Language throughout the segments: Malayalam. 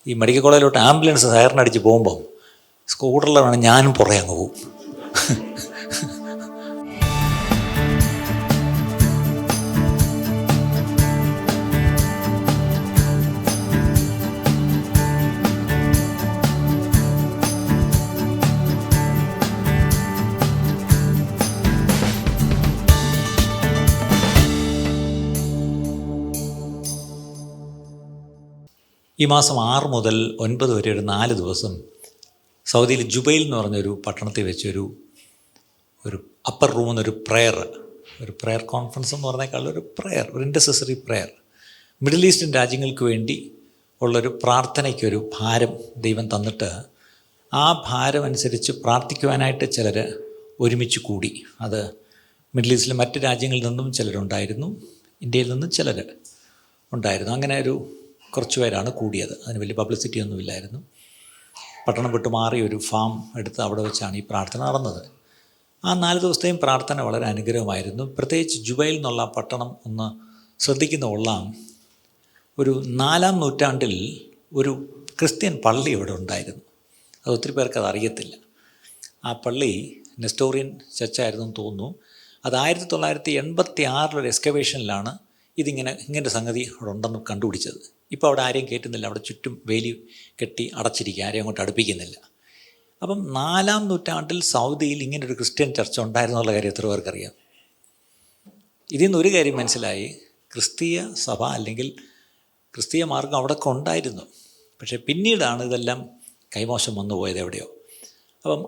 ഈ മെഡിക്കൽ കോളേജിലോട്ട് ആംബുലൻസ് സൈറനടിച്ച് പോകുമ്പം സ്കൂട്ടറിലാണ് ഞാനും പുറകെ അങ്ങ് പോകും. ഈ മാസം 6 മുതൽ 9 വരെ ഒരു 4 ദിവസം സൗദിയിൽ ജുബൈൽ എന്ന് പറഞ്ഞൊരു പട്ടണത്തിൽ വെച്ചൊരു അപ്പർ റൂമിൽ നിന്നൊരു പ്രെയർ കോൺഫറൻസ് എന്ന് പറഞ്ഞേക്കാൾ ഒരു ഇൻറ്റർസെസറി പ്രെയർ, മിഡിൽ ഈസ്റ്റേൺ രാജ്യങ്ങൾക്ക് വേണ്ടി ഉള്ളൊരു പ്രാർത്ഥനയ്ക്കൊരു ഭാരം ദൈവം തന്നിട്ട് ആ ഭാരം അനുസരിച്ച് പ്രാർത്ഥിക്കുവാനായിട്ട് ചിലർ ഒരുമിച്ച് കൂടി. അത് മിഡിൽ ഈസ്റ്റിലെ മറ്റ് രാജ്യങ്ങളിൽ നിന്നും ചിലരുണ്ടായിരുന്നു, ഇന്ത്യയിൽ നിന്നും ചിലർ ഉണ്ടായിരുന്നു. അങ്ങനെ കുറച്ച് പേരാണ് കൂടിയത്. അതിന് വലിയ പബ്ലിസിറ്റി ഒന്നുമില്ലായിരുന്നു. പട്ടണം വിട്ട് മാറി ഒരു ഫാം എടുത്ത് അവിടെ വെച്ചാണ് ഈ പ്രാർത്ഥന നടന്നത്. ആ 4 ദിവസത്തെയും പ്രാർത്ഥന വളരെ അനുഗ്രഹമായിരുന്നു. പ്രത്യേകിച്ച് ജുബൈൽ എന്നുള്ള പട്ടണം ഒന്ന് ശ്രദ്ധിക്കുന്ന കൊള്ളാം. ഒരു 4-ാം നൂറ്റാണ്ടിൽ ഒരു ക്രിസ്ത്യൻ പള്ളി ഇവിടെ ഉണ്ടായിരുന്നു. അത് ഒത്തിരി പേർക്ക് അത് അറിയത്തില്ല. ആ പള്ളി നെസ്റ്റോറിയൻ ചർച്ചായിരുന്നു എന്ന് തോന്നുന്നു. അത് 1986 ഒരു എക്സ്കവേഷനിലാണ് ഇങ്ങനൊരു സംഗതി അവിടെ ഉണ്ടെന്ന് കണ്ടുപിടിച്ചത്. ഇപ്പോൾ അവിടെ ആരെയും കയറ്റുന്നില്ല, അവിടെ ചുറ്റും വേലി കെട്ടി അടച്ചിരിക്കുക, ആരെയും അങ്ങോട്ട് അടുപ്പിക്കുന്നില്ല. അപ്പം 4-ാം നൂറ്റാണ്ടിൽ സൗദിയിൽ ഇങ്ങനൊരു ക്രിസ്ത്യൻ ചർച്ച ഉണ്ടായിരുന്നുള്ള കാര്യം എത്ര പേർക്കറിയാം? ഇതിൽ നിന്നൊരു കാര്യം മനസ്സിലായി, ക്രിസ്തീയ സഭ അല്ലെങ്കിൽ ക്രിസ്തീയ മാർഗം അവിടെയൊക്കെ ഉണ്ടായിരുന്നു. പക്ഷേ പിന്നീടാണ് ഇതെല്ലാം കൈമോശം വന്നു പോയത് എവിടെയോ. അപ്പം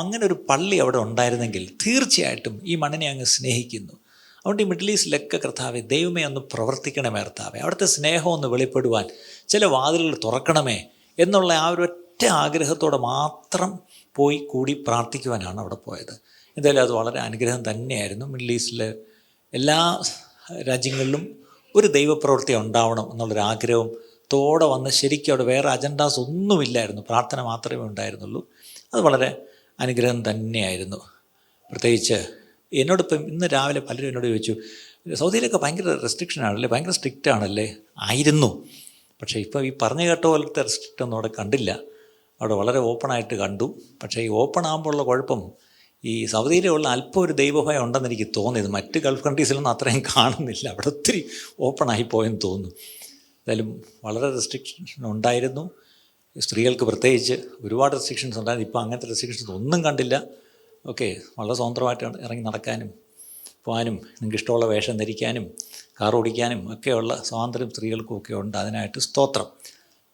അങ്ങനെ ഒരു പള്ളി അവിടെ ഉണ്ടായിരുന്നെങ്കിൽ തീർച്ചയായിട്ടും ഈ മണ്ണിനെ അങ്ങ് സ്നേഹിക്കുന്നു. അതുകൊണ്ട് ഈ മിഡിൽ ഈസ്റ്റിലൊക്കെ കർത്താവേ ദൈവമേ ഒന്ന് പ്രവർത്തിക്കണമേ, കർത്താവേ അവിടുത്തെ സ്നേഹം ഒന്ന് വെളിപ്പെടുവാൻ ചില വാതിലുകൾ തുറക്കണമേ എന്നുള്ള ആ ഒരു ഒറ്റ ആഗ്രഹത്തോടെ മാത്രം പോയി കൂടി പ്രാർത്ഥിക്കുവാനാണ് അവിടെ പോയത്. എന്തായാലും അത് വളരെ അനുഗ്രഹം തന്നെയായിരുന്നു. മിഡിൽ ഈസ്റ്റിലെ എല്ലാ രാജ്യങ്ങളിലും ഒരു ദൈവപ്രവൃത്തി ഉണ്ടാവണം എന്നുള്ളൊരാഗ്രഹത്തോടെ വന്ന് ശരിക്കും അവിടെ വേറെ അജണ്ടാസ് ഒന്നുമില്ലായിരുന്നു, പ്രാർത്ഥന മാത്രമേ ഉണ്ടായിരുന്നുള്ളൂ. അത് വളരെ അനുഗ്രഹം തന്നെയായിരുന്നു. പ്രത്യേകിച്ച് എന്നോടിപ്പം ഇന്ന് രാവിലെ പലരും എന്നോട് ചോദിച്ചു, സൗദിയിലൊക്കെ ഭയങ്കര റെസ്ട്രിക്ഷനാണല്ലേ, ഭയങ്കര സ്ട്രിക്റ്റ് ആണല്ലേ? ആയിരുന്നു. പക്ഷേ ഇപ്പോൾ ഈ പറഞ്ഞു കേട്ട പോലത്തെ റെസ്ട്രിക്റ്റ് ഒന്നും അവിടെ കണ്ടില്ല. അവിടെ വളരെ ഓപ്പണായിട്ട് കണ്ടു. പക്ഷേ ഈ ഓപ്പൺ ആകുമ്പോഴുള്ള കുഴപ്പം ഈ സൗദിയിലുള്ള അല്പം ഒരു ദൈവഭയം ഉണ്ടെന്ന് എനിക്ക് തോന്നിയത്. മറ്റ് ഗൾഫ് കൺട്രീസിലൊന്നും അത്രയും കാണുന്നില്ല. അവിടെ ഒത്തിരി ഓപ്പണായി പോയെന്ന് തോന്നുന്നു. എന്തായാലും വളരെ റെസ്ട്രിക്ഷൻ ഉണ്ടായിരുന്നു. സ്ത്രീകൾക്ക് പ്രത്യേകിച്ച് ഒരുപാട് റെസ്ട്രിക്ഷൻസ് ഉണ്ടായിരുന്നു. ഇപ്പോൾ അങ്ങനത്തെ റെസ്ട്രിക്ഷൻസ് ഒന്നും കണ്ടില്ല. ഓക്കെ, വളരെ സ്വതന്ത്രമായിട്ട് ഇറങ്ങി നടക്കാനും പോകാനും നിങ്ങൾക്ക് ഇഷ്ടമുള്ള വേഷം ധരിക്കാനും കാർ ഓടിക്കാനും ഒക്കെയുള്ള സ്വാതന്ത്ര്യം സ്ത്രീകൾക്കും ഒക്കെ ഉണ്ട്. അതിനായിട്ട് സ്തോത്രം.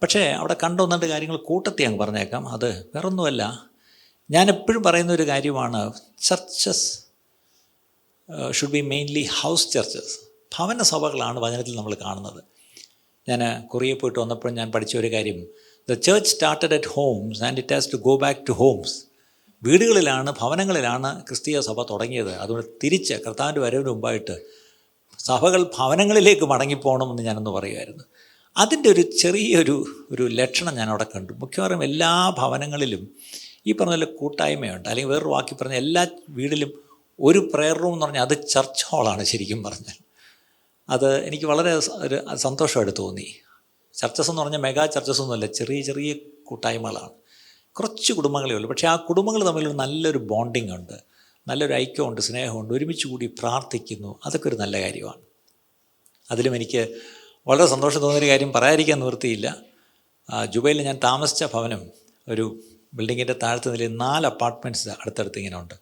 പക്ഷേ അവിടെ കണ്ടുവന്നിട്ട് കാര്യങ്ങൾ കൂട്ടത്തി അങ്ങ് പറഞ്ഞേക്കാം. അത് വേറൊന്നുമല്ല, ഞാൻ എപ്പോഴും പറയുന്നൊരു കാര്യമാണ്, churches should be mainly house churches. ഭവന സഭകളാണ് വചനത്തിൽ നമ്മൾ കാണുന്നത്. ഞാൻ കൊറിയയിൽ പോയിട്ട് വന്നപ്പോഴും ഞാൻ പഠിച്ച ഒരു കാര്യം, the church started at homes and it has to go back to homes. വീടുകളിലാണ്, ഭവനങ്ങളിലാണ് ക്രിസ്തീയ സഭ തുടങ്ങിയത്. അതുകൊണ്ട് തിരിച്ച് കർത്താവിൻ്റെ വരവിന് മുമ്പായിട്ട് സഭകൾ ഭവനങ്ങളിലേക്ക് മടങ്ങിപ്പോകണമെന്ന് ഞാനൊന്ന് പറയുമായിരുന്നു. അതിൻ്റെ ഒരു ചെറിയൊരു ലക്ഷണം ഞാൻ അവിടെ കണ്ടു. മിക്കവാറും എല്ലാ ഭവനങ്ങളിലും ഈ പറഞ്ഞ പോലെ കൂട്ടായ്മയുണ്ട്. അല്ലെങ്കിൽ വേറൊരു വാക്കി പറഞ്ഞാൽ എല്ലാ വീട്ടിലും ഒരു പ്രെയർ റൂം എന്ന് പറഞ്ഞാൽ അത് ചർച്ച് ഹാളാണ് ശരിക്കും പറഞ്ഞാൽ. അത് എനിക്ക് വളരെ ഒരു സന്തോഷമായിട്ട് തോന്നി. ചർച്ചസ് എന്ന് പറഞ്ഞാൽ മെഗാ ചർച്ചസ് ഒന്നുമല്ല, ചെറിയ ചെറിയ കൂട്ടായ്മകളാണ്. കുറച്ച് കുടുംബങ്ങളേ ഉള്ളൂ. പക്ഷേ ആ കുടുംബങ്ങൾ തമ്മിലൊരു നല്ലൊരു ബോണ്ടിങ് ഉണ്ട്, നല്ലൊരു ഐക്യമുണ്ട്, സ്നേഹമുണ്ട്, ഒരുമിച്ച് കൂടി പ്രാർത്ഥിക്കുന്നു. അതൊക്കെ ഒരു നല്ല കാര്യമാണ്. അതിലും എനിക്ക് വളരെ സന്തോഷം തോന്നിയൊരു കാര്യം പറയാതിരിക്കാൻ നിവൃത്തിയില്ല. ജുബൈലിൽ ഞാൻ താമസിച്ച ഭവനം ഒരു ബിൽഡിങ്ങിൻ്റെ താഴത്തെ നിലയിൽ 4 അപ്പാർട്ട്മെൻറ്റ്സ് അടുത്തടുത്ത് ഇങ്ങനെ ഉണ്ട്.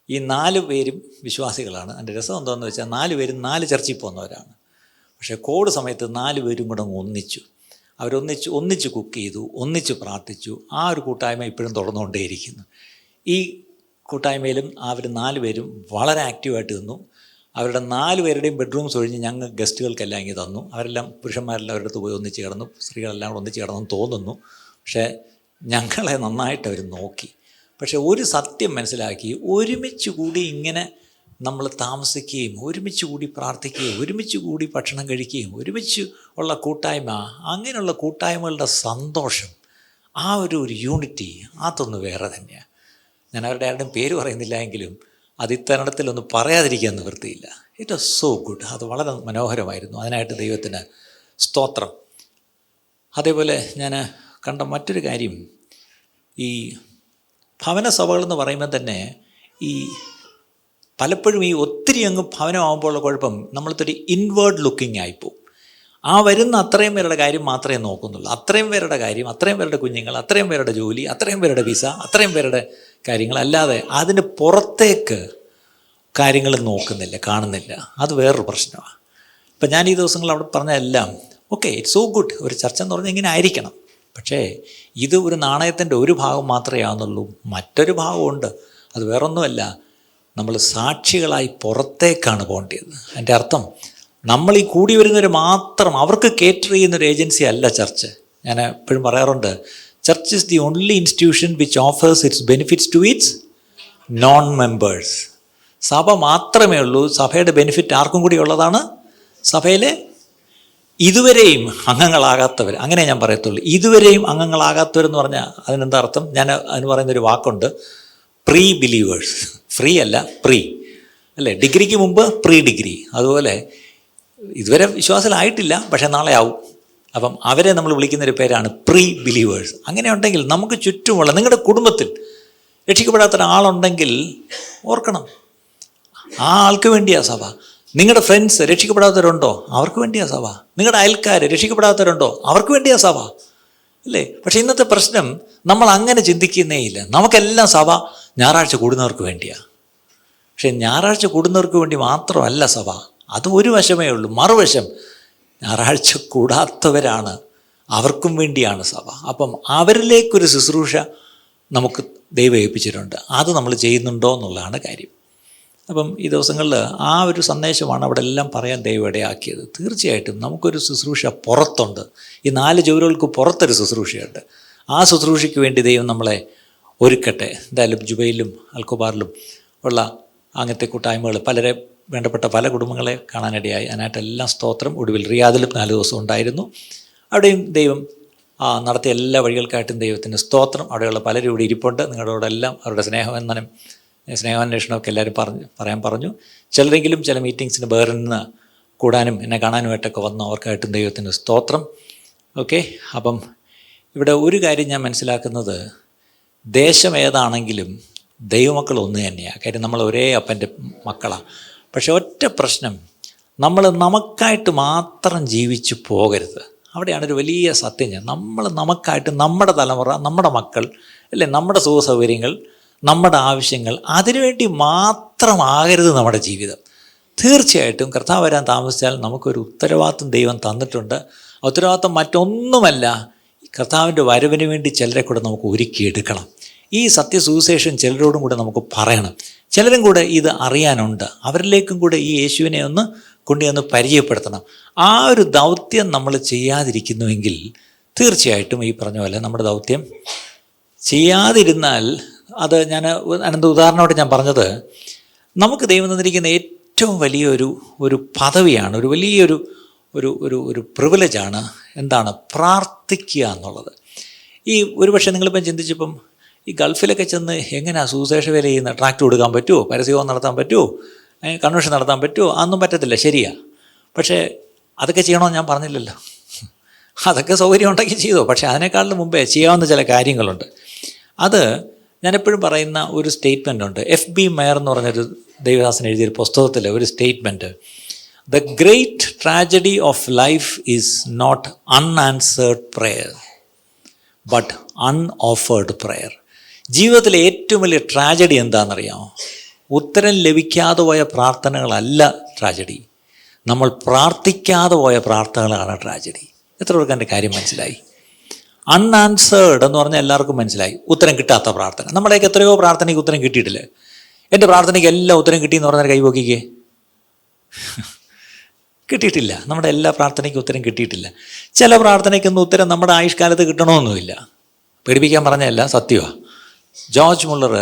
ഈ 4 പേരും വിശ്വാസികളാണ്. അതിൻ്റെ രസം എന്താണെന്ന് വെച്ചാൽ 4 പേരും 4 ചർച്ചിൽ പോകുന്നവരാണ്. പക്ഷേ കോവിഡ് സമയത്ത് 4 പേരും കൂടെ ഒന്നിച്ചു. ഒന്നിച്ച് കുക്ക് ചെയ്തു, ഒന്നിച്ച് പ്രാർത്ഥിച്ചു. ആ ഒരു കൂട്ടായ്മ ഇപ്പോഴും തുടർന്നുകൊണ്ടേയിരിക്കുന്നു. ഈ കൂട്ടായ്മയിലും അവർ 4 പേരും വളരെ ആക്റ്റീവായിട്ട് നിന്നു. അവരുടെ 4 പേരുടെയും ബെഡ്റൂംസ് ഒഴിഞ്ഞ് ഞങ്ങൾ ഗസ്റ്റുകൾക്കെല്ലാം ഇങ്ങനെ തന്നു. അവരെല്ലാം പുരുഷന്മാരെല്ലാം അവരുടെ അടുത്ത് പോയി ഒന്നിച്ച് കിടന്നു, സ്ത്രീകളെല്ലാം കൂടെ ഒന്നിച്ച് കിടന്നെന്ന് തോന്നുന്നു. പക്ഷേ ഞങ്ങളെ നന്നായിട്ട് അവർ നോക്കി. പക്ഷേ ഒരു സത്യം മനസ്സിലാക്കി, ഒരുമിച്ച് കൂടി ഇങ്ങനെ നമ്മൾ താമസിക്കുകയും ഒരുമിച്ച് കൂടി പ്രാർത്ഥിക്കുകയും ഒരുമിച്ച് കൂടി ഭക്ഷണം കഴിക്കുകയും ഒരുമിച്ച് ഉള്ള കൂട്ടായ്മ, അങ്ങനെയുള്ള കൂട്ടായ്മകളുടെ സന്തോഷം, ആ ഒരു യൂണിറ്റി, അതൊന്ന് വേറെ തന്നെയാണ്. ഞാൻ അവരുടെ ആരുടെയും പേര് പറയുന്നില്ല എങ്കിലും അത് ഇത്തരണത്തിലൊന്ന് പറയാതിരിക്കാൻ നിവൃത്തിയില്ല. It was so good. അത് വളരെ മനോഹരമായിരുന്നു. അതിനായിട്ട് ദൈവത്തിന് സ്തോത്രം. അതേപോലെ ഞാൻ കണ്ട മറ്റൊരു കാര്യം, ഈ ഭവന സഭകളെന്ന് പറയുമ്പോൾ തന്നെ ഈ പലപ്പോഴും ഈ ഒത്തിരി അങ്ങ് ഭവനമാകുമ്പോഴുള്ള കുഴപ്പം, നമ്മളത്തൊരു ഇൻവേർഡ് ലുക്കിംഗ് ആയിപ്പോവും. ആ വരുന്ന അത്രയും പേരുടെ കാര്യം മാത്രമേ നോക്കുന്നുള്ളൂ. അത്രയും പേരുടെ കാര്യം, അത്രയും പേരുടെ കുഞ്ഞുങ്ങൾ, അത്രയും പേരുടെ ജോലി, അത്രയും പേരുടെ വിസ, അത്രയും പേരുടെ കാര്യങ്ങൾ, അല്ലാതെ അതിന് പുറത്തേക്ക് കാര്യങ്ങൾ നോക്കുന്നില്ല, കാണുന്നില്ല. അത് വേറൊരു പ്രശ്നമാണ്. ഇപ്പം ഞാൻ ഈ ദിവസങ്ങൾ അവിടെ പറഞ്ഞതെല്ലാം ഓക്കെ, ഇറ്റ്സ് സോ ഗുഡ്. ഒരു ചർച്ച എന്ന് പറഞ്ഞാൽ ഇങ്ങനെ ആയിരിക്കണം. പക്ഷേ ഇത് ഒരു നാണയത്തിൻ്റെ ഒരു ഭാഗം മാത്രമേ ആവുന്നുള്ളൂ. മറ്റൊരു ഭാഗമുണ്ട്. അത് വേറൊന്നുമല്ല, നമ്മൾ സാക്ഷികളായി പുറത്തേക്കാണ് പോകേണ്ടത്. അതിൻ്റെ അർത്ഥം നമ്മൾ ഈ കൂടി വരുന്നവർ മാത്രം, അവർക്ക് കേറ്റർ ചെയ്യുന്നൊരു ഏജൻസി അല്ല ചർച്ച്. ഞാൻ എപ്പോഴും പറയാറുണ്ട്, church is the only institution which offers its benefits to its non members. സഭ മാത്രമേ ഉള്ളൂ സഭയുടെ ബെനിഫിറ്റ് ആർക്കും കൂടി ഉള്ളതാണ്. സഭയിലെ ഇതുവരെയും അംഗങ്ങളാകാത്തവർ, അങ്ങനെ ഞാൻ പറയത്തുള്ളൂ. ഇതുവരെയും അംഗങ്ങളാകാത്തവരെന്ന് പറഞ്ഞാൽ അതിനെന്താ അർത്ഥം? ഞാൻ അതിന് പറയുന്നൊരു വാക്കുണ്ട്, പ്രീ ബിലീവേഴ്സ്. ഫ്രീ അല്ല, പ്രീ അല്ലേ? ഡിഗ്രിക്ക് മുമ്പ് പ്രീ ഡിഗ്രി. അതുപോലെ ഇതുവരെ വിശ്വാസത്തിലായിട്ടില്ല, പക്ഷേ നാളെ ആവും. അപ്പം അവരെ നമ്മൾ വിളിക്കുന്നൊരു പേരാണ് പ്രീ ബിലീവേഴ്സ്. അങ്ങനെ ഉണ്ടെങ്കിൽ നമുക്ക് ചുറ്റുമുള്ള നിങ്ങളുടെ കുടുംബത്തിൽ രക്ഷിക്കപ്പെടാത്ത ഒരാളുണ്ടെങ്കിൽ ഓർക്കണം, ആ ആൾക്ക് വേണ്ടിയാ സഭ. നിങ്ങളുടെ ഫ്രണ്ട്സ് രക്ഷിക്കപ്പെടാത്തവരുണ്ടോ? അവർക്ക് വേണ്ടിയാ സഭ. നിങ്ങളുടെ അയൽക്കാർ രക്ഷിക്കപ്പെടാത്തവരുണ്ടോ? അവർക്ക് വേണ്ടിയാ സഭ, അല്ലേ? പക്ഷേ ഇന്നത്തെ പ്രശ്നം, നമ്മൾ അങ്ങനെ ചിന്തിക്കുന്നേ ഇല്ല. നമുക്കെല്ലാം സഭ ഞായറാഴ്ച കൂടുന്നവർക്ക് വേണ്ടിയാണ്. പക്ഷേ ഞായറാഴ്ച കൂടുന്നവർക്ക് വേണ്ടി മാത്രമല്ല സഭ. അത് ഒരു വശമേ ഉള്ളൂ. മറുവശം ഞായറാഴ്ച കൂടാത്തവരാണ്, അവർക്കും വേണ്ടിയാണ് സഭ. അപ്പം അവരിലേക്കൊരു ശുശ്രൂഷ നമുക്ക് ദൈവം ഏൽപ്പിച്ചിട്ടുണ്ട്. അത് നമ്മൾ ചെയ്യുന്നുണ്ടോ എന്നുള്ളതാണ് കാര്യം. അപ്പം ഈ ദിവസങ്ങളിൽ ആ ഒരു സന്ദേശമാണ് അവിടെ എല്ലാം പറയാൻ ദൈവം ഇടയാക്കിയത്. തീർച്ചയായിട്ടും നമുക്കൊരു ശുശ്രൂഷ പുറത്തുണ്ട്. ഈ 4 ചുവരുകൾക്ക് പുറത്തൊരു ശുശ്രൂഷയുണ്ട്. ആ ശുശ്രൂഷയ്ക്ക് വേണ്ടി ദൈവം നമ്മളെ ഒരുക്കട്ടെ. എന്തായാലും ജുബൈലും അൽക്കുബാറിലും ഉള്ള അങ്ങനത്തെ കൂട്ടായ്മകൾ, പലരെ വേണ്ടപ്പെട്ട പല കുടുംബങ്ങളെ കാണാനിടയായി. അതിനായിട്ടെല്ലാം സ്തോത്രം. ഒടുവിൽ റിയാദിലും 4 ദിവസം ഉണ്ടായിരുന്നു. അവിടെയും ദൈവം നടത്തിയ എല്ലാ വഴികൾക്കായിട്ടും ദൈവത്തിൻ്റെ സ്തോത്രം. അവിടെയുള്ള പലരും ഇവിടെ ഇരിപ്പുണ്ട്. നിങ്ങളോടെല്ലാം അവരുടെ സ്നേഹാന്വേഷണമൊക്കെ എല്ലാവരും പറയാൻ പറഞ്ഞു. ചിലരെങ്കിലും ചില മീറ്റിങ്സിന് ബേറിന്ന് കൂടാനും എന്നെ കാണാനുമായിട്ടൊക്കെ വന്നു. അവർക്കായിട്ടും ദൈവത്തിൻ്റെ സ്തോത്രം. ഓക്കെ, അപ്പം ഇവിടെ ഒരു കാര്യം ഞാൻ മനസ്സിലാക്കുന്നത്, ദേശം ഏതാണെങ്കിലും ദൈവമക്കൾ ഒന്ന് തന്നെയാണ്. കാര്യം നമ്മൾ ഒരേ അപ്പൻ്റെ മക്കളാണ്. പക്ഷെ ഒറ്റ പ്രശ്നം, നമ്മൾ നമുക്കായിട്ട് മാത്രം ജീവിച്ചു പോകരുത്. അവിടെയാണ് ഒരു വലിയ സത്യം. നമ്മൾ നമുക്കായിട്ട്, നമ്മുടെ തലമുറ, നമ്മുടെ മക്കൾ, അല്ലേ, നമ്മുടെ സുഖ സൗകര്യങ്ങൾ, നമ്മുടെ ആവശ്യങ്ങൾ, അതിനുവേണ്ടി മാത്രമാകരുത് നമ്മുടെ ജീവിതം. തീർച്ചയായിട്ടും കർത്താവ് വരാൻ താമസിച്ചാൽ നമുക്കൊരു ഉത്തരവാദിത്വം ദൈവം തന്നിട്ടുണ്ട്. ആ ഉത്തരവാദിത്വം മറ്റൊന്നുമല്ല, കർത്താവിൻ്റെ വരവിന് വേണ്ടി ചിലരെ കൂടെ നമുക്ക് ഒരുക്കിയെടുക്കണം. ഈ സത്യസുവിശേഷം ചിലരോടും കൂടെ നമുക്ക് പറയണം. ചിലരും കൂടെ ഇത് അറിയാനുണ്ട്. അവരിലേക്കും കൂടെ ഈ യേശുവിനെ ഒന്ന് കൊണ്ടുവന്ന് പരിചയപ്പെടുത്തണം. ആ ഒരു ദൗത്യം നമ്മൾ ചെയ്യാതിരിക്കുന്നുവെങ്കിൽ തീർച്ചയായിട്ടും ഈ പറഞ്ഞ പോലെ നമ്മുടെ ദൗത്യം ചെയ്യാതിരുന്നാൽ, അത് ഞാൻ ഉദാഹരണമായിട്ട് ഞാൻ പറഞ്ഞത്, നമുക്ക് ദൈവം തന്നിരിക്കുന്ന ഏറ്റവും വലിയൊരു പദവിയാണ്, ഒരു വലിയൊരു ഒരു പ്രിവിലേജാണ്. എന്താണ്? പ്രാർത്ഥിക്കുക എന്നുള്ളത്. ഈ ഒരുപക്ഷെ നിങ്ങളിപ്പം ചിന്തിച്ചപ്പം, ഈ ഗൾഫിലൊക്കെ ചെന്ന് എങ്ങനെയാണ് സുവിശേഷ വേല ചെയ്യുന്ന? ട്രാക്ട് കൊടുക്കാൻ പറ്റുമോ? പരസ്യവും നടത്താൻ പറ്റുമോ? കൺവെൻഷൻ നടത്താൻ പറ്റുമോ? അതൊന്നും പറ്റത്തില്ല, ശരിയാ. പക്ഷേ അതൊക്കെ ചെയ്യണമെന്ന് ഞാൻ പറഞ്ഞില്ലല്ലോ. അതൊക്കെ സൗകര്യം ഉണ്ടെങ്കിൽ ചെയ്തോ. പക്ഷേ അതിനേക്കാളും മുമ്പേ ചെയ്യാവുന്ന ചില കാര്യങ്ങളുണ്ട്. അത് ഞാനെപ്പോഴും പറയുന്ന ഒരു സ്റ്റേറ്റ്മെൻ്റ് ഉണ്ട്. FB മേയർ എന്ന് പറഞ്ഞൊരു ദൈവദാസൻ എഴുതിയൊരു പുസ്തകത്തിൽ ഒരു statement, the great tragedy of life is not unanswered prayer but unoffered prayer. ജീവിതത്തിലെ ഏറ്റവും വലിയ ട്രാജഡി എന്താണെന്നറിയാമോ? ഉത്തരം ലഭിക്കാതെ പോയ പ്രാർത്ഥനകളല്ല ട്രാജഡി, നമ്മൾ പ്രാർത്ഥിക്കാതെ പോയ പ്രാർത്ഥനകളാണ് ട്രാജഡി. എത്ര പേർക്ക് എൻ്റെ കാര്യം മനസ്സിലായി? അൺആൻസേർഡ് എന്ന് പറഞ്ഞാൽ എല്ലാവർക്കും മനസ്സിലായി, ഉത്തരം കിട്ടാത്ത പ്രാർത്ഥന. നമ്മുടെയൊക്കെ എത്രയോ പ്രാർത്ഥനയ്ക്ക് ഉത്തരം കിട്ടിയിട്ടില്ല. എൻ്റെ പ്രാർത്ഥനയ്ക്ക് എല്ലാം ഉത്തരം കിട്ടിയെന്ന് പറഞ്ഞാൽ കൈപോക്കിക്കേ. കിട്ടിയിട്ടില്ല. നമ്മുടെ എല്ലാ പ്രാർത്ഥനയ്ക്കും ഉത്തരം കിട്ടിയിട്ടില്ല. ചില പ്രാർത്ഥനയ്ക്കൊന്നും ഉത്തരം നമ്മുടെ ആയുഷ്കാലത്ത് കിട്ടണമെന്നുമില്ല. പേടിപ്പിക്കാൻ പറഞ്ഞതല്ല, സത്യമാണ്. ജോർജ് മുള്ളർ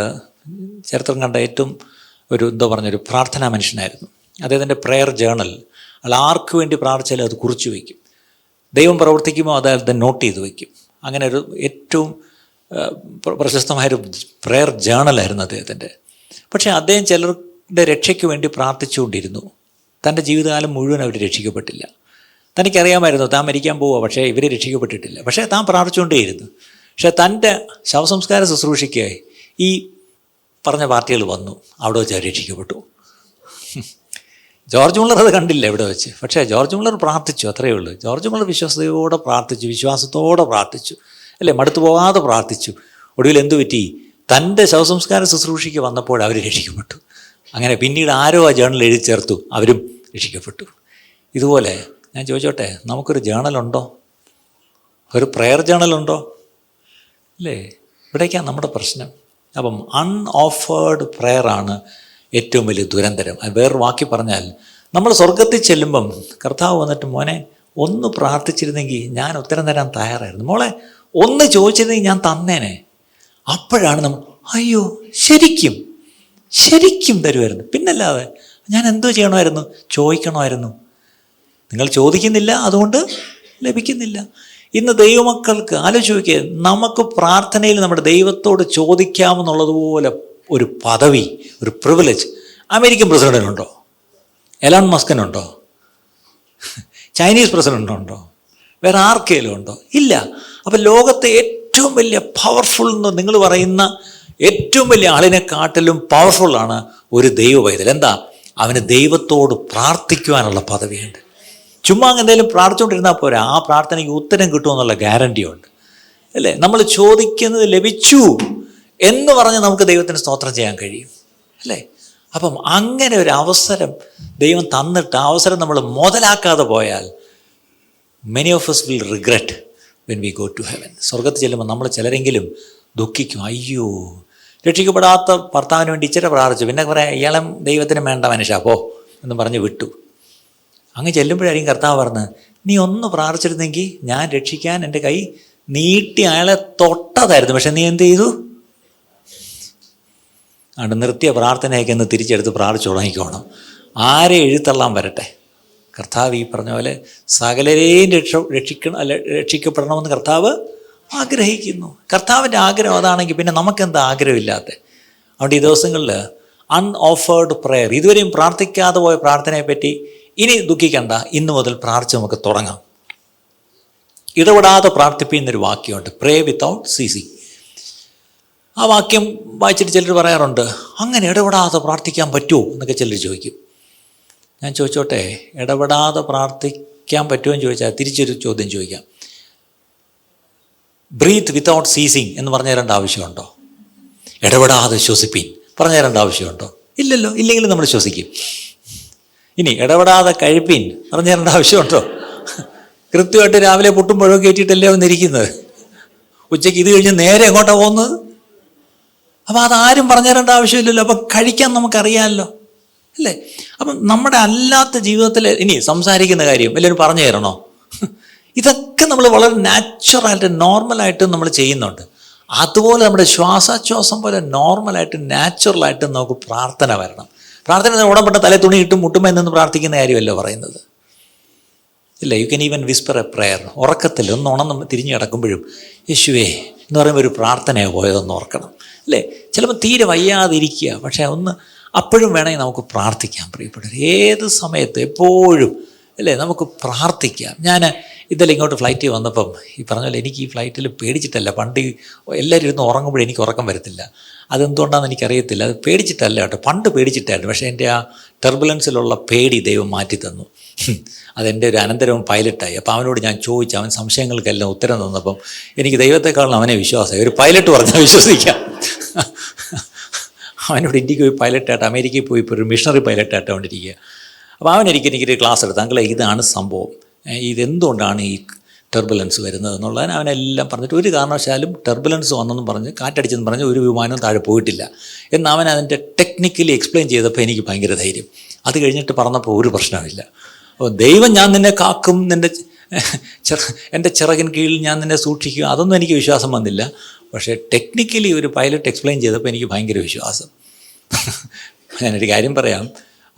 ചരിത്രം കണ്ട ഏറ്റവും ഒരു പ്രാർത്ഥനാ മനുഷ്യനായിരുന്നു. അദ്ദേഹത്തിൻ്റെ പ്രെയർ ജേണൽ, അയാൾ ആർക്ക് വേണ്ടി പ്രാർത്ഥിച്ചാലും അത് കുറിച്ച് വയ്ക്കും. ദൈവം പ്രവർത്തിക്കുമ്പോൾ അത് അദ്ദേഹം നോട്ട് ചെയ്ത് വയ്ക്കും. അങ്ങനെ ഒരു ഏറ്റവും പ്രശസ്തമായൊരു പ്രെയർ ജേണലായിരുന്നു അദ്ദേഹത്തിൻ്റെ. പക്ഷേ അദ്ദേഹം ചിലരുടെ രക്ഷയ്ക്ക് വേണ്ടി പ്രാർത്ഥിച്ചുകൊണ്ടിരുന്നു. തൻ്റെ ജീവിതകാലം മുഴുവൻ അവർ രക്ഷിക്കപ്പെട്ടില്ല. തനിക്കറിയാമായിരുന്നു താൻ മരിക്കാൻ പോവുക, പക്ഷേ ഇവർ രക്ഷിക്കപ്പെട്ടിട്ടില്ല. പക്ഷേ താൻ പ്രാർത്ഥിച്ചുകൊണ്ടേയിരുന്നു. പക്ഷേ തൻ്റെ ശവസംസ്കാര ശുശ്രൂഷയ്ക്ക് ഈ പറഞ്ഞ പാർട്ടികൾ വന്നു, അവിടെ വെച്ച് രക്ഷിക്കപ്പെട്ടു. ജോർജ് മുള്ളർ അത് കണ്ടില്ല ഇവിടെ വെച്ച്. പക്ഷേ ജോർജ് മുള്ളർ പ്രാർത്ഥിച്ചു, അത്രയേ ഉള്ളൂ. ജോർജ് മുള്ളർ വിശ്വസതയോടെ പ്രാർത്ഥിച്ചു, വിശ്വാസത്തോടെ പ്രാർത്ഥിച്ചു, അല്ലേ, മടുത്തു പോകാതെ പ്രാർത്ഥിച്ചു. ഒടുവിൽ എന്തു പറ്റി? തൻ്റെ ശവസംസ്കാര ശുശ്രൂഷയ്ക്ക് വന്നപ്പോൾ അവർ രക്ഷിക്കപ്പെട്ടു. അങ്ങനെ പിന്നീട് ആരോ ആ ജേണൽ എഴുതി ചേർത്തു, അവരും രക്ഷിക്കപ്പെട്ടു. ഇതുപോലെ ഞാൻ ചോദിച്ചോട്ടെ, നമുക്കൊരു ജേണലുണ്ടോ? ഒരു പ്രെയർ ജേണലുണ്ടോ? അല്ലേ? ഇവിടേക്കാണ് നമ്മുടെ പ്രശ്നം. അപ്പം അൺഓഫേർഡ് പ്രെയറാണ് ഏറ്റവും വലിയ ദുരന്തരം. അത് വേറൊരു വാക്കി പറഞ്ഞാൽ, നമ്മൾ സ്വർഗത്തിൽ ചെല്ലുമ്പം കർത്താവ് വന്നിട്ട് മോനെ ഒന്ന് പ്രാർത്ഥിച്ചിരുന്നെങ്കിൽ ഞാൻ ഉത്തരം തരാൻ തയ്യാറായിരുന്നു, മോളെ ഒന്ന് ചോദിച്ചിരുന്നെങ്കിൽ ഞാൻ തന്നേനെ. അപ്പോഴാണ് നമ്മൾ അയ്യോ ശരിക്കും തരുമായിരുന്നു. പിന്നല്ലാതെ ഞാൻ എന്തോ ചെയ്യണമായിരുന്നു? ചോദിക്കണമായിരുന്നു. നിങ്ങൾ ചോദിക്കുന്നില്ല, അതുകൊണ്ട് ലഭിക്കുന്നില്ല. ഇന്ന് ദൈവമക്കൾക്ക് ആലോചിക്കുക, നമുക്ക് പ്രാർത്ഥനയിൽ നമ്മുടെ ദൈവത്തോട് ചോദിക്കാമെന്നുള്ളതുപോലെ ഒരു പദവി, ഒരു പ്രിവിലേജ് അമേരിക്കൻ പ്രസിഡന്റിനുണ്ടോ? എലോൺ മസ്കിനുണ്ടോ? ചൈനീസ് പ്രസിഡന്റിനുണ്ടോ? വേറെ ആർക്കെങ്കിലും ഉണ്ടോ? ഇല്ല. അപ്പം ലോകത്തെ ഏറ്റവും വലിയ പവർഫുൾ എന്ന് നിങ്ങൾ പറയുന്ന ഏറ്റവും വലിയ ആളിനെക്കാട്ടിലും പവർഫുള്ളാണ് ഒരു ദൈവ പൈതൽ. എന്താ? അവന് ദൈവത്തോട് പ്രാർത്ഥിക്കുവാനുള്ള പദവിയുണ്ട്. ചുമ്മാ എന്തെങ്കിലും പ്രാർത്ഥിച്ചുകൊണ്ടിരുന്നാൽ പോരാ, ആ പ്രാർത്ഥനയ്ക്ക് ഉത്തരം കിട്ടുമെന്നുള്ള ഗ്യാരണ്ടിയുണ്ട്, അല്ലേ? നമ്മൾ ചോദിക്കുന്നത് ലഭിച്ചു എന്ന് പറഞ്ഞ് നമുക്ക് ദൈവത്തിന് സ്തോത്രം ചെയ്യാൻ കഴിയും, അല്ലേ? അപ്പം അങ്ങനെ ഒരു അവസരം ദൈവം തന്നിട്ട് ആ അവസരം നമ്മൾ മുതലാക്കാതെ പോയാൽ many of us will regret when we go to heaven. സ്വർഗത്തിൽ ചെല്ലുമ്പോൾ നമ്മൾ ചിലരെങ്കിലും ദുഃഖിക്കും, അയ്യോ രക്ഷിക്കപ്പെടാത്ത ഭർത്താവിന് വേണ്ടി ഇച്ചിരി പ്രാർത്ഥിച്ചു, പിന്നെ പറയാം ഇയാളും ദൈവത്തിന് വേണ്ട മനുഷ്യ പോ എന്ന് പറഞ്ഞ് വിട്ടു. അങ്ങ് ചെല്ലുമ്പോഴായിരിക്കും കർത്താവ് പറഞ്ഞ്, നീ ഒന്ന് പ്രാർത്ഥിച്ചിരുന്നെങ്കിൽ ഞാൻ രക്ഷിക്കാൻ എൻ്റെ കൈ നീട്ടി അയാളെ തൊട്ടതായിരുന്നു, പക്ഷെ നീ എന്ത് ചെയ്തു? അവിടെ നിർത്തിയ പ്രാർത്ഥനയൊക്കെ ഒന്ന് തിരിച്ചെടുത്ത് പ്രാർത്ഥിച്ചു തുടങ്ങിക്കോണം. ആരെ എഴുത്തള്ളാൻ വരട്ടെ, കർത്താവ് ഈ പറഞ്ഞ പോലെ സകലരെയും രക്ഷിക്കപ്പെടണമെന്ന് കർത്താവ് ആഗ്രഹിക്കുന്നു. കർത്താവിൻ്റെ ആഗ്രഹം അതാണെങ്കിൽ പിന്നെ നമുക്കെന്താ ആഗ്രഹമില്ലാത്ത? അതുകൊണ്ട് ഈ ദിവസങ്ങളിൽ അൺഓഫേർഡ് പ്രെയർ, ഇതുവരെയും പ്രാർത്ഥിക്കാതെ പോയ പ്രാർത്ഥനയെപ്പറ്റി ഇനി ദുഃഖിക്കണ്ട, ഇന്നു മുതൽ പ്രാർത്ഥിച്ച് നമുക്ക് തുടങ്ങാം. ഇടപെടാതെ പ്രാർത്ഥിപ്പിക്കുന്നൊരു വാക്യമുണ്ട്, പ്രേ വിത്തൗട്ട് സീസിങ്. ആ വാക്യം വായിച്ചിട്ട് ചിലർ പറയാറുണ്ട്, അങ്ങനെ ഇടപെടാതെ പ്രാർത്ഥിക്കാൻ പറ്റുമോ എന്നൊക്കെ ചിലർ ചോദിക്കും. ഞാൻ ചോദിച്ചോട്ടെ, ഇടപെടാതെ പ്രാർത്ഥിക്കാൻ പറ്റുമോ എന്ന് ചോദിച്ചാൽ തിരിച്ചൊരു ചോദ്യം ചോദിക്കാം. ബ്രീത്ത് വിത്തൗട്ട് സീസിങ് എന്ന് പറഞ്ഞു തരേണ്ട ആവശ്യമുണ്ടോ? ഇടപെടാതെ ശ്വസിപ്പീൻ പറഞ്ഞു തരേണ്ട ആവശ്യമുണ്ടോ? ഇല്ലല്ലോ. ഇല്ലെങ്കിലും നമ്മൾ ശ്വസിക്കും. ഇനി ഇടപെടാതെ കഴിപ്പീൻ പറഞ്ഞു തരേണ്ട ആവശ്യമുണ്ടോ? കൃത്യമായിട്ട് രാവിലെ പുട്ടും പഴവും കയറ്റിയിട്ടല്ലേ വന്നിരിക്കുന്നത്. ഉച്ചയ്ക്ക് ഇത് കഴിഞ്ഞ് നേരെ എങ്ങോട്ടാണ് പോകുന്നത്? അപ്പം അതാരും പറഞ്ഞു തരേണ്ട ആവശ്യമില്ലല്ലോ. അപ്പം കഴിക്കാൻ നമുക്കറിയാമല്ലോ, അല്ലേ? അപ്പം നമ്മുടെ അല്ലാത്ത ജീവിതത്തിൽ ഇനി സംസാരിക്കുന്ന കാര്യം എല്ലാവരും പറഞ്ഞു തരണോ? ഇതൊക്കെ നമ്മൾ വളരെ നാച്ചുറലായിട്ട് നോർമലായിട്ടും നമ്മൾ ചെയ്യുന്നുണ്ട്. അതുപോലെ നമ്മുടെ ശ്വാസോച്ഛ്വാസം പോലെ നോർമലായിട്ട് നാച്ചുറലായിട്ട് നമുക്ക് പ്രാർത്ഥന വരണം. പ്രാർത്ഥന ഉടമ്പെട്ട തലേ തുണി ഇട്ടും മുട്ടുമ്പോൾ നിന്ന് പ്രാർത്ഥിക്കുന്ന കാര്യമല്ലോ പറയുന്നത്, ഇല്ല. You can even Whisper A prayer. ഉറക്കത്തിൽ ഒന്ന് ഉണർന്ന് തിരിഞ്ഞ് കിടക്കുമ്പോഴും യേശുവേ എന്ന് പറയുമ്പോൾ ഒരു പ്രാർത്ഥനയോ പോയതെന്ന് ഓർക്കണം, അല്ലേ? ചിലപ്പോൾ തീരെ വയ്യാതിരിക്കുക, പക്ഷേ ഒന്ന് അപ്പോഴും വേണമെങ്കിൽ നമുക്ക് പ്രാർത്ഥിക്കാം. പ്രിയപ്പെട്ടവർ, ഏത് സമയത്ത് എപ്പോഴും, അല്ലേ, നമുക്ക് പ്രാർത്ഥിക്കാം. ഞാൻ ഇന്നലെ ഇങ്ങോട്ട് ഫ്ലൈറ്റിൽ വന്നപ്പം ഈ പറഞ്ഞ പോലെ എനിക്ക് ഈ ഫ്ലൈറ്റിൽ പേടിച്ചിട്ടല്ല. പണ്ട് എല്ലാവരും ഇരുന്ന് ഉറങ്ങുമ്പോഴും എനിക്ക് ഉറക്കം വരത്തില്ല. അതെന്തുകൊണ്ടാണെന്ന് എനിക്കറിയത്തില്ല. അത് പേടിച്ചിട്ടല്ല കേട്ടോ, പണ്ട് പേടിച്ചിട്ടായിരുന്നു. പക്ഷേ എൻ്റെ ആ ടെർബുലൻസിലുള്ള പേടി ദൈവം മാറ്റി തന്നു. അതെൻ്റെ ഒരു അനന്തരവും പൈലറ്റായി. അപ്പോൾ അവനോട് ഞാൻ ചോദിച്ചു, അവൻ സംശയങ്ങൾക്കെല്ലാം ഉത്തരം തന്നപ്പം എനിക്ക് ദൈവത്തെക്കാളും അവനെ വിശ്വാസമായി. ഒരു പൈലറ്റ് പറഞ്ഞാൽ വിശ്വസിക്കാം. അവനോട് ഇന്ത്യക്ക് പോയി പൈലറ്റായിട്ട്, അമേരിക്കയിൽ പോയി ഇപ്പോൾ ഒരു മിഷണറി പൈലറ്റായിട്ട് കൊണ്ടിരിക്കുക. അപ്പോൾ എനിക്കൊരു ക്ലാസ് എടുത്ത്, അങ്കിളെ ഇതാണ് സംഭവം, ഇതെന്തുകൊണ്ടാണ് ഈ ടെർബുലൻസ് വരുന്നത് എന്നുള്ളതിന് അവനെല്ലാം പറഞ്ഞിട്ട്, ഒരു കാരണവശാലും ടെർബുലൻസ് വന്നെന്നും പറഞ്ഞ് കാറ്റടിച്ചെന്ന് പറഞ്ഞ് ഒരു വിമാനവും താഴെ പോയിട്ടില്ല എന്ന് അവൻ അതിൻ്റെ ടെക്നിക്കലി എക്സ്പ്ലെയിൻ ചെയ്തപ്പോൾ എനിക്ക് ഭയങ്കര ധൈര്യം. അത് കഴിഞ്ഞിട്ട് പറഞ്ഞപ്പോൾ ഒരു പ്രശ്നമില്ല. അപ്പോൾ ദൈവം ഞാൻ നിന്നെ കാക്കും, എൻ്റെ ചിറകിൻ കീഴിൽ ഞാൻ നിന്നെ സൂക്ഷിക്കും, അതൊന്നും എനിക്ക് വിശ്വാസം വന്നില്ല. പക്ഷേ ടെക്നിക്കലി ഒരു പൈലറ്റ് എക്സ്പ്ലെയിൻ ചെയ്തപ്പോൾ എനിക്ക് ഭയങ്കര വിശ്വാസം. ഞാനൊരു കാര്യം പറയാം,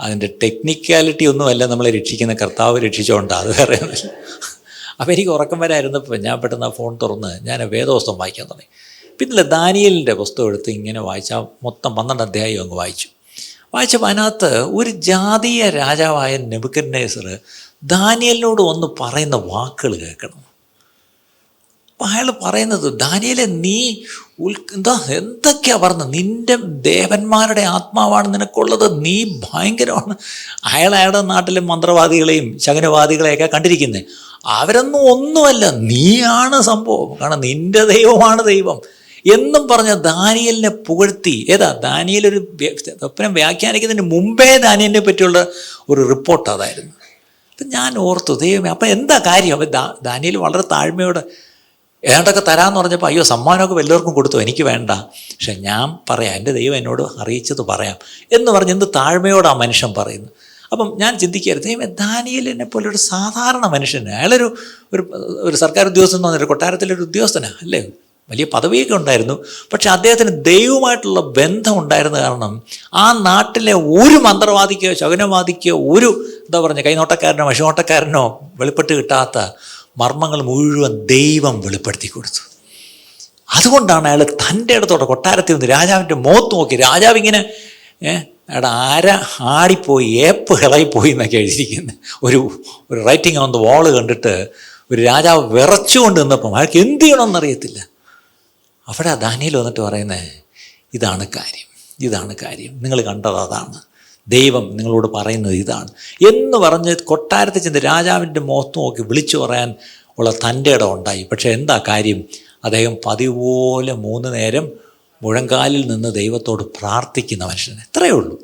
അതിൻ്റെ ടെക്നിക്കാലിറ്റി ഒന്നുമല്ല നമ്മളെ രക്ഷിക്കുന്ന, കർത്താവ് രക്ഷിച്ചുകൊണ്ടാണ്, അത് വേറെ ഒന്നുമില്ല. അപ്പോൾ എനിക്ക് ഉറക്കം വരായിരുന്നപ്പോൾ ഞാൻ പെട്ടെന്ന് ആ ഫോൺ തുറന്ന് ഞാൻ വേദപുസ്തകം വായിക്കാൻ തുടങ്ങി. പിന്നെ ദാനിയേലിൻ്റെ പുസ്തകം എടുത്ത് ഇങ്ങനെ വായിച്ചാൽ മൊത്തം 12 അധ്യായം അങ്ങ് വായിച്ചപ്പോൾ അതിനകത്ത് ഒരു ജാതീയ രാജാവായ നെബൂഖദ്നേസർ ദാനിയേലിനോട് ഒന്ന് പറയുന്ന വാക്കുകൾ കേൾക്കണം. അപ്പം അയാൾ പറയുന്നത്, ദാനിയേലേ, നീ എന്തൊക്കെയാ പറഞ്ഞത്? നിൻ്റെ ദേവന്മാരുടെ ആത്മാവാണ് നിനക്കുള്ളത്, നീ ഭയങ്കരമാണ്. അയാളുടെ നാട്ടിലെ മന്ത്രവാദികളെയും ശകുനവാദികളെയൊക്കെ കണ്ടിരിക്കുന്നത്. അവരൊന്നും ഒന്നുമല്ല, നീയാണ് സംഭവം, കാരണം നിൻ്റെ ദൈവമാണ് ദൈവം എന്നും പറഞ്ഞ ദാനിയേലിനെ പുകഴ്ത്തി. ഏതാ ദാനിയേൽ ഒരു സ്വപ്നം വ്യാഖ്യാനിക്കുന്നതിന് മുമ്പേ ദാനിയേലിനെ പറ്റിയുള്ള ഒരു റിപ്പോർട്ട് അതായിരുന്നു. അപ്പം ഞാൻ ഓർത്തു, ദൈവമേ, അപ്പം എന്താ കാര്യം? അപ്പം ദാനിയേൽ വളരെ താഴ്മയോടെ ഏതാണ്ടൊക്കെ തരാമെന്ന് പറഞ്ഞപ്പോൾ, അയ്യോ സമ്മാനമൊക്കെ വല്ലവർക്കും കൊടുത്തു, എനിക്ക് വേണ്ട, പക്ഷെ ഞാൻ പറയാം, എൻ്റെ ദൈവം എന്നോട് അറിയിച്ചത് പറയാം എന്ന് പറഞ്ഞ് എന്ത് താഴ്മയോട് ആ മനുഷ്യൻ പറയുന്നു. അപ്പം ഞാൻ ചിന്തിക്കരുത്, ദൈവം ദാനിയേലിനെ പോലെ ഒരു സാധാരണ മനുഷ്യന്, അയാളൊരു ഒരു സർക്കാർ ഉദ്യോഗസ്ഥൻ എന്ന് പറഞ്ഞൊരു കൊട്ടാരത്തിലൊരു ഉദ്യോഗസ്ഥനാണ് അല്ലേ, വലിയ പദവിയൊക്കെ ഉണ്ടായിരുന്നു. പക്ഷെ അദ്ദേഹത്തിന് ദൈവമായിട്ടുള്ള ബന്ധം ഉണ്ടായിരുന്ന കാരണം ആ നാട്ടിലെ ഒരു മന്ത്രവാദിക്കോ ശകുനവാദിക്കോ ഒരു കൈനോട്ടക്കാരനോ മഷിനോട്ടക്കാരനോ വെളിപ്പെട്ട് കിട്ടാത്ത മർമ്മങ്ങൾ മുഴുവൻ ദൈവം വെളിപ്പെടുത്തി കൊടുത്തു. അതുകൊണ്ടാണ് അയാൾ തൻ്റെ അടുത്തോടെ കൊട്ടാരത്തിൽ നിന്ന് രാജാവിൻ്റെ മുഖത്ത് നോക്കി, രാജാവ് ഇങ്ങനെ ആടിപ്പോയി, ഏപ്പ് ഇളകിപ്പോയി എന്നൊക്കെ എഴുതിയിരിക്കുന്നത് ഒരു റൈറ്റിംഗ് ഓൺ ദ വാള് കണ്ടിട്ട് ഒരു രാജാവ് വിറച്ചുകൊണ്ട് നിന്നപ്പം അയാൾക്ക് എന്ത് ചെയ്യണമെന്നറിയത്തില്ല. അവിടെ ദാനിയേൽ വന്നിട്ട് പറയുന്നത്, ഇതാണ് കാര്യം, നിങ്ങൾ കണ്ടത് അതാണ്, ദൈവം നിങ്ങളോട് പറയുന്നത് ഇതാണ് എന്ന് പറഞ്ഞ് കൊട്ടാരത്തിൽ ചെന്ന് രാജാവിൻ്റെ മുഖത്ത് നോക്കി വിളിച്ചു പറയാൻ ഉള്ള തൻ്റെ ഇടം ഉണ്ടായി. പക്ഷേ എന്താ കാര്യം? അദ്ദേഹം പതിവ് പോലെ 3 നേരം മുഴങ്കാലിൽ നിന്ന് ദൈവത്തോട് പ്രാർത്ഥിക്കുന്ന മനുഷ്യൻ. എത്രയേ ഉള്ളൂ.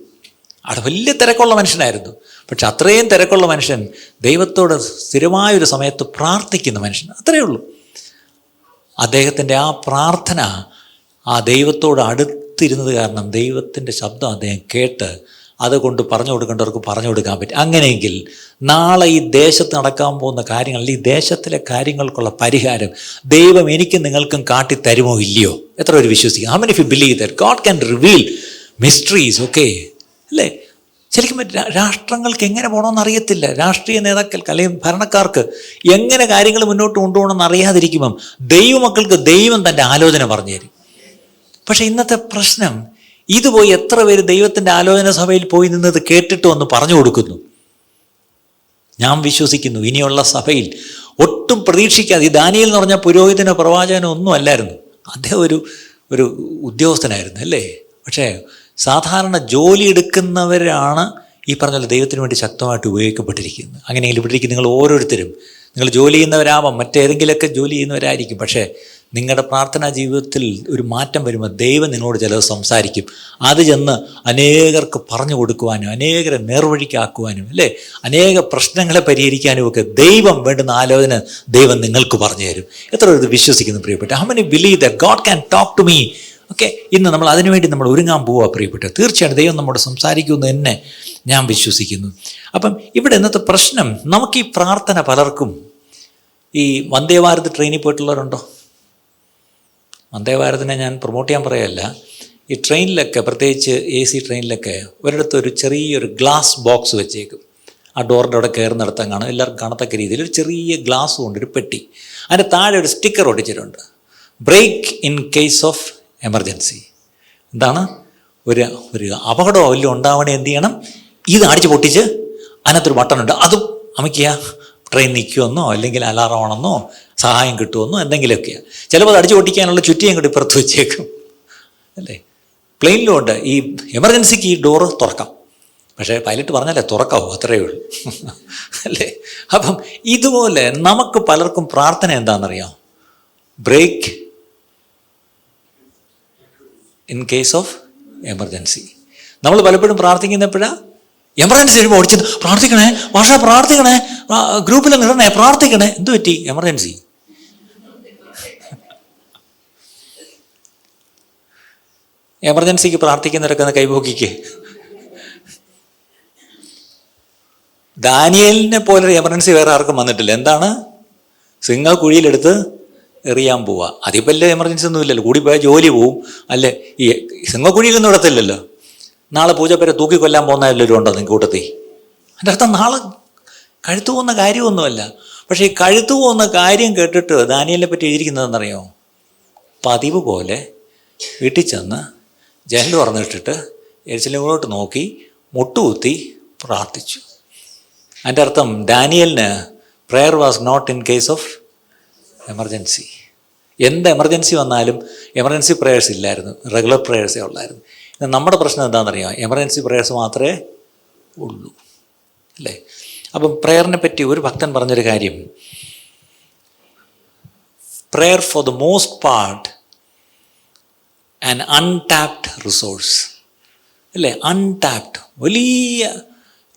അവിടെ വലിയ തിരക്കുള്ള മനുഷ്യനായിരുന്നു. പക്ഷെ അത്രയും തിരക്കുള്ള മനുഷ്യൻ ദൈവത്തോട് സ്ഥിരമായൊരു സമയത്ത് പ്രാർത്ഥിക്കുന്ന മനുഷ്യൻ. അത്രയേ ഉള്ളൂ. അദ്ദേഹത്തിൻ്റെ ആ പ്രാർത്ഥന ആ ദൈവത്തോട് അടുത്തിരുന്നത് കാരണം ദൈവത്തിൻ്റെ ശബ്ദം അദ്ദേഹം കേട്ട് അതുകൊണ്ട് പറഞ്ഞു കൊടുക്കേണ്ടവർക്ക് പറഞ്ഞു കൊടുക്കാൻ പറ്റും. അങ്ങനെയെങ്കിൽ നാളെ ഈ ദേശത്ത് നടക്കാൻ പോകുന്ന കാര്യങ്ങൾ, ഈ ദേശത്തിലെ കാര്യങ്ങൾക്കുള്ള പരിഹാരം ദൈവം എനിക്കും നിങ്ങൾക്കും കാട്ടിത്തരുമോ ഇല്ലയോ? എത്ര പേര് വിശ്വസിക്കും? How many of you believe that God can reveal mysteries? Okay അല്ലേ? ശരിക്കും രാഷ്ട്രങ്ങൾക്ക് എങ്ങനെ പോകണമെന്ന് അറിയത്തില്ല, രാഷ്ട്രീയ നേതാക്കൾക്ക് അല്ലെങ്കിൽ ഭരണക്കാർക്ക് എങ്ങനെ കാര്യങ്ങൾ മുന്നോട്ട് കൊണ്ടുപോകണമെന്ന് അറിയാതിരിക്കുമ്പം ദൈവമക്കൾക്ക് ദൈവം തൻ്റെ ആലോചന പറഞ്ഞു തരും. പക്ഷേ ഇന്നത്തെ പ്രശ്നം, ഇത് പോയി എത്ര പേര് ദൈവത്തിൻ്റെ ആലോചന സഭയിൽ പോയി നിന്നത് കേട്ടിട്ട് വന്ന് പറഞ്ഞു കൊടുക്കുന്നു. ഞാൻ വിശ്വസിക്കുന്നു ഇനിയുള്ള സഭയിൽ ഒട്ടും പ്രതീക്ഷിക്കാതെ, ഈ ദാനിയേൽ എന്ന് പറഞ്ഞാൽ പുരോഹിതനോ പ്രവാചകനോ ഒന്നും അല്ലായിരുന്നു, അദ്ദേഹം ഒരു ഉദ്യോഗസ്ഥനായിരുന്നു അല്ലേ. പക്ഷേ സാധാരണ ജോലി എടുക്കുന്നവരാണ് ഈ പറഞ്ഞ ദൈവത്തിന് വേണ്ടി ശക്തമായിട്ട് ഉപയോഗിക്കപ്പെട്ടിരിക്കുന്നത്. അങ്ങനെയെങ്കിൽ ഇവിടെ ഇരിക്കും നിങ്ങൾ ഓരോരുത്തരും, നിങ്ങൾ ജോലി ചെയ്യുന്നവരാവാം, മറ്റേതെങ്കിലുമൊക്കെ ജോലി ചെയ്യുന്നവരായിരിക്കും. പക്ഷേ നിങ്ങളുടെ പ്രാർത്ഥനാ ജീവിതത്തിൽ ഒരു മാറ്റം വരുമ്പോൾ ദൈവം നിങ്ങളോട് ചിലത് സംസാരിക്കും. അത് ചെന്ന് അനേകർക്ക് പറഞ്ഞു കൊടുക്കുവാനും അനേകരെ നേർവഴിക്കാക്കുവാനും അല്ലേ, അനേക പ്രശ്നങ്ങളെ പരിഹരിക്കാനും ഒക്കെ ദൈവം വേണ്ടുന്ന ആലോചന ദൈവം നിങ്ങൾക്ക് പറഞ്ഞു തരും. എത്ര ഇത് വിശ്വസിക്കുന്നു പ്രിയപ്പെട്ട? How many believe that God can talk to me? Okay, ഇന്ന് നമ്മൾ അതിനുവേണ്ടി നമ്മൾ ഒരുങ്ങാൻ പോവുക പ്രിയപ്പെട്ട. തീർച്ചയായിട്ടും ദൈവം നമ്മോട് സംസാരിക്കുമെന്ന് തന്നെ ഞാൻ വിശ്വസിക്കുന്നു. അപ്പം ഇവിടെ ഇന്നത്തെ പ്രശ്നം, നമുക്ക് ഈ പ്രാർത്ഥന പലർക്കും, ഈ വന്ദേ ഭാരത് ട്രെയിനിൽ പോയിട്ടുള്ളവരുണ്ടോ? വന്ദേ ഭാരതിനെ ഞാൻ പ്രൊമോട്ട് ചെയ്യാൻ പറയല്ല. ഈ ട്രെയിനിലൊക്കെ, പ്രത്യേകിച്ച് AC ട്രെയിനിലൊക്കെ ഒരിടത്ത് ഒരു ചെറിയൊരു ഗ്ലാസ് ബോക്സ് വെച്ചേക്കും. ആ ഡോറിൻ്റെ അവിടെ കയറുന്നിടത്ത് കാണും, എല്ലാവർക്കും കാണത്തക്ക രീതിയിൽ ഒരു ചെറിയ ഗ്ലാസ് കൊണ്ട് ഒരു പെട്ടി, അതിൻ്റെ താഴെ ഒരു സ്റ്റിക്കർ ഒട്ടിച്ചിട്ടുണ്ട്, break in case of emergency. എന്താണ്? ഒരു അപകടമോ വല്ലതും ഉണ്ടാവണേ എന്ത് ചെയ്യണം? ഇത് അടിച്ച് പൊട്ടിച്ച് അതിനകത്തൊരു ബട്ടണുണ്ട്, അതും അമയ്ക്കുക, ട്രെയിൻ നിൽക്കുമെന്നോ അല്ലെങ്കിൽ അലാറമാണെന്നോ സഹായം കിട്ടുമെന്നോ എന്തെങ്കിലുമൊക്കെയാണ്. ചിലപ്പോൾ അത് അടിച്ചു പൊട്ടിക്കാനുള്ള ചുറ്റിയും കൂടി പുറത്ത് വെച്ചേക്കും അല്ലേ. പ്ലെയിനിലും ഉണ്ട്, ഈ എമർജൻസിക്ക് ഈ ഡോറ് തുറക്കാം, പക്ഷേ പൈലറ്റ് പറഞ്ഞല്ലേ തുറക്കാവൂ, അത്രയേ ഉള്ളൂ അല്ലേ. അപ്പം ഇതുപോലെ നമുക്ക് പലർക്കും പ്രാർത്ഥന എന്താണെന്നറിയാം? Break in case of emergency. നമ്മൾ പലപ്പോഴും പ്രാർത്ഥിക്കുന്നപ്പോഴാണ് എമർജൻസി വരുമ്പോൾ ഓടിച്ച് പ്രാർത്ഥിക്കണേ ഭാഷ, പ്രാർത്ഥിക്കണേ, ഗ്രൂപ്പിൽ ഇടണേ, പ്രാർത്ഥിക്കണേ. എന്ത് പറ്റി? എമർജൻസി. എമർജൻസിക്ക് പ്രാർത്ഥിക്കുന്നവരൊക്കെ ഒന്ന് കൈപോക്കിക്ക്. ദാനിയേലിനെ പോലൊരു എമർജൻസി വേറെ ആർക്കും വന്നിട്ടില്ല. എന്താണ്? സിംഹ കുഴിയിലെടുത്ത് എറിയാൻ പോവുക. അതിപ്പോൾ വലിയ എമർജൻസി ഒന്നും ഇല്ലല്ലോ, കൂടി പോയാൽ ജോലി പോവും അല്ലേ. ഈ സിംഹക്കുഴിയിലൊന്നും ഇടത്തില്ലല്ലോ. നാളെ പൂജപ്പേരെ തൂക്കിക്കൊല്ലാൻ പോകുന്ന എല്ലാവരും ഉണ്ടോ നിങ്ങൾക്ക് കൂട്ടത്തിൽ? അതിൻ്റെ അർത്ഥം നാളെ കഴുത്തു പോകുന്ന കാര്യമൊന്നുമല്ല. പക്ഷേ ഈ കഴുത്തു പോകുന്ന കാര്യം കേട്ടിട്ട് ദാനിയേലിനെ പറ്റി എഴുതിയിരിക്കുന്നതെന്നറിയോ? പതിവ് പോലെ വീട്ടിൽ ചെന്ന് ജനൽ തുറന്നിട്ടിട്ട് യെരുശലേമിലോട്ട് നോക്കി മുട്ടുകുത്തി പ്രാർത്ഥിച്ചു. അതിൻ്റെ അർത്ഥം ഡാനിയലിന് prayer was not in case of emergency. എന്ത് എമർജൻസി വന്നാലും എമർജൻസി പ്രേയേഴ്സ് ഇല്ലായിരുന്നു, റെഗുലർ പ്രേയേഴ്സേ ഉള്ളായിരുന്നു. നമ്മുടെ പ്രശ്നം എന്താണെന്നറിയാം, എമർജൻസി പ്രേയേഴ്സ് മാത്രമേ ഉള്ളൂ, അല്ലേ? അപ്പം പ്രെയറിനെ പറ്റി ഒരു ഭക്തൻ പറഞ്ഞൊരു കാര്യം, prayer for the most part an untapped resource, അല്ലേ? അൺടാപ്ഡ് വലിയ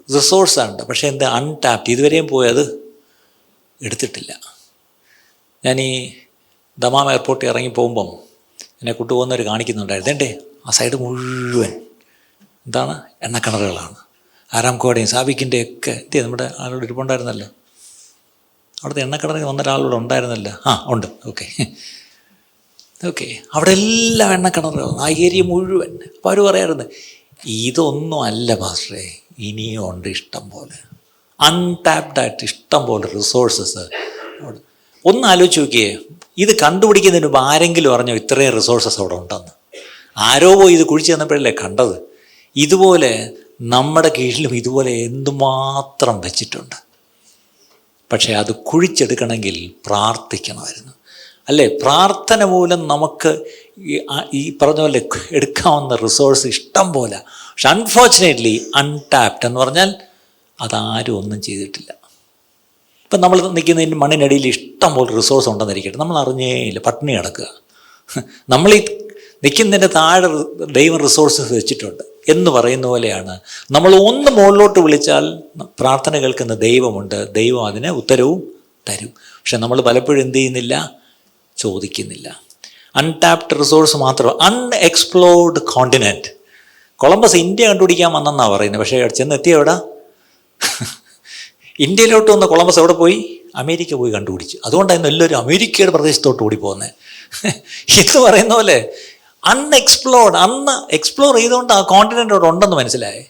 റിസോഴ്സാണ്, പക്ഷേ എന്താ അൺടാപ്ഡ്, ഇതുവരെയും പോയി അത് എടുത്തിട്ടില്ല. ഞാൻ ഈ ദമാം എയർപോർട്ടിൽ ഇറങ്ങി പോകുമ്പം എന്നെ കൊണ്ടുപോകുന്നവർ കാണിക്കുന്നുണ്ടായിരുന്നു, എൻ്റെ ആ സൈഡ് മുഴുവൻ എന്താണ് എണ്ണക്കിണറുകളാണ്. ആരാംകോയുടെയും സാബിക്കിൻ്റെയൊക്കെ നമ്മുടെ ആളോട് ഇരിപ്പുണ്ടായിരുന്നല്ലോ, അവിടുത്തെ എണ്ണക്കിണറിൽ വന്നൊരാളോട് ഉണ്ടായിരുന്നല്ലോ. ഉണ്ട്, ഓക്കെ. അവിടെ എല്ലാം എണ്ണക്കിണറുകളാണ്, ആ ഏരിയ മുഴുവൻ. അപ്പോൾ അവർ പറയാറുണ്ട്, ഇതൊന്നും അല്ല പാസ്റ്ററേ, ഇനിയും ഉണ്ട് ഇഷ്ടം പോലെ, അൺടാപ്ഡായിട്ട് ഇഷ്ടം പോലെ റിസോഴ്സസ് അവിടെ. ഒന്ന് ആലോചിച്ച് നോക്കിയേ, ഇത് കണ്ടുപിടിക്കുന്നതിന് മുമ്പ് ആരെങ്കിലും അറിഞ്ഞോ ഇത്രയും റിസോഴ്സസ് അവിടെ ഉണ്ടെന്ന്? ആരോ പോയി ഇത് കുഴിച്ച് തന്നപ്പോഴല്ലേ കണ്ടത്. ഇതുപോലെ നമ്മുടെ കീഴിലും ഇതുപോലെ എന്തുമാത്രം വെച്ചിട്ടുണ്ട്. പക്ഷേ അത് കുഴിച്ചെടുക്കണമെങ്കിൽ പ്രാർത്ഥിക്കണമായിരുന്നു, അല്ലേ? പ്രാർത്ഥന മൂലം നമുക്ക് ഈ പറഞ്ഞ പോലെ എടുക്കാവുന്ന റിസോഴ്സ് ഇഷ്ടം പോലെ. പക്ഷെ അൺഫോർച്ചുനേറ്റ്ലി അൺടാപ്ഡ് എന്ന് പറഞ്ഞാൽ അതാരും ഒന്നും ചെയ്തിട്ടില്ല. ഇപ്പം നമ്മൾ നിൽക്കുന്നതിന് മണ്ണിനടിയിൽ ഇഷ്ടം പോലെ റിസോഴ്സ് ഉണ്ടെന്നിരിക്കട്ടെ, നമ്മൾ അറിഞ്ഞേയില്ല, പട്ടിണി കിടക്കുക. നമ്മൾ ഈ നിൽക്കുന്നതിൻ്റെ താഴെ ദൈവം റിസോഴ്സസ് വെച്ചിട്ടുണ്ട് എന്ന് പറയുന്ന പോലെയാണ്. നമ്മൾ ഒന്ന് മുകളിലോട്ട് വിളിച്ചാൽ പ്രാർത്ഥന കേൾക്കുന്ന ദൈവമുണ്ട്, ദൈവം അതിന് ഉത്തരവും തരും. പക്ഷെ നമ്മൾ പലപ്പോഴും എന്ത് ചെയ്യുന്നില്ല, ചോദിക്കുന്നില്ല. അൺടാപ്ഡ് റിസോഴ്സ് മാത്രം, അൺഎക്സ്പ്ലോർഡ് കോണ്ടിനെൻറ്റ്. കൊളംബസ് ഇന്ത്യ കണ്ടുപിടിക്കാൻ വന്നെന്നാണ് പറയുന്നത്, പക്ഷേ ചെന്ന് എത്തിയ എവിടെ? ഇന്ത്യയിലോട്ട് വന്ന കൊളംബസ് എവിടെ പോയി? അമേരിക്ക പോയി കണ്ടുപിടിച്ചു. അതുകൊണ്ടായിരുന്നു എല്ലാവരും അമേരിക്കയുടെ പ്രദേശത്തോട്ട് ഓടി പോകുന്നത്. ഇത് പറയുന്ന പോലെ അൺഎക്സ്പ്ലോർഡ്, അന്ന് എക്സ്പ്ലോർ ചെയ്തുകൊണ്ട് ആ കോണ്ടിനെൻ്റ് അവിടെ ഉണ്ടെന്ന് മനസ്സിലായേ.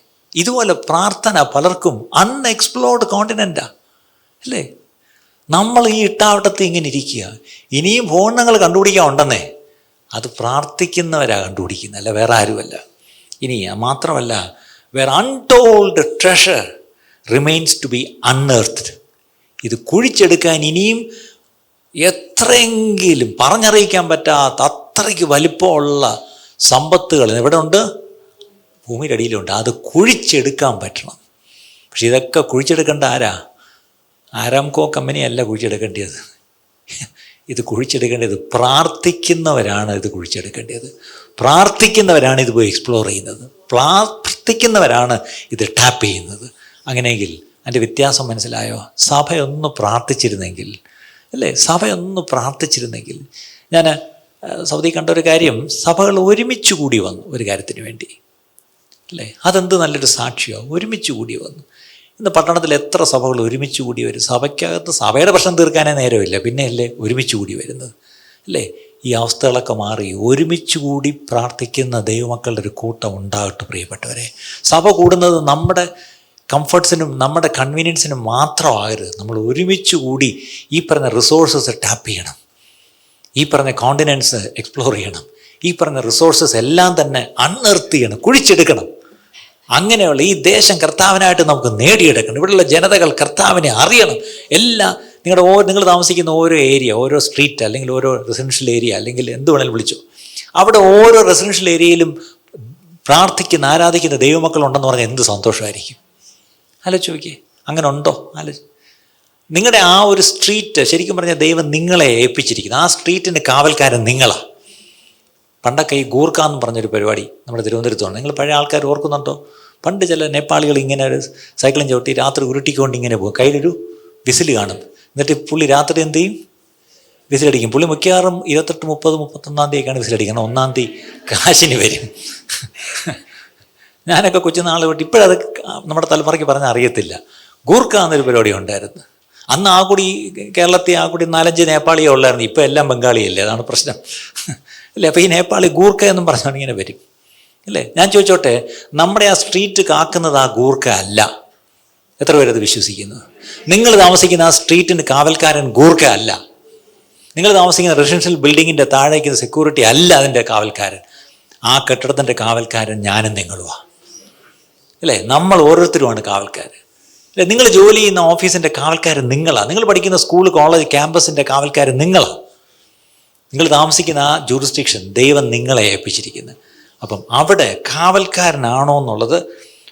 ഇതുപോലെ പ്രാർത്ഥന പലർക്കും അൺഎക്സ്പ്ലോർഡ് കോണ്ടിനെൻ്റാ, അല്ലേ? നമ്മൾ ഈ ഇട്ടാവട്ടത്തിൽ ഇങ്ങനെ ഇരിക്കുക, ഇനിയും ഫോണുകൾ കണ്ടുപിടിക്കാൻ ഉണ്ടെന്നേ, അത് പ്രാർത്ഥിക്കുന്നവരാ കണ്ടുപിടിക്കുന്നത്, അല്ല വേറെ ആരുമല്ല. ഇനി മാത്രമല്ല, where untold treasure remains to be unearthed. ഇത് കുഴിച്ചെടുക്കാൻ ഇനിയും എത്രയെങ്കിലും പറഞ്ഞറിയിക്കാൻ പറ്റാത്ത അത്രയ്ക്ക് വലിപ്പമുള്ള സമ്പത്തുകൾ എവിടെ ഉണ്ട്? ഭൂമിയുടെ അടിയിലുണ്ട്. അത് കുഴിച്ചെടുക്കാൻ പറ്റണം. പക്ഷെ ഇതൊക്കെ കുഴിച്ചെടുക്കേണ്ട ആരാ? ആരാംകോ കമ്പനിയല്ല കുഴിച്ചെടുക്കേണ്ടത്. ഇത് കുഴിച്ചെടുക്കേണ്ടത് പ്രാർത്ഥിക്കുന്നവരാണ്. ഇത് കുഴിച്ചെടുക്കേണ്ടത് പ്രാർത്ഥിക്കുന്നവരാണ്. ഇത് പോയി എക്സ്പ്ലോർ ചെയ്യുന്നത് പ്രാർത്ഥിക്കുന്നവരാണ്. ഇത് ടാപ്പ് ചെയ്യുന്നത്. അങ്ങനെയെങ്കിൽ അതിൻ്റെ വ്യത്യാസം മനസ്സിലായോ? സഭയൊന്ന് പ്രാർത്ഥിച്ചിരുന്നെങ്കിൽ, അല്ലേ? സഭയൊന്ന് പ്രാർത്ഥിച്ചിരുന്നെങ്കിൽ. ഞാൻ സൗദി കണ്ട ഒരു കാര്യം, സഭകൾ ഒരുമിച്ച് കൂടി വന്നു ഒരു കാര്യത്തിന് വേണ്ടി, അല്ലേ? അതെന്ത് നല്ലൊരു സാക്ഷിയോ, ഒരുമിച്ച് കൂടി വന്നു. ഇന്ന് പട്ടണത്തിൽ എത്ര സഭകൾ ഒരുമിച്ച് കൂടി വരും? സഭയ്ക്കകത്ത് സഭയുടെ പ്രശ്നം തീർക്കാനേ നേരമില്ല, പിന്നെ അല്ലേ ഒരുമിച്ച് കൂടി വരുന്നത്, അല്ലേ? ഈ അവസ്ഥകളൊക്കെ മാറി ഒരുമിച്ച് കൂടി പ്രാർത്ഥിക്കുന്ന ദൈവമക്കളുടെ ഒരു കൂട്ടം ഉണ്ടാകട്ടെ പ്രിയപ്പെട്ടവരെ. സഭ കൂടുന്നത് നമ്മുടെ കംഫർട്ട്സിനും നമ്മുടെ കൺവീനിയൻസിനും മാത്രമാകരുത്. നമ്മൾ ഒരുമിച്ച് കൂടി ഈ പറഞ്ഞ റിസോഴ്സസ് ടാപ്പ് ചെയ്യണം, ഈ പറഞ്ഞ കോണ്ടിനെൻറ്റ്സ് എക്സ്പ്ലോർ ചെയ്യണം, ഈ പറഞ്ഞ റിസോഴ്സസ് എല്ലാം തന്നെ അൺഎർത്ത് ചെയ്യണം, കുഴിച്ചെടുക്കണം. അങ്ങനെയുള്ള ഈ ദേശം കർത്താവിനായിട്ട് നമുക്ക് നേടിയെടുക്കണം. ഇവിടെയുള്ള ജനതകൾ കർത്താവിനെ അറിയണം. നിങ്ങൾ താമസിക്കുന്ന ഓരോ ഏരിയ, ഓരോ സ്ട്രീറ്റ്, അല്ലെങ്കിൽ ഓരോ റെസിഡൻഷ്യൽ ഏരിയ, അല്ലെങ്കിൽ എന്ത് വേണേലും വിളിച്ചോ, അവിടെ ഓരോ റെസിഡൻഷ്യൽ ഏരിയയിലും പ്രാർത്ഥിക്കുന്ന ആരാധിക്കുന്ന ദൈവമക്കളുണ്ടെന്ന് പറഞ്ഞാൽ എന്ത് സന്തോഷമായിരിക്കും. ആലോചിച്ച് നോക്കിയേ, അങ്ങനെ ഉണ്ടോ? നിങ്ങളുടെ ആ ഒരു സ്ട്രീറ്റ് ശരിക്കും പറഞ്ഞാൽ ദൈവം നിങ്ങളെ ഏൽപ്പിച്ചിരിക്കുന്നത്. ആ സ്ട്രീറ്റിൻ്റെ കാവൽക്കാരൻ നിങ്ങളാണ്. പണ്ടൊക്കെ ഈ ഗൂർഖ എന്ന് പറഞ്ഞൊരു പരിപാടി നമ്മുടെ തിരുവനന്തപുരത്തുണ്ട്. നിങ്ങൾ പഴയ ആൾക്കാർ ഓർക്കുന്നുണ്ടോ? പണ്ട് ചില നേപ്പാളികൾ ഇങ്ങനെ ഒരു സൈക്കിളും ചവിട്ടി രാത്രി ഉരുട്ടിക്കൊണ്ട് ഇങ്ങനെ പോകും. കയ്യിലൊരു വിസിൽ കാണും. എന്നിട്ട് പുള്ളി രാത്രി എന്ത് ചെയ്യും? വിസിലടിക്കും. പുള്ളി മിക്കവാറും 28, 30, 31 തീയതിയൊക്കെയാണ് വിസിലടിക്കണം. 1 തീയതി കാശിന് വരും. ഞാനൊക്കെ കൊച്ചുനാൾ തൊട്ട് ഇപ്പോഴത് നമ്മുടെ തലമുറയ്ക്ക് പറഞ്ഞാൽ അറിയത്തില്ല. ഗൂർഖ എന്നൊരു പരിപാടി ഉണ്ടായിരുന്നു. അന്ന് ആ കൂടി കേരളത്തിൽ ആ കൂടി 4-5 നേപ്പാളിയേ ഉള്ളായിരുന്നു. ഇപ്പോൾ എല്ലാം ബംഗാളിയല്ലേ, അതാണ് പ്രശ്നം, അല്ലേ? അപ്പോൾ ഈ നേപ്പാളി ഗൂർഖ എന്നും പറഞ്ഞാൽ ഇങ്ങനെ വരും, അല്ലേ? ഞാൻ ചോദിച്ചോട്ടെ, നമ്മുടെ ആ സ്ട്രീറ്റ് കാക്കുന്നത് ആ ഗൂർഖ അല്ല. എത്ര പേരത് വിശ്വസിക്കുന്നു? നിങ്ങൾ താമസിക്കുന്ന ആ സ്ട്രീറ്റിന് കാവൽക്കാരൻ ഗൂർഖ അല്ല. നിങ്ങൾ താമസിക്കുന്ന റെസിഡൻഷ്യൽ ബിൽഡിങ്ങിൻ്റെ താഴേക്കുന്ന സെക്യൂരിറ്റി അല്ല അതിൻ്റെ കാവൽക്കാരൻ. ആ കെട്ടിടത്തിൻ്റെ കാവൽക്കാരൻ ഞാനും നിങ്ങളുമാണ്, അല്ലേ? നമ്മൾ ഓരോരുത്തരുമാണ് കാവൽക്കാരൻ. അല്ലെ? നിങ്ങൾ ജോലി ചെയ്യുന്ന ഓഫീസിൻ്റെ കാവൽക്കാർ നിങ്ങളാണ്. നിങ്ങൾ പഠിക്കുന്ന സ്കൂൾ, കോളേജ്, ക്യാമ്പസിൻ്റെ കാവൽക്കാർ നിങ്ങളാണ്. നിങ്ങൾ താമസിക്കുന്ന ആ ജൂറിസ്ഡിക്ഷൻ ദൈവം നിങ്ങളെ ഏൽപ്പിച്ചിരിക്കുന്നത്. അപ്പം അവിടെ കാവൽക്കാരനാണോ എന്നുള്ളത്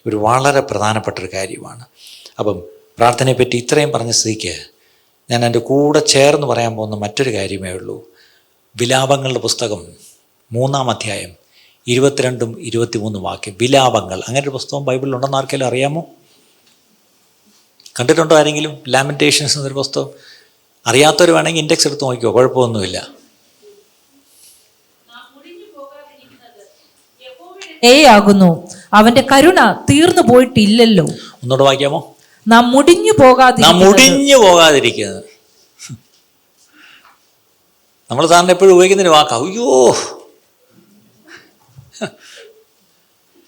ഒരു വളരെ പ്രധാനപ്പെട്ടൊരു കാര്യമാണ്. അപ്പം പ്രാർത്ഥനയെപ്പറ്റി ഇത്രയും പറഞ്ഞ സ്ഥിതിക്ക് ഞാൻ എൻ്റെ കൂടെ ചേർന്ന് പറയാൻ പോകുന്ന മറ്റൊരു കാര്യമേ ഉള്ളൂ. വിലാപങ്ങളുടെ പുസ്തകം 3-ാം അധ്യായം 22 23 വാക്യം. വിലാപങ്ങൾ, അങ്ങനെ ഒരു പുസ്തകം ബൈബിളിൽ ഉണ്ടെന്ന് ആർക്കെങ്കിലും അറിയാമോ? കണ്ടിട്ടുണ്ടോ ആരെങ്കിലും? ലാമെന്റേഷൻസ് എന്നൊരു പുസ്തകം. അറിയാത്തവർ വേണമെങ്കിൽ ഇൻഡെക്സ് എടുത്ത് നോക്കിക്കോ, കുഴപ്പമൊന്നുമില്ല. ആകുന്നു, അവന്റെ കരുണ തീർന്നു പോയിട്ടില്ലല്ലോ. ഒന്നുകൂടെ വായിക്കാമോ? നാം മുടിഞ്ഞു പോകാതിരിക്കുന്നത്. നമ്മൾ സാറിന് എപ്പോഴും ഉപയോഗിക്കുന്നൊരു വാക്കാ, അയ്യോ,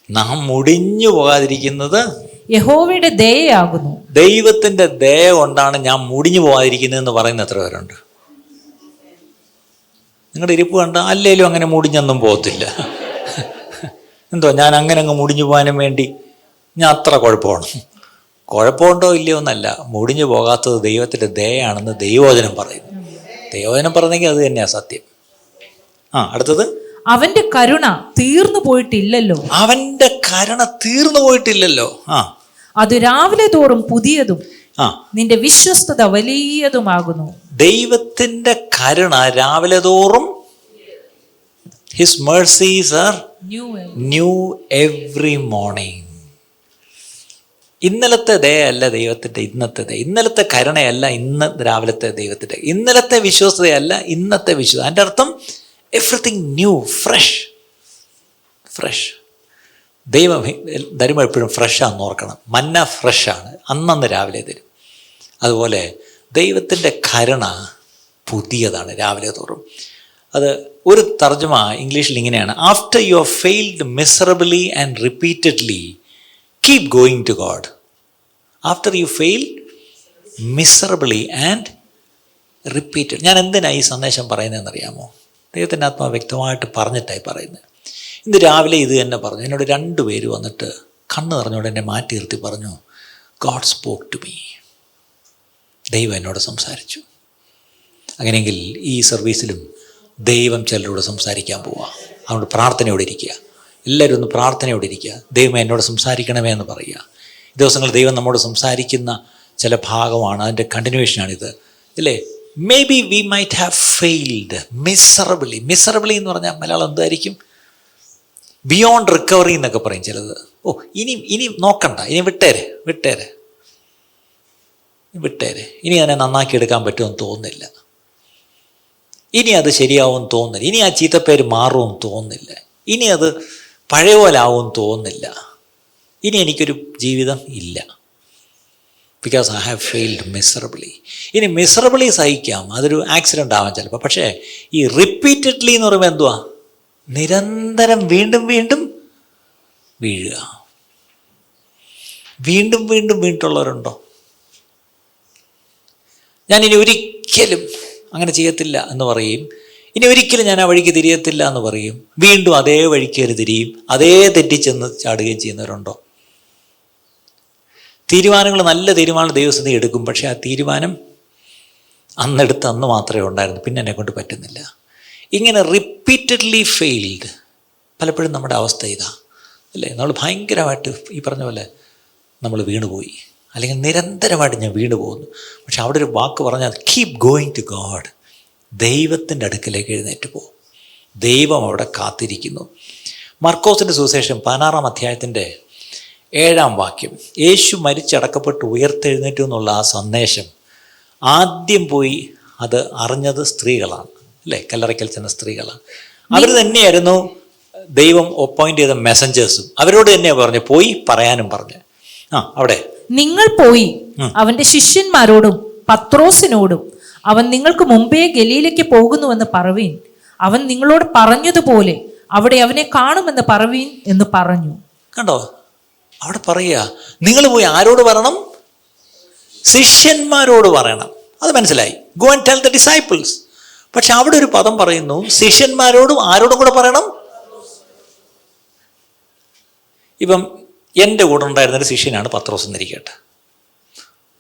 നാം മുടിഞ്ഞു പോകാതിരിക്കുന്നത് യഹോവയുടെ ദയയാകുന്നു. ദൈവത്തിന്റെ ദയ കൊണ്ടാണ് ഞാൻ മുടിഞ്ഞു പോകാതിരിക്കുന്നതെന്ന് പറയുന്ന എത്ര പേരുണ്ട്? നിങ്ങളുടെ ഇരിപ്പ് കണ്ട അല്ലേലും അങ്ങനെ മുടിഞ്ഞൊന്നും പോകത്തില്ല. എന്തോ ഞാൻ അങ്ങനെ അങ്ങ് മുടിഞ്ഞു പോകാനും വേണ്ടി ഞാൻ അത്ര കുഴപ്പമുണ്ടോ ഇല്ലയോ എന്നല്ല, മുടിഞ്ഞു പോകാത്തത് ദൈവത്തിൻ്റെ ദയയാണെന്ന് ദൈവവചനം പറയുന്നു. ദൈവവചനം പറഞ്ഞെങ്കിൽ അത് തന്നെയാണ് സത്യം. അടുത്തത്, അവന്റെ കരുണ തീർന്നു പോയിട്ടില്ലല്ലോ. അവന്റെ കരുണ തീർന്നു പോയിട്ടില്ലല്ലോ. അത് രാവിലെ തോറും പുതിയതും നിന്റെ വിശ്വസ്തത വലിയതുമാകുന്നു. ദൈവത്തിന്റെ കരുണ രാവിലെ തോറും, his mercies are new every morning. ഇന്നലത്തെ ദയയല്ല ദൈവത്തിൻ്റെ ഇന്നത്തെ ദയ, ഇന്നലത്തെ കരുണയല്ല ഇന്ന് രാവിലത്തെ ദൈവത്തിൻ്റെ, ഇന്നലത്തെ വിശ്വസ്തതയല്ല ഇന്നത്തെ വിശ്വസ്ത. അതിൻ്റെ അർത്ഥം എവ്രിതിങ് ന്യൂ, ഫ്രഷ്. ദൈവം തരുമ്പോൾ എപ്പോഴും ഫ്രഷാണെന്ന് ഓർക്കണം. മന്ന ഫ്രഷാണ്, അന്നന്ന് രാവിലെ തരും. അതുപോലെ ദൈവത്തിൻ്റെ കരുണ പുതിയതാണ് രാവിലെ തോറും. അത് ഒരു തർജ്ജമ ഇംഗ്ലീഷിൽ ഇങ്ങനെയാണ്: after you have failed miserably and repeatedly keep going to God. After you fail miserably and repeated. ഞാൻ എന്തിനാണ് ഈ സന്ദേശം പറയുന്നതെന്നറിയാമോ? ദൈവത്തിൻ്റെ ആത്മാവ് വ്യക്തമായിട്ട് പറഞ്ഞിട്ടായി പറയുന്നത്. ഇന്ന് രാവിലെ ഇത് തന്നെ പറഞ്ഞു. എന്നോട് 2 പേര് വന്നിട്ട് കണ്ണ് നിറഞ്ഞോടെ എന്നെ മാറ്റി നിർത്തി പറഞ്ഞു, ഗോഡ് സ്പോക്ക് ടു മീ. ദൈവം എന്നോട് സംസാരിച്ചു. അങ്ങനെയെങ്കിൽ ഈ സർവീസിലും ദൈവം ചിലരോട് സംസാരിക്കാൻ പോവുക. അതുകൊണ്ട് പ്രാർത്ഥനയോടെ ഇരിക്കുക. എല്ലാവരും ഒന്ന് പ്രാർത്ഥനയോടെ ഇരിക്കുക. ദൈവം എന്നോട് സംസാരിക്കണമേ എന്ന് പറയുക. ഈ ദിവസങ്ങൾ ദൈവം നമ്മോട് സംസാരിക്കുന്ന ചില ഭാഗമാണ്, അതിൻ്റെ കണ്ടിന്യൂവേഷനാണിത്, അല്ലേ? May be V might have failed miserably. Miserably എന്ന് പറഞ്ഞാൽ മലയാളം എന്തായിരിക്കും? ബിയോണ്ട് റിക്കവറി എന്നൊക്കെ പറയും ചിലത്. ഇനി നോക്കണ്ട, ഇനി വിട്ടേരെ, ഇനി അതിനെ നന്നാക്കി എടുക്കാൻ പറ്റുമെന്ന് തോന്നുന്നില്ല, ഇനി അത് ശരിയാവുമെന്ന് തോന്നുന്നില്ല, ഇനി ആ ചീത്തപ്പേര് മാറുമെന്ന് തോന്നുന്നില്ല, ഇനി അത് പഴയ പോലെ ആവുമെന്ന് തോന്നുന്നില്ല, ഇനി എനിക്കൊരു ജീവിതം ഇല്ല. Because I have failed miserably. ഇനി മിസറബിളി സഹിക്കാം, അതൊരു ആക്സിഡൻ്റ് ആവാൻ ചിലപ്പോൾ. പക്ഷേ ഈ റിപ്പീറ്റഡ്ലി എന്ന് പറയുമ്പോൾ എന്തുവാ? നിരന്തരം വീണ്ടും വീഴുക. വീണ്ടും വീണിട്ടുള്ളവരുണ്ടോ? ഞാൻ ഇനി ഒരിക്കലും അങ്ങനെ ചെയ്യത്തില്ല എന്ന് പറയും. ഇനി ഒരിക്കലും ഞാൻ ആ വഴിക്ക് തിരിയത്തില്ല എന്ന് പറയും. വീണ്ടും അതേ വഴിക്ക് കയറി തിരിയും, അതേ തെറ്റിച്ചെന്ന് ചാടുകയും ചെയ്യുന്നവരുണ്ടോ? തീരുമാനങ്ങൾ, നല്ല തീരുമാനം ദൈവസ്ഥ എടുക്കും. പക്ഷേ ആ തീരുമാനം അന്നെടുത്ത് അന്ന് മാത്രമേ ഉണ്ടായിരുന്നു, പിന്നെ എന്നെ കൊണ്ട് പറ്റുന്നില്ല. ഇങ്ങനെ റിപ്പീറ്റഡ്ലി ഫെയിൽഡ്. പലപ്പോഴും നമ്മുടെ അവസ്ഥ ഇതാ, അല്ലേ? നമ്മൾ ഭയങ്കരമായിട്ട് ഈ പറഞ്ഞ പോലെ നമ്മൾ വീണുപോയി, അല്ലെങ്കിൽ നിരന്തരമായിട്ട് ഞാൻ വീണു പോകുന്നു. പക്ഷെ അവിടെ ഒരു വാക്ക് പറഞ്ഞാൽ കീപ് ഗോയിങ് ടു ഗോഡ്. ദൈവത്തിൻ്റെ അടുക്കലേക്ക് എഴുന്നേറ്റ് പോകും. ദൈവം അവിടെ കാത്തിരിക്കുന്നു. മർക്കോസിൻ്റെ സുവിശേഷം 16-ാം അധ്യായത്തിൻ്റെ 7-ാം വാക്യം, യേശു മരിച്ചടക്കപ്പെട്ട് ഉയർത്തെഴുന്നേറ്റു എന്നുള്ള ആ സന്ദേശം ആദ്യം പോയി അത് അറിഞ്ഞത് സ്ത്രീകളാണ്, അല്ലേ? കല്ലറയ്ക്കൽ ചെന്ന സ്ത്രീകളാണ്. അവർ തന്നെയായിരുന്നു ദൈവം അപ്പോയിന്റ് ചെയ്ത മെസ്സഞ്ചേഴ്സും. അവരോട് തന്നെയാണ് പറഞ്ഞു, പോയി പറയാനും പറഞ്ഞു. അവിടെ നിങ്ങൾ പോയി അവന്റെ ശിഷ്യന്മാരോടും പത്രോസിനോടും അവൻ നിങ്ങൾക്ക് മുമ്പേ ഗലീലയ്ക്ക് പോകുന്നുവെന്ന് പറവീൻ. അവൻ നിങ്ങളോട് പറഞ്ഞതുപോലെ അവിടെ അവനെ കാണുമെന്ന് പറവീൻ എന്ന് പറഞ്ഞു. കണ്ടോ? അവിടെ പറയുക, നിങ്ങൾ പോയി ആരോട് പറയണം? ശിഷ്യന്മാരോട് പറയണം. അത് മനസ്സിലായി, go and tell the disciples. പക്ഷെ അവിടെ ഒരു പദം പറയുന്നു, ശിഷ്യന്മാരോടും ആരോടും കൂടെ പറയണം. ഇപ്പം എൻ്റെ കൂടെ ഉണ്ടായിരുന്നൊരു ശിഷ്യനാണ് പത്രോസ് എന്നിരിക്കട്ടെ.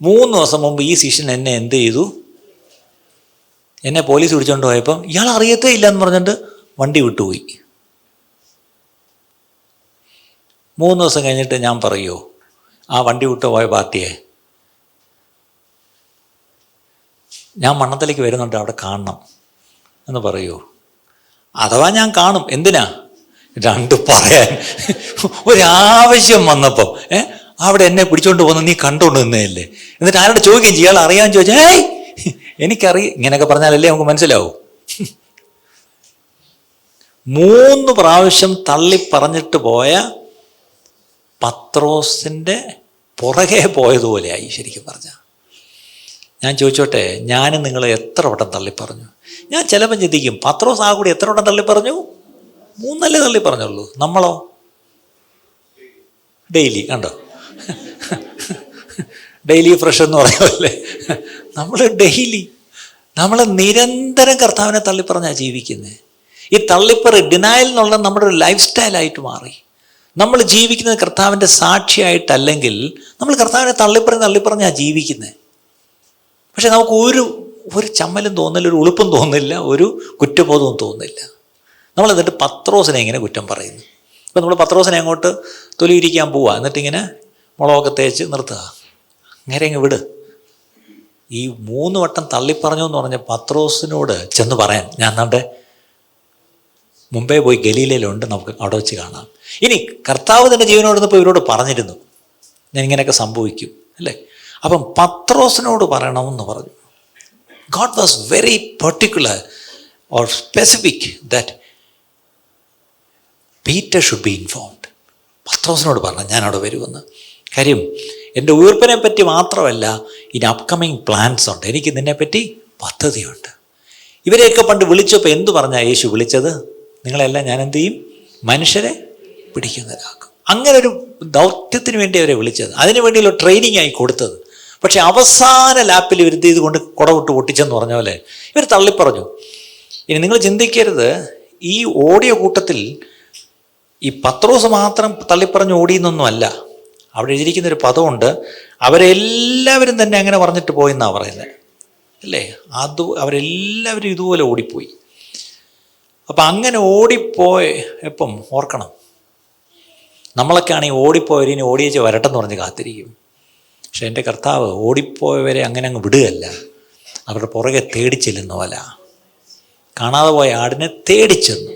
3 ദിവസം മുമ്പ് ഈ ശിഷ്യൻ എന്നെ എന്ത് ചെയ്തു? എന്നെ പോലീസ് പിടിച്ചുകൊണ്ട് പോയപ്പം ഇയാൾ അറിയത്തേ ഇല്ല എന്ന് പറഞ്ഞിട്ട് വണ്ടി വിട്ടുപോയി. 3 ദിവസം കഴിഞ്ഞിട്ട് ഞാൻ പറയുമോ ആ വണ്ടി വിട്ടു പോയ പാർട്ടിയെ ഞാൻ മണ്ണത്തിലേക്ക് വരുന്നുണ്ട്, അവിടെ കാണണം എന്ന് പറയുമോ? അഥവാ ഞാൻ കാണും, എന്തിനാ? 2 പറയാൻ ഒരാവശ്യം വന്നപ്പം അവിടെ എന്നെ പിടിച്ചോണ്ട് പോകുന്ന നീ കണ്ടോണ്ട് നിന്നതല്ലേ. എന്നിട്ട് ആരോട് ചോദിക്കുകയും ചെയ്യും, ഇയാൾ അറിയാൻ ചോദിച്ചാൽ ഏയ് എനിക്കറിയാം, ഇങ്ങനെയൊക്കെ പറഞ്ഞാലല്ലേ നമുക്ക് മനസ്സിലാവൂ. 3 പ്രാവശ്യം തള്ളി പറഞ്ഞിട്ട് പോയ പത്രോസിൻ്റെ പുറകെ പോയതുപോലെയായി ശരിക്കും പറഞ്ഞാൽ. ഞാൻ ചോദിച്ചോട്ടെ, ഞാനും നിങ്ങൾ എത്ര വട്ടം തള്ളിപ്പറഞ്ഞു? ഞാൻ ചിലപ്പം ചിന്തിക്കും, പത്രോസ് ആ കൂടി എത്ര വട്ടം തള്ളിപ്പറഞ്ഞു? 3 തള്ളി പറഞ്ഞുള്ളൂ. നമ്മളോ? ഡെയിലി. കണ്ടോ, ഡെയിലി ഫ്രഷ് എന്ന് പറയുമല്ലേ. നമ്മൾ നിരന്തരം കർത്താവിനെ തള്ളിപ്പറഞ്ഞാണ് ജീവിക്കുന്നത്. ഈ തള്ളിപ്പറ ഡിനായൽ എന്നുള്ള നമ്മുടെ ഒരു ലൈഫ് സ്റ്റൈലായിട്ട് മാറി. നമ്മൾ ജീവിക്കുന്നത് കർത്താവിൻ്റെ സാക്ഷിയായിട്ടല്ലെങ്കിൽ നമ്മൾ കർത്താവിനെ തള്ളിപ്പറഞ്ഞാണ് ജീവിക്കുന്നത്. പക്ഷെ നമുക്ക് ഒരു ചമ്മലും തോന്നില്ല, ഒരു ഉളുപ്പും തോന്നില്ല, ഒരു കുറ്റബോധവും തോന്നില്ല. നമ്മൾ എന്നിട്ട് പത്രോസിനെ ഇങ്ങനെ കുറ്റം പറയുന്നു. ഇപ്പം നമ്മൾ പത്രോസിനെ അങ്ങോട്ട് തൊലിയിരിക്കാൻ പോവുക, എന്നിട്ടിങ്ങനെ മുളകൊക്കെ തേച്ച് നിർത്തുക, അങ്ങനെ അങ്ങ് വിട്. ഈ 3 വട്ടം തള്ളിപ്പറഞ്ഞു എന്ന് പറഞ്ഞ പത്രോസിനോട് ചെന്ന് പറയാൻ, ഞാൻ നമ്മുടെ മുമ്പേ പോയി ഗലീലയിലുണ്ട്, നമുക്ക് അവിടെ വെച്ച് കാണാം. ഇനി കർത്താവ് തന്നെ ജീവനോടൊന്നിപ്പോൾ ഇവരോട് പറഞ്ഞിരുന്നു ഞാൻ ഇങ്ങനെയൊക്കെ സംഭവിക്കും അല്ലേ. അപ്പം പത്രോസിനോട് പറയണമെന്ന് പറഞ്ഞു. God was very particular or specific that Peter should be informed. പത്രോസിനോട് പറഞ്ഞു ഞാൻ അവിടെ വരുമെന്ന്. കാര്യം എൻ്റെ ഉയർപ്പിനെ പറ്റി മാത്രമല്ല, ഇനി അപ്കമിങ് പ്ലാൻസ് ഉണ്ട്, എനിക്ക് നിന്നെപ്പറ്റി പദ്ധതിയുണ്ട്. ഇവരെയൊക്കെ പണ്ട് വിളിച്ചപ്പോൾ എന്തു പറഞ്ഞാൽ യേശു വിളിച്ചത്? നിങ്ങളെല്ലാം ഞാൻ എന്ത് ചെയ്യും? മനുഷ്യരെ പിടിക്കുന്നവരാക്കും. അങ്ങനെ ഒരു ദൗത്യത്തിന് വേണ്ടി അവരെ വിളിച്ചത്, അതിനു വേണ്ടിയുള്ള ട്രെയിനിങ് ആയി കൊടുത്തത്. പക്ഷെ അവസാന ലാപ്പിൽ ഇവർ ഇത് കൊണ്ട് കുടവിട്ട് പൊട്ടിച്ചെന്ന് പറഞ്ഞ പോലെ ഇവർ തള്ളിപ്പറഞ്ഞു. ഇനി നിങ്ങൾ ചിന്തിക്കരുത്, ഈ ഓടിയ കൂട്ടത്തിൽ ഈ പത്രോസ് മാത്രം തള്ളിപ്പറഞ്ഞ് ഓടിയെന്നൊന്നും അല്ല. അവിടെ എഴുതിയിരിക്കുന്നൊരു പദമുണ്ട്, അവരെല്ലാവരും തന്നെ അങ്ങനെ പറഞ്ഞിട്ട് പോയെന്നാണ് പറയുന്നത് അല്ലേ. അവരെല്ലാവരും ഇതുപോലെ ഓടിപ്പോയി. അപ്പം അങ്ങനെ ഓടിപ്പോയപ്പം ഓർക്കണം, നമ്മളൊക്കെ ആണെങ്കിൽ ഓടിപ്പോയവരിനി ഓടിയേച്ച് വരട്ടെന്ന് പറഞ്ഞ് കാത്തിരിക്കും. പക്ഷെ എൻ്റെ കർത്താവ് ഓടിപ്പോയവരെ അങ്ങനെ അങ്ങ് വിടുകയല്ല, അവരുടെ പുറകെ തേടിച്ചെല്ലുന്ന പോലെ. കാണാതെ പോയ ആടിനെ തേടിച്ചെന്നു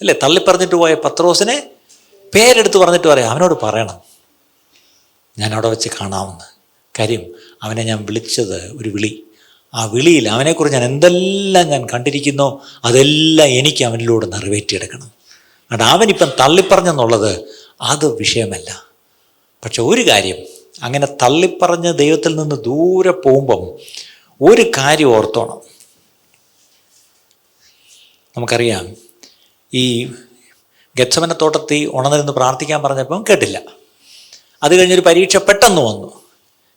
അല്ലേ. തള്ളിപ്പറഞ്ഞിട്ട് പോയ പത്രോസിനെ പേരെടുത്ത് പറഞ്ഞിട്ട് പറയാം, അവനോട് പറയണം ഞാൻ അവിടെ വെച്ച് കാണാമെന്ന്. കാര്യം അവനെ ഞാൻ വിളിച്ചത് ഒരു വിളി, ആ വിളിയിൽ അവനെക്കുറിച്ച് ഞാൻ എന്തെല്ലാം ഞാൻ കണ്ടിരിക്കുന്നോ അതെല്ലാം എനിക്ക് അവനിലൂടെ നിറവേറ്റിയെടുക്കണം. അതുകൊണ്ട് അവനിപ്പം തള്ളിപ്പറഞ്ഞെന്നുള്ളത് അത് വിഷയമല്ല. പക്ഷെ ഒരു കാര്യം, അങ്ങനെ തള്ളിപ്പറഞ്ഞ് ദൈവത്തിൽ നിന്ന് ദൂരെ പോകുമ്പം ഒരു കാര്യം ഓർത്തോണം. നമുക്കറിയാം, ഈ ഗെത്സമന തോട്ടത്തിൽ ഉണർന്നിരുന്ന് പ്രാർത്ഥിക്കാൻ പറഞ്ഞപ്പം കേട്ടില്ല. അത് കഴിഞ്ഞൊരു പരീക്ഷ പെട്ടെന്ന് വന്നു.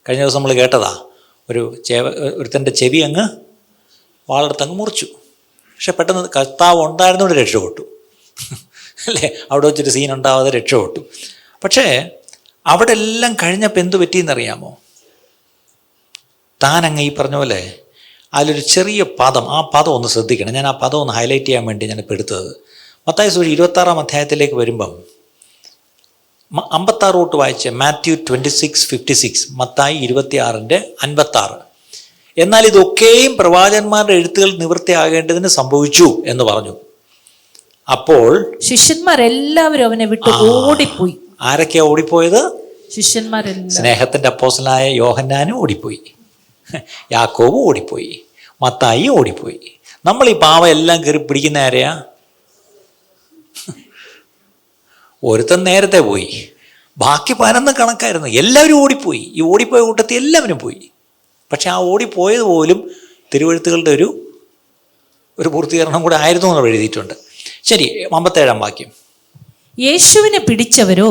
കഴിഞ്ഞ ദിവസം നമ്മൾ കേട്ടതാ, ഒരുത്തൻ്റെ ചെവി അങ്ങ് വാളെടുത്തങ്ങ് മുറിച്ചു. പക്ഷെ പെട്ടെന്ന് കർത്താവ് ഉണ്ടായിരുന്നോണ്ട് രക്ഷപ്പെട്ടു അല്ലേ. അവിടെ വെച്ചൊരു സീൻ ഉണ്ടാവാതെ രക്ഷപ്പെട്ടു. പക്ഷേ അവിടെ എല്ലാം കഴിഞ്ഞപ്പോൾ എന്തു പറ്റിയെന്നറിയാമോ? താനങ്ങ് ഈ പറഞ്ഞ പോലെ അതിലൊരു ചെറിയ പദം, ആ പദം ഒന്ന് ശ്രദ്ധിക്കണം. ഞാൻ ആ പദം ഒന്ന് ഹൈലൈറ്റ് ചെയ്യാൻ വേണ്ടി ഞാനിപ്പോൾ എടുത്തത്. മത്തായി സുവിശേഷം 26-ാം അധ്യായത്തിലേക്ക് വരുമ്പം 56 തൊട്ട് വായിച്ച്, മാത്യു 26:56, മത്തായി 26:56. എന്നാൽ ഇതൊക്കെയും പ്രവാചകന്മാരുടെ എഴുത്തുകൾ നിവൃത്തിയാകേണ്ടതിന് സംഭവിച്ചു എന്ന് പറഞ്ഞു. അപ്പോൾ ശിഷ്യന്മാരെല്ലാവരും അവനെ വിട്ട് ഓടിപ്പോയി. ആരൊക്കെയാ ഓടിപ്പോയത്? ശിഷ്യന്മാരെല്ലാം. സ്നേഹത്തിൻ്റെ അപ്പോസ്തലനായ യോഹന്നാനും ഓടിപ്പോയി, യാക്കോബും ഓടിപ്പോയി, മത്തായി ഓടിപ്പോയി. നമ്മൾ ഈ പാവം എല്ലാം കയറി പിടിക്കുന്ന ആരെയാ? ഒരുത്തൻ നേരത്തെ പോയി, ബാക്കി 11 കണക്കായിരുന്നു. എല്ലാവരും ഓടിപ്പോയി. ഈ ഓടിപ്പോയ കൂട്ടത്തിൽ എല്ലാവരും പോയി. പക്ഷെ ആ ഓടിപ്പോയത് പോലും തിരുവെഴുത്തുകളുടെ ഒരു പൂർത്തീകരണം കൂടെ ആയിരുന്നു എന്ന് എഴുതിയിട്ടുണ്ട്. ശരി, 57-ാം വാക്യം. യേശുവിനെ പിടിച്ചവരോ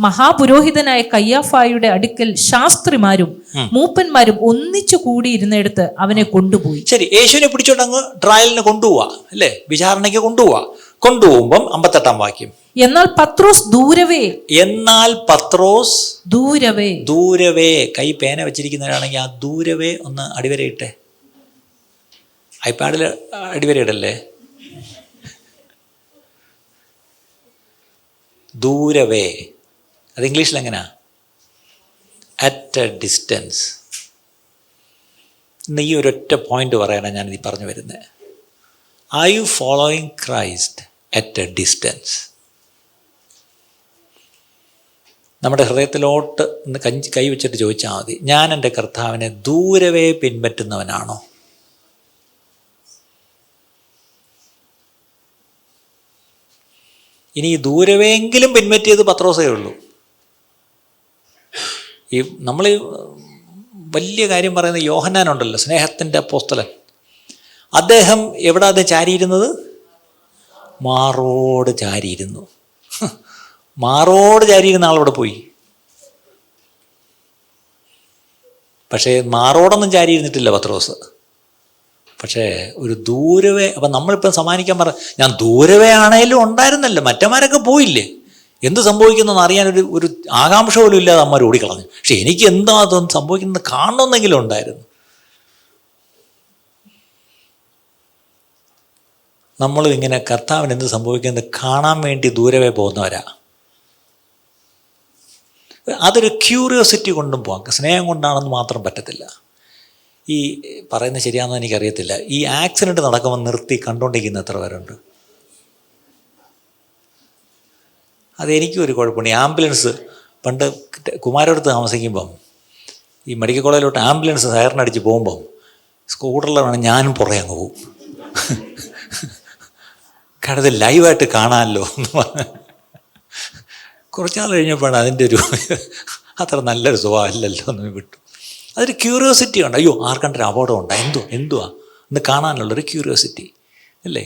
മഹാപുരോഹിതനായ കയ്യാഫായുടെ അടുക്കൽ ശാസ്ത്രിമാരും മൂപ്പന്മാരും ഒന്നിച്ചു കൂടിയിരുന്നിടത്ത് അവനെ കൊണ്ടുപോയി. ശരി, യേശുവിനെ പിടിച്ചോണ്ട് അങ്ങ് ട്രയലിന് കൊണ്ടുപോവാ അല്ലേ, വിചാരണയ്ക്ക് കൊണ്ടുപോവാ. കൊണ്ടുപോകുമ്പം 58 വാക്യം. എന്നാൽ പത്രോസ് ദൂരവേ. കൈ പേന വെച്ചിരിക്കുന്നവരാണെങ്കിൽ ആ ദൂരവേ ഒന്ന് അടിവരയിട്ടെ. ഐപാഡിൽ അടിവരയിടല്ലേ. ദൂരവേ, അത് ഇംഗ്ലീഷിൽ എങ്ങനെയാ? At A distance. ഇന്ന് ഈ ഒരൊറ്റ പോയിന്റ് പറയാനാണ് ഞാനിത് പറഞ്ഞു വരുന്നത്. Are you following Christ at A distance? നമ്മുടെ ഹൃദയത്തിലോട്ട് ഒന്ന് കൈ വെച്ചിട്ട് ചോദിച്ചാൽ മതി, ഞാൻ എൻ്റെ കർത്താവിനെ ദൂരവേ പിൻപറ്റുന്നവനാണോ? ഇനി ദൂരവേങ്കിലും പിൻപറ്റിയത് പത്രോസേ ഉള്ളൂ. ഈ നമ്മൾ വലിയ കാര്യം പറയുന്ന യോഹന്നാനുണ്ടല്ലോ, സ്നേഹത്തിൻ്റെ അപ്പോസ്തലൻ. അദ്ദേഹം എവിടെ അത് ചാരിയിരുന്നത്? മാറോട് ചാരിയിരുന്നു. മാറോട് ചാരിയിരുന്ന ആളവിടെ പോയി. പക്ഷേ മാറോടൊന്നും ചാരിയിരുന്നിട്ടില്ല പത്രോസ്. പക്ഷേ ഒരു ദൂരവേ. അപ്പം നമ്മളിപ്പം സമ്മാനിക്കാൻ ഞാൻ ദൂരവേ ആണേലും ഉണ്ടായിരുന്നല്ലോ, മറ്റന്മാരൊക്കെ പോയില്ലേ, എന്ത് സംഭവിക്കുന്നതെന്ന് അറിയാൻ ഒരു ആകാംക്ഷ പോലും ഇല്ലാതെ അമ്മ ഓടിക്കളഞ്ഞു. പക്ഷെ എനിക്ക് എന്താ അതൊന്നും സംഭവിക്കുന്നത് കാണണമെന്നെങ്കിലും ഉണ്ടായിരുന്നു. നമ്മളും ഇങ്ങനെ കർത്താവിന് എന്ത് സംഭവിക്കുന്നത് കാണാൻ വേണ്ടി ദൂരവേ പോകുന്നവരാ. അതൊരു ക്യൂരിയോസിറ്റി കൊണ്ടും പോകാം, സ്നേഹം കൊണ്ടാണെന്ന് മാത്രം പറ്റത്തില്ല. ഈ പറയുന്നത് ശരിയാണെന്ന് എനിക്കറിയത്തില്ല. ഈ ആക്സിഡൻറ്റ് നടക്കുമ്പോൾ നിർത്തി കണ്ടുകൊണ്ടിരിക്കുന്ന എത്ര പേരുണ്ട്? അതെനിക്കും ഒരു കുഴപ്പമുണ്ട്. ഈ ആംബുലൻസ് പണ്ട് കുമാരടുത്ത് താമസിക്കുമ്പം ഈ മെഡിക്കൽ കോളേജിലോട്ട് ആംബുലൻസ് സൈറനടിച്ച് പോകുമ്പം സ്കൂട്ടറിലാണ് ഞാനും പുറകെ അങ്ങ് പോകും. കാരണം ഇത് ലൈവായിട്ട് കാണാമല്ലോ എന്ന് പറഞ്ഞ്. കുറച്ചാൾ കഴിഞ്ഞപ്പോഴാണ് അതിൻ്റെ ഒരു അത്ര നല്ലൊരു സ്വഭാവമല്ലല്ലോ എന്ന് വിട്ടു. അതൊരു ക്യൂരിയോസിറ്റി ഉണ്ട്. അയ്യോ ആർക്കണ്ടൊരു അപകടം ഉണ്ടാ, എന്തുവാ എന്ന് കാണാനുള്ളൊരു ക്യൂരിയോസിറ്റി അല്ലേ?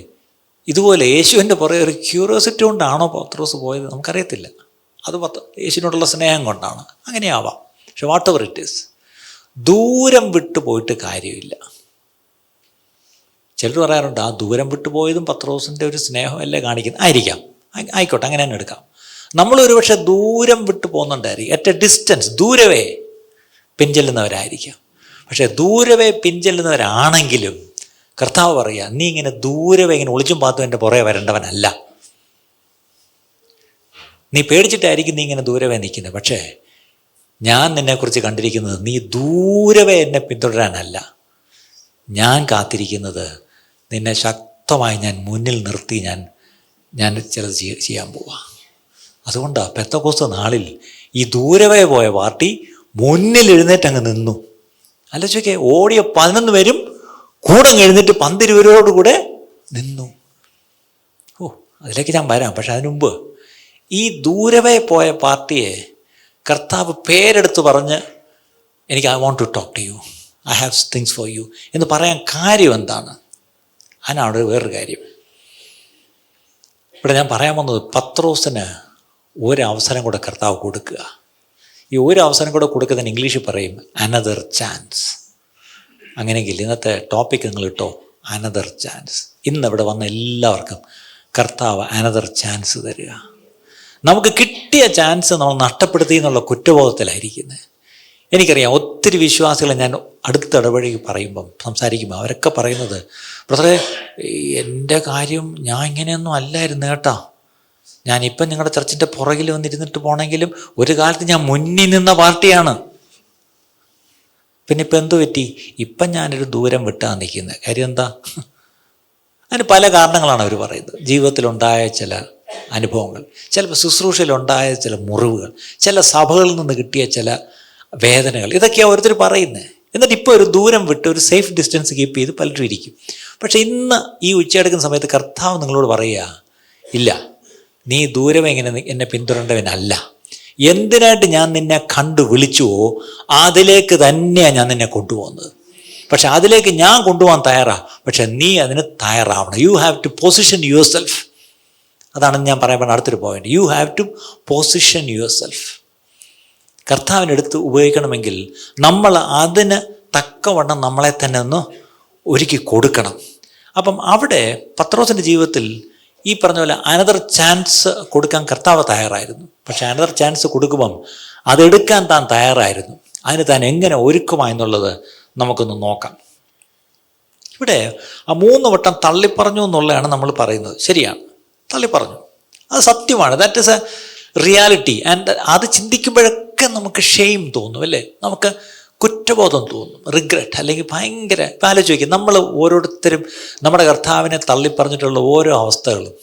ഇതുപോലെ യേശുവിൻ്റെ പുറകെ ഒരു ക്യൂരിയോസിറ്റി കൊണ്ടാണോ പത്രോസ് പോയത് നമുക്കറിയത്തില്ല. അത് യേശുവിനോടുള്ള സ്നേഹം കൊണ്ടാണ്, അങ്ങനെയാവാം. പക്ഷെ വാട്ട് എവർ ഇറ്റ് ഈസ്, ദൂരം വിട്ടു പോയിട്ട് കാര്യമില്ല. ചിലർ പറയാറുണ്ട് ആ ദൂരം വിട്ടു പോയതും പത്രോസിൻ്റെ ഒരു സ്നേഹമല്ലേ കാണിക്കുന്നത്. ആയിക്കോട്ടെ, അങ്ങനെ തന്നെ എടുക്കാം. നമ്മളൊരു പക്ഷേ ദൂരം വിട്ടു പോകുന്നുണ്ടായിരിക്കും, അറ്റ് എ ഡിസ്റ്റൻസ്, ദൂരവേ പിൻചെല്ലുന്നവരായിരിക്കാം. പക്ഷേ ദൂരവേ പിൻചെല്ലുന്നവരാണെങ്കിലും കർത്താവ് പറയുക, നീ ഇങ്ങനെ ദൂരവേ ഇങ്ങനെ ഒളിച്ചും പാത്തും എൻ്റെ പുറകെ വരേണ്ടവനല്ല. നീ പേടിച്ചിട്ടായിരിക്കും നീ ഇങ്ങനെ ദൂരവേ നിൽക്കുന്നത്. പക്ഷേ ഞാൻ നിന്നെക്കുറിച്ച് കണ്ടിരിക്കുന്നത് നീ ദൂരവേ എന്നെ പിന്തുടരാനല്ല. ഞാൻ കാത്തിരിക്കുന്നത് നിന്നെ ശക്തമായി ഞാൻ മുന്നിൽ നിർത്തി ഞാൻ ചിലത് ചെയ്യാൻ പോവാം. അതുകൊണ്ടാണ് പെന്തക്കോസ്ത് നാളിൽ ഈ ദൂരവേ പോയ പാർട്ടി മുന്നിൽ എഴുന്നേറ്റ് അങ്ങ് നിന്നു. ആലോചിക്കേ, ഓടിയ 11 പേരും കൂടെ എഴുന്നേറ്റ് 12 കൂടെ നിന്നു. അതിലേക്ക് ഞാൻ വരാം. പക്ഷെ അതിനു മുമ്പ് ഈ ദൂരവേ പോയ പാർട്ടിയെ കർത്താവ് പേരെടുത്ത് പറഞ്ഞ് എനിക്ക് I want to talk to you, I have things for you എന്ന് പറയാൻ കാര്യം എന്താണ്? അതിനാണ് വേറൊരു കാര്യം ഇവിടെ ഞാൻ പറയാൻ വന്നത്. പത്രോസിന് ഒരവസരം കൂടെ കർത്താവ് കൊടുക്കുക. ഈ ഒരു അവസരം കൂടെ കൊടുക്കുന്നതിന് ഇംഗ്ലീഷിൽ പറയും അനദർ ചാൻസ്. അങ്ങനെയെങ്കിൽ ഇന്നത്തെ ടോപ്പിക് നിങ്ങൾ ഇട്ടോ, അനദർ ചാൻസ്. ഇന്നിവിടെ വന്ന എല്ലാവർക്കും കർത്താവ് അനദർ ചാൻസ് തരിക. നമുക്ക് കിട്ടിയ ചാൻസ് നമ്മൾ നഷ്ടപ്പെടുത്തി എന്നുള്ള കുറ്റബോധത്തിലായിരിക്കുന്നത്. എനിക്കറിയാം ഒത്തിരി വിശ്വാസികളെ ഞാൻ അടുത്തിടപഴകി സംസാരിക്കുമ്പോൾ അവരൊക്കെ പറയുന്നത്, ബ്രദറെ എൻ്റെ കാര്യം ഞാൻ ഇങ്ങനെയൊന്നും അല്ലായിരുന്നു കേട്ടോ, ഞാനിപ്പം നിങ്ങളുടെ ചർച്ചിൻ്റെ പുറകിൽ വന്നിരുന്നിട്ട് പോണെങ്കിലും ഒരു കാലത്ത് ഞാൻ മുന്നിൽ നിന്ന പാർട്ടിയാണ്. പിന്നെ ഇപ്പം എന്തു പറ്റി? ഇപ്പം ഞാനൊരു ദൂരം വിട്ടാണ് നിൽക്കുന്നത്. കാര്യം എന്താ? അതിന് പല കാരണങ്ങളാണ് അവർ പറയുന്നത്. ജീവിതത്തിലുണ്ടായ ചില അനുഭവങ്ങൾ, ചിലപ്പോൾ ശുശ്രൂഷയിലുണ്ടായ ചില മുറിവുകൾ, ചില സഭകളിൽ നിന്ന് കിട്ടിയ ചില വേദനകൾ, ഇതൊക്കെയാണ് ഓരോരുത്തർ പറയുന്നത്. എന്നിട്ട് ഇപ്പോൾ ഒരു ദൂരം വിട്ട് ഒരു സേഫ് ഡിസ്റ്റൻസ് കീപ്പ് ചെയ്ത് പലരും ഇരിക്കും. പക്ഷേ ഇന്ന് ഈ ഉച്ചയെടുക്കുന്ന സമയത്ത് കർത്താവ് നിങ്ങളോട് പറയുക, ഇല്ല, നീ ദൂരം എന്നെ പിന്തുടരേണ്ടവനല്ല. എന്തിനായിട്ട് ഞാൻ നിന്നെ കണ്ടു വിളിച്ചുവോ അതിലേക്ക് തന്നെയാണ് ഞാൻ നിന്നെ കൊണ്ടുപോകുന്നത്. പക്ഷെ അതിലേക്ക് ഞാൻ കൊണ്ടുപോകാൻ തയ്യാറാണ്. പക്ഷെ നീ അതിന് തയ്യാറാവണം. You have to position your self. അതാണ് ഞാൻ പറയാൻ അടുത്തൊരു point. You have to position your self. കർത്താവിനെടുത്ത് ഉപയോഗിക്കണമെങ്കിൽ നമ്മൾ അതിന് തക്കവണ്ണം നമ്മളെ തന്നെ ഒന്ന് ഒരുക്കി കൊടുക്കണം. അപ്പം അവിടെ പത്രോസിൻ്റെ ജീവിതത്തിൽ ഈ പറഞ്ഞ പോലെ അനദർ ചാൻസ് കൊടുക്കാൻ കർത്താവ് തയ്യാറായിരുന്നു. പക്ഷെ അനദർ ചാൻസ് കൊടുക്കുമ്പം അതെടുക്കാൻ താൻ തയ്യാറായിരുന്നു. അതിന് താൻ എങ്ങനെ ഒരുക്കുമായെന്നുള്ളത് നമുക്കൊന്ന് നോക്കാം. ഇവിടെ ആ 3 വട്ടം തള്ളിപ്പറഞ്ഞു എന്നുള്ളതാണ് നമ്മൾ പറയുന്നത്. ശരിയാണ്, തള്ളിപ്പറഞ്ഞു, അത് സത്യമാണ്. That is A reality. And അത് ചിന്തിക്കുമ്പോഴൊക്കെ നമുക്ക് ഷെയിം തോന്നും, അല്ലേ? നമുക്ക് കുറ്റബോധം തോന്നും, റിഗ്രറ്റ്, അല്ലെങ്കിൽ ഭയങ്കര ആലോചിച്ച് വയ്ക്കും. നമ്മൾ ഓരോരുത്തരും നമ്മുടെ കർത്താവിനെ തള്ളിപ്പറഞ്ഞിട്ടുള്ള ഓരോ അവസ്ഥകളും,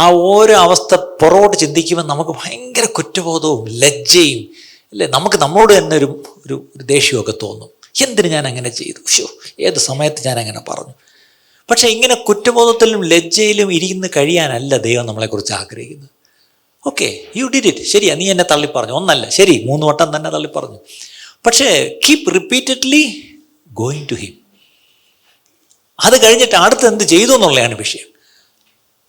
ആ ഓരോ അവസ്ഥ പുറകോട്ട് ചിന്തിക്കുമ്പോൾ നമുക്ക് ഭയങ്കര കുറ്റബോധവും ലജ്ജയും, അല്ലേ? നമുക്ക് നമ്മളോട് തന്നെ ഒരു ദേഷ്യമൊക്കെ തോന്നും. എന്തിന് ഞാൻ അങ്ങനെ ചെയ്തു, ഏത് സമയത്ത് ഞാൻ അങ്ങനെ പറഞ്ഞു. പക്ഷേ ഇങ്ങനെ കുറ്റബോധത്തിലും ലജ്ജയിലും ഇരുന്ന് കഴിയാനല്ല ദൈവം നമ്മളെക്കുറിച്ച് ആഗ്രഹിക്കുന്നത്. ഓക്കെ, യു ഡിഡ് ഇറ്റ്, ശരിയാ, നീ എന്നെ തള്ളിപ്പറഞ്ഞു, ഒന്നല്ല, ശരി, 3 വട്ടം തന്നെ തള്ളിപ്പറഞ്ഞു. പക്ഷേ keep repeatedly going to him. അത് കഴിഞ്ഞിട്ട് അടുത്ത് എന്ത് ചെയ്തു എന്നുള്ളതാണ് വിഷയം,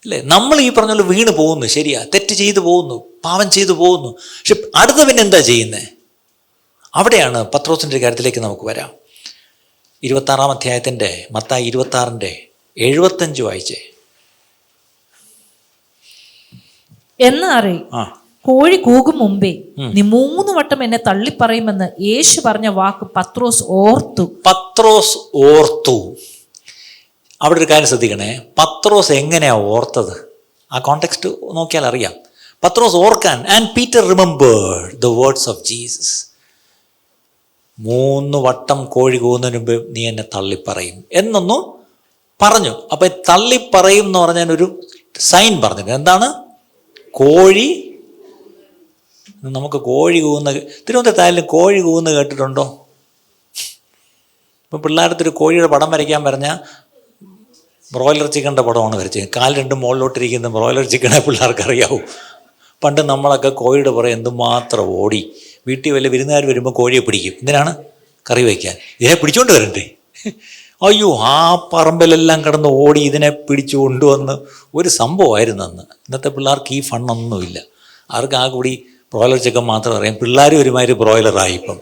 അല്ലേ? നമ്മൾ ഈ പറഞ്ഞ പോലെ വീണ് പോകുന്നു, ശരിയാ, തെറ്റ് ചെയ്തു പോകുന്നു, പാപം ചെയ്തു പോകുന്നു. പക്ഷെ അടുത്ത പിന്നെ എന്താ ചെയ്യുന്നത്? അവിടെയാണ് പത്രോസിൻ്റെ കാര്യത്തിലേക്ക് നമുക്ക് വരാം. 26-ാം അധ്യായത്തിൻ്റെ മത്തായി 26-75 വായിച്ചേ. എന്നറി കോഴി കൂകും മുമ്പേ നീ 3 വട്ടം എന്നെ തള്ളിപ്പറയുമെന്ന് യേശു പറഞ്ഞ വാക്ക് പത്രോസ് ഓർത്തു. അവിടെ ഒരു കാര്യം ശ്രദ്ധിക്കണേ, പത്രോസ് എങ്ങനെയാ ഓർത്തത്? ആ കോണ്ടെക്സ്റ്റ് നോക്കിയാൽ അറിയാം. പത്രോസ് ഓർക്കാൻ, and Peter remembered the words of Jesus. 3 വട്ടം കോഴി കൂകുന്നതിന് മുമ്പ് നീ എന്നെ തള്ളിപ്പറയും എന്നൊന്നു പറഞ്ഞു. അപ്പം തള്ളിപ്പറയും എന്ന് പറഞ്ഞാൽ ഒരു സൈൻ പറഞ്ഞിട്ടുണ്ട്. എന്താണ്? കോഴി. നമുക്ക് കോഴി കൂവുന്ന, തിരുവനന്തപുരത്തായാലും കോഴി കൂവുന്ന കേട്ടിട്ടുണ്ടോ? ഇപ്പം പിള്ളേരത്തൊരു കോഴിയുടെ പടം വരയ്ക്കാൻ പറഞ്ഞാൽ ബ്രോയിലർ ചിക്കൻ്റെ പടമാണ് വരച്ചത്. 2 മുകളിലോട്ടിരിക്കുന്ന ബ്രോയിലർ ചിക്കനെ പിള്ളേർക്ക് അറിയാവൂ. പണ്ട് നമ്മളൊക്കെ കോഴിയുടെ പുറകെ എന്തുമാത്രം ഓടി. വീട്ടിൽ വല്ല വിരുന്നുകാർ വരുമ്പോൾ കോഴിയെ പിടിക്കും. എന്തിനാണ്? കറി വയ്ക്കാൻ. ഇതിനെ പിടിച്ചോണ്ട് വരണ്ടേ? അയ്യോ, ആ പറമ്പിലെല്ലാം കിടന്ന് ഓടി ഇതിനെ പിടിച്ചു കൊണ്ടുവന്ന് ഒരു സംഭവമായിരുന്നു അന്ന്. ഇന്നത്തെ പിള്ളേർക്ക് ഈ ഫണ്ണൊന്നുമില്ല. അവർക്ക് ആ കൂടി ബ്രോയിലർ ചിക്കൻ മാത്രം അറിയാം. പിള്ളേർ ഒരുമാതിരി ബ്രോയിലറായി ഇപ്പം.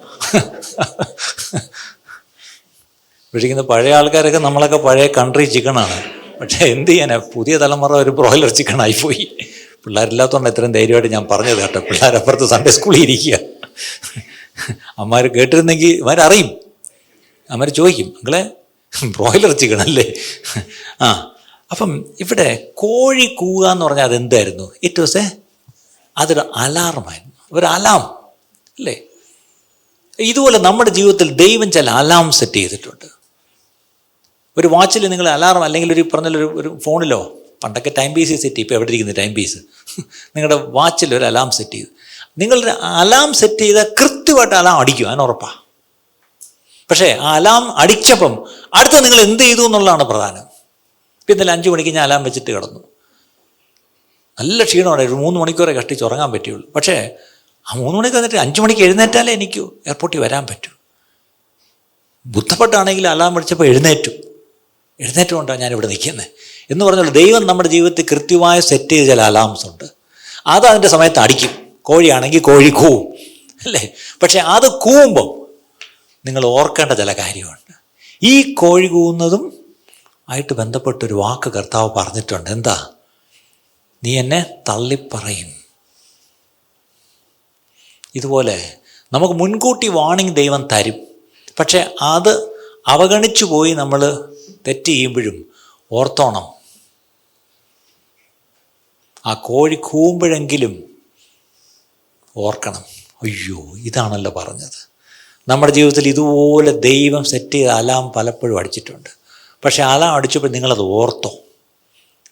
പിടിക്കുന്ന പഴയ ആൾക്കാരൊക്കെ നമ്മളൊക്കെ പഴയ കൺട്രി ചിക്കനാണ്. പക്ഷേ എന്ത് ചെയ്യാനാ, പുതിയ തലമുറ ഒരു ബ്രോയിലർ ചിക്കനായിപ്പോയി. പിള്ളേരില്ലാത്തതുകൊണ്ട് ഇത്രയും ധൈര്യമായിട്ട് ഞാൻ പറഞ്ഞത് കേട്ടോ. പിള്ളേരപ്പുറത്ത് സൺഡേ സ്കൂളിൽ ഇരിക്കുക. അമ്മമാർ കേട്ടിരുന്നെങ്കിൽ ഇവരറിയും. അമ്മമാർ ചോദിക്കും, മക്കളെ ബ്രോയിലർ ചിക്കൻ അല്ലേ? അപ്പം ഇവിടെ കോഴി കൂവുക എന്ന് പറഞ്ഞാൽ അതെന്തായിരുന്നു? ഇറ്റ് വാസ് അതൊരു അലാറമായിരുന്നു, ഒരു അലാം, അല്ലേ? ഇതുപോലെ നമ്മുടെ ജീവിതത്തിൽ ദൈവം ചില അലാം സെറ്റ് ചെയ്തിട്ടുണ്ട്. ഒരു വാച്ചിൽ നിങ്ങൾ അലാറം, അല്ലെങ്കിൽ ഒരു ഒരു ഫോണിലോ, പണ്ടൊക്കെ ടൈം പീസ് സെറ്റ് ചെയ്യും. ഇപ്പോൾ എവിടെ ഇരിക്കുന്നത് ടൈം പീസ്? നിങ്ങളുടെ വാച്ചിൽ ഒരു അലാം സെറ്റ് ചെയ്തു. നിങ്ങളുടെ അലാം സെറ്റ് ചെയ്താൽ കൃത്യമായിട്ട് അലാം അടിക്കും, അതിനുറപ്പാണ്. പക്ഷേ ആ അലാം അടിച്ചപ്പം അടുത്ത നിങ്ങൾ എന്ത് ചെയ്തു എന്നുള്ളതാണ് പ്രധാനം. ഇപ്പം ഇന്നലെ 5 മണിക്ക് ഞാൻ അലാം വെച്ചിട്ട് കിടന്നു. നല്ല ക്ഷീണമാണ്, ഒരു 3 മണിക്കൂറെ കഷ്ടിച്ച് ഉറങ്ങാൻ പറ്റുള്ളൂ. പക്ഷേ ആ 3 മണിക്ക് വന്നിട്ട് 5 മണിക്ക് എഴുന്നേറ്റാലേ എനിക്ക് എയർപോർട്ടിൽ വരാൻ പറ്റൂ. ബുദ്ധപ്പെട്ടാണെങ്കിൽ അലാം അടിച്ചപ്പോൾ എഴുന്നേറ്റുകൊണ്ടാണ് ഞാനിവിടെ നിൽക്കുന്നത് എന്ന് പറഞ്ഞാൽ ദൈവം നമ്മുടെ ജീവിതത്തിൽ കൃത്യമായി സെറ്റ് ചെയ്ത ചില അലാംസ് ഉണ്ട്. അത് അതിൻ്റെ സമയത്ത് അടിക്കും. കോഴിയാണെങ്കിൽ കോഴി കൂവും, അല്ലേ? പക്ഷെ അത് കൂവുമ്പം നിങ്ങൾ ഓർക്കേണ്ട ചില കാര്യമുണ്ട്. ഈ കോഴി കൂവുന്നതും ആയിട്ട് ബന്ധപ്പെട്ടൊരു വാക്ക് കർത്താവ് പറഞ്ഞിട്ടുണ്ട്. എന്താ? നീ എന്നെ തള്ളിപ്പറയും. ഇതുപോലെ നമുക്ക് മുൻകൂട്ടി വാണിംഗ് ദൈവം തരും. പക്ഷെ അത് അവഗണിച്ചു പോയി നമ്മൾ തെറ്റ് ചെയ്യുമ്പോഴും ഓർത്തോണം, ആ കോഴി കൂവുമ്പോഴെങ്കിലും ഓർക്കണം, അയ്യോ ഇതാണല്ലോ പറഞ്ഞത്. നമ്മുടെ ജീവിതത്തിൽ ഇതുപോലെ ദൈവം സെറ്റ് ചെയ്ത അലാം പലപ്പോഴും അടിച്ചിട്ടുണ്ട്. പക്ഷേ അലാം അടിച്ചപ്പോൾ നിങ്ങളത് ഓർത്തോ?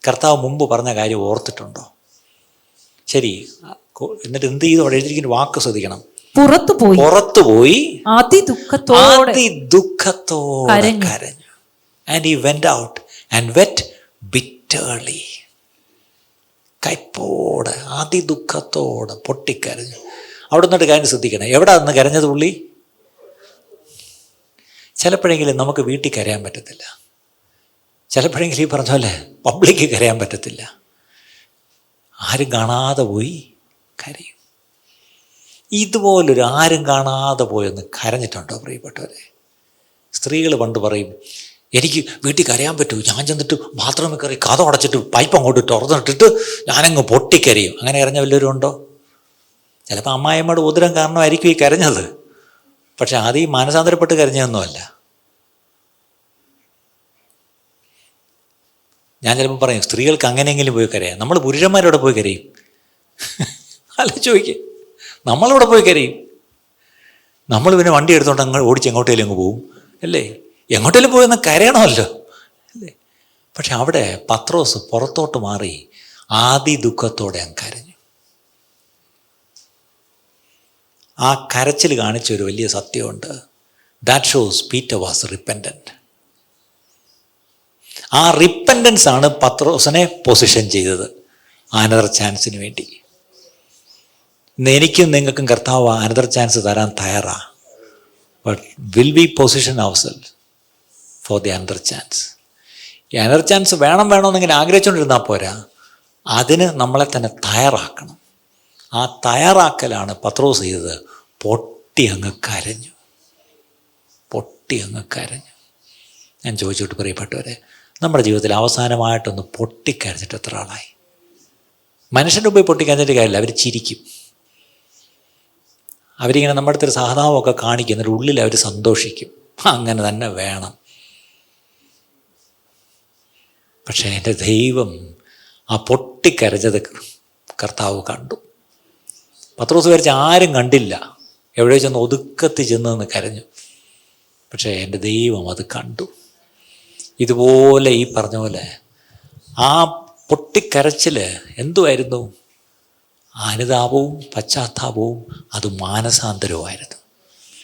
കർത്താവ് മുമ്പ് പറഞ്ഞ കാര്യം ഓർത്തിട്ടുണ്ടോ? ശരി, എന്നിട്ട് എന്ത് ചെയ്തു? അവിടെ എഴുതിയിരിക്കുന്ന വാക്ക് ശ്രദ്ധിക്കണം. പുറത്തുപോയി അതിദുഃഖത്തോടെ കരഞ്ഞു. And he went out and wept bitterly. കൈപ്പോടെ അതിദുഃഖത്തോടെ പൊട്ടിക്കരഞ്ഞു. അവിടെ നിന്നിട്ട് കാര്യം ശ്രദ്ധിക്കണം. എവിടെ നിന്ന് കരഞ്ഞത് പുള്ളി? ചിലപ്പോഴെങ്കിലും നമുക്ക് വീട്ടിൽ കരയാൻ പറ്റത്തില്ല. ചിലപ്പോഴെങ്കിലും ഈ പറഞ്ഞ പോലെ പബ്ലിക്ക് കരയാൻ പറ്റത്തില്ല. ആരും കാണാതെ പോയി കരയും. ഇതുപോലൊരു ആരും കാണാതെ പോയൊന്ന് കരഞ്ഞിട്ടുണ്ടോ പ്രിയപ്പെട്ടവരെ? സ്ത്രീകൾ പണ്ട് പറയും, എനിക്ക് വീട്ടിൽ കരയാൻ പറ്റൂ, ഞാൻ ചെന്നിട്ട് ബാത്റൂമിൽ കയറി കഥ അടച്ചിട്ട് പൈപ്പ് അങ്ങോട്ട് തുറന്നിട്ടിട്ട് ഞാനങ്ങ് പൊട്ടിക്കരയും. അങ്ങനെ കരഞ്ഞ വല്ലവരും ഉണ്ടോ? ചിലപ്പോൾ അമ്മായിയമ്മയുടെ ഉദരം കാരണമായിരിക്കും ഈ കരഞ്ഞത്. പക്ഷെ അത് ഈ മാനസാന്തരപ്പെട്ട് കരഞ്ഞതൊന്നുമല്ല. ഞാൻ ചിലപ്പോൾ പറയും സ്ത്രീകൾക്ക് അങ്ങനെയെങ്കിലും പോയി കരയാം. നമ്മൾ പുരുഷന്മാരോടെ പോയി കരയും. അല്ല ചോദിക്കുക, നമ്മളിവിടെ പോയി കരയും. നമ്മൾ പിന്നെ വണ്ടി എടുത്തോണ്ട് അങ്ങ് ഓടിച്ച് എങ്ങോട്ടേലും അങ്ങ് പോവും അല്ലേ? എങ്ങോട്ടേലും പോയി ഒന്ന് കരയണമല്ലോ അല്ലേ? പക്ഷെ അവിടെ പത്രോസ് പുറത്തോട്ട് മാറി ആദി ദുഃഖത്തോടെ അങ്ങ് കരഞ്ഞു. ആ കരച്ചിൽ കാണിച്ചൊരു വലിയ സത്യമുണ്ട്. That shows Peter was repentant. ആ റിപ്പൻഡൻസ് ആണ് പത്രോസിനെ പൊസിഷൻ ചെയ്തത് അനദർ ചാൻസിന് വേണ്ടി. ഇന്ന് എനിക്കും നിങ്ങൾക്കും കർത്താവ് അനദർ ചാൻസ് തരാൻ തയ്യാറാണ്. But will we position ourselves for the another chance? ഈ അനദർ ചാൻസ് വേണമെന്നിങ്ങനെ ആഗ്രഹിച്ചുകൊണ്ടിരുന്നാൽ പോരാ, അതിന് നമ്മളെ തന്നെ തയ്യാറാക്കണം. ആ തയ്യാറാക്കലാണ് പത്രോസ് ചെയ്തത്. പൊട്ടി അങ്ങ് കരഞ്ഞു. ഞാൻ ചോദിച്ചോട്ട് പ്രിയപ്പെട്ടവരെ, നമ്മുടെ ജീവിതത്തിൽ അവസാനമായിട്ടൊന്ന് പൊട്ടിക്കരഞ്ഞിട്ട് എത്ര ആളായി? മനുഷ്യൻ്റെ പോയി പൊട്ടിക്കരഞ്ഞിട്ട് കാര്യമില്ല, അവർ ചിരിക്കും. അവരിങ്ങനെ നമ്മുടെ അടുത്തൊരു സഹതാപമൊക്കെ കാണിക്കും, എന്നിട്ട് ഉള്ളിൽ അവർ സന്തോഷിക്കും. അങ്ങനെ തന്നെ വേണം. പക്ഷേ എൻ്റെ ദൈവം ആ പൊട്ടിക്കരഞ്ഞത് കർത്താവ് കണ്ടു. പത്രോസ് വരച്ച് ആരും കണ്ടില്ല, എവിടെ ചെന്ന് ഒതുക്കത്തിൽ ചെന്ന് കരഞ്ഞു. പക്ഷേ എൻ്റെ ദൈവം അത് കണ്ടു. ഇതുപോലെ ഈ പറഞ്ഞ പോലെ ആ പൊട്ടിക്കരച്ചിൽ എന്തുമായിരുന്നു? അനുതാപവും പശ്ചാത്താപവും, അത് മാനസാന്തരവുമായിരുന്നു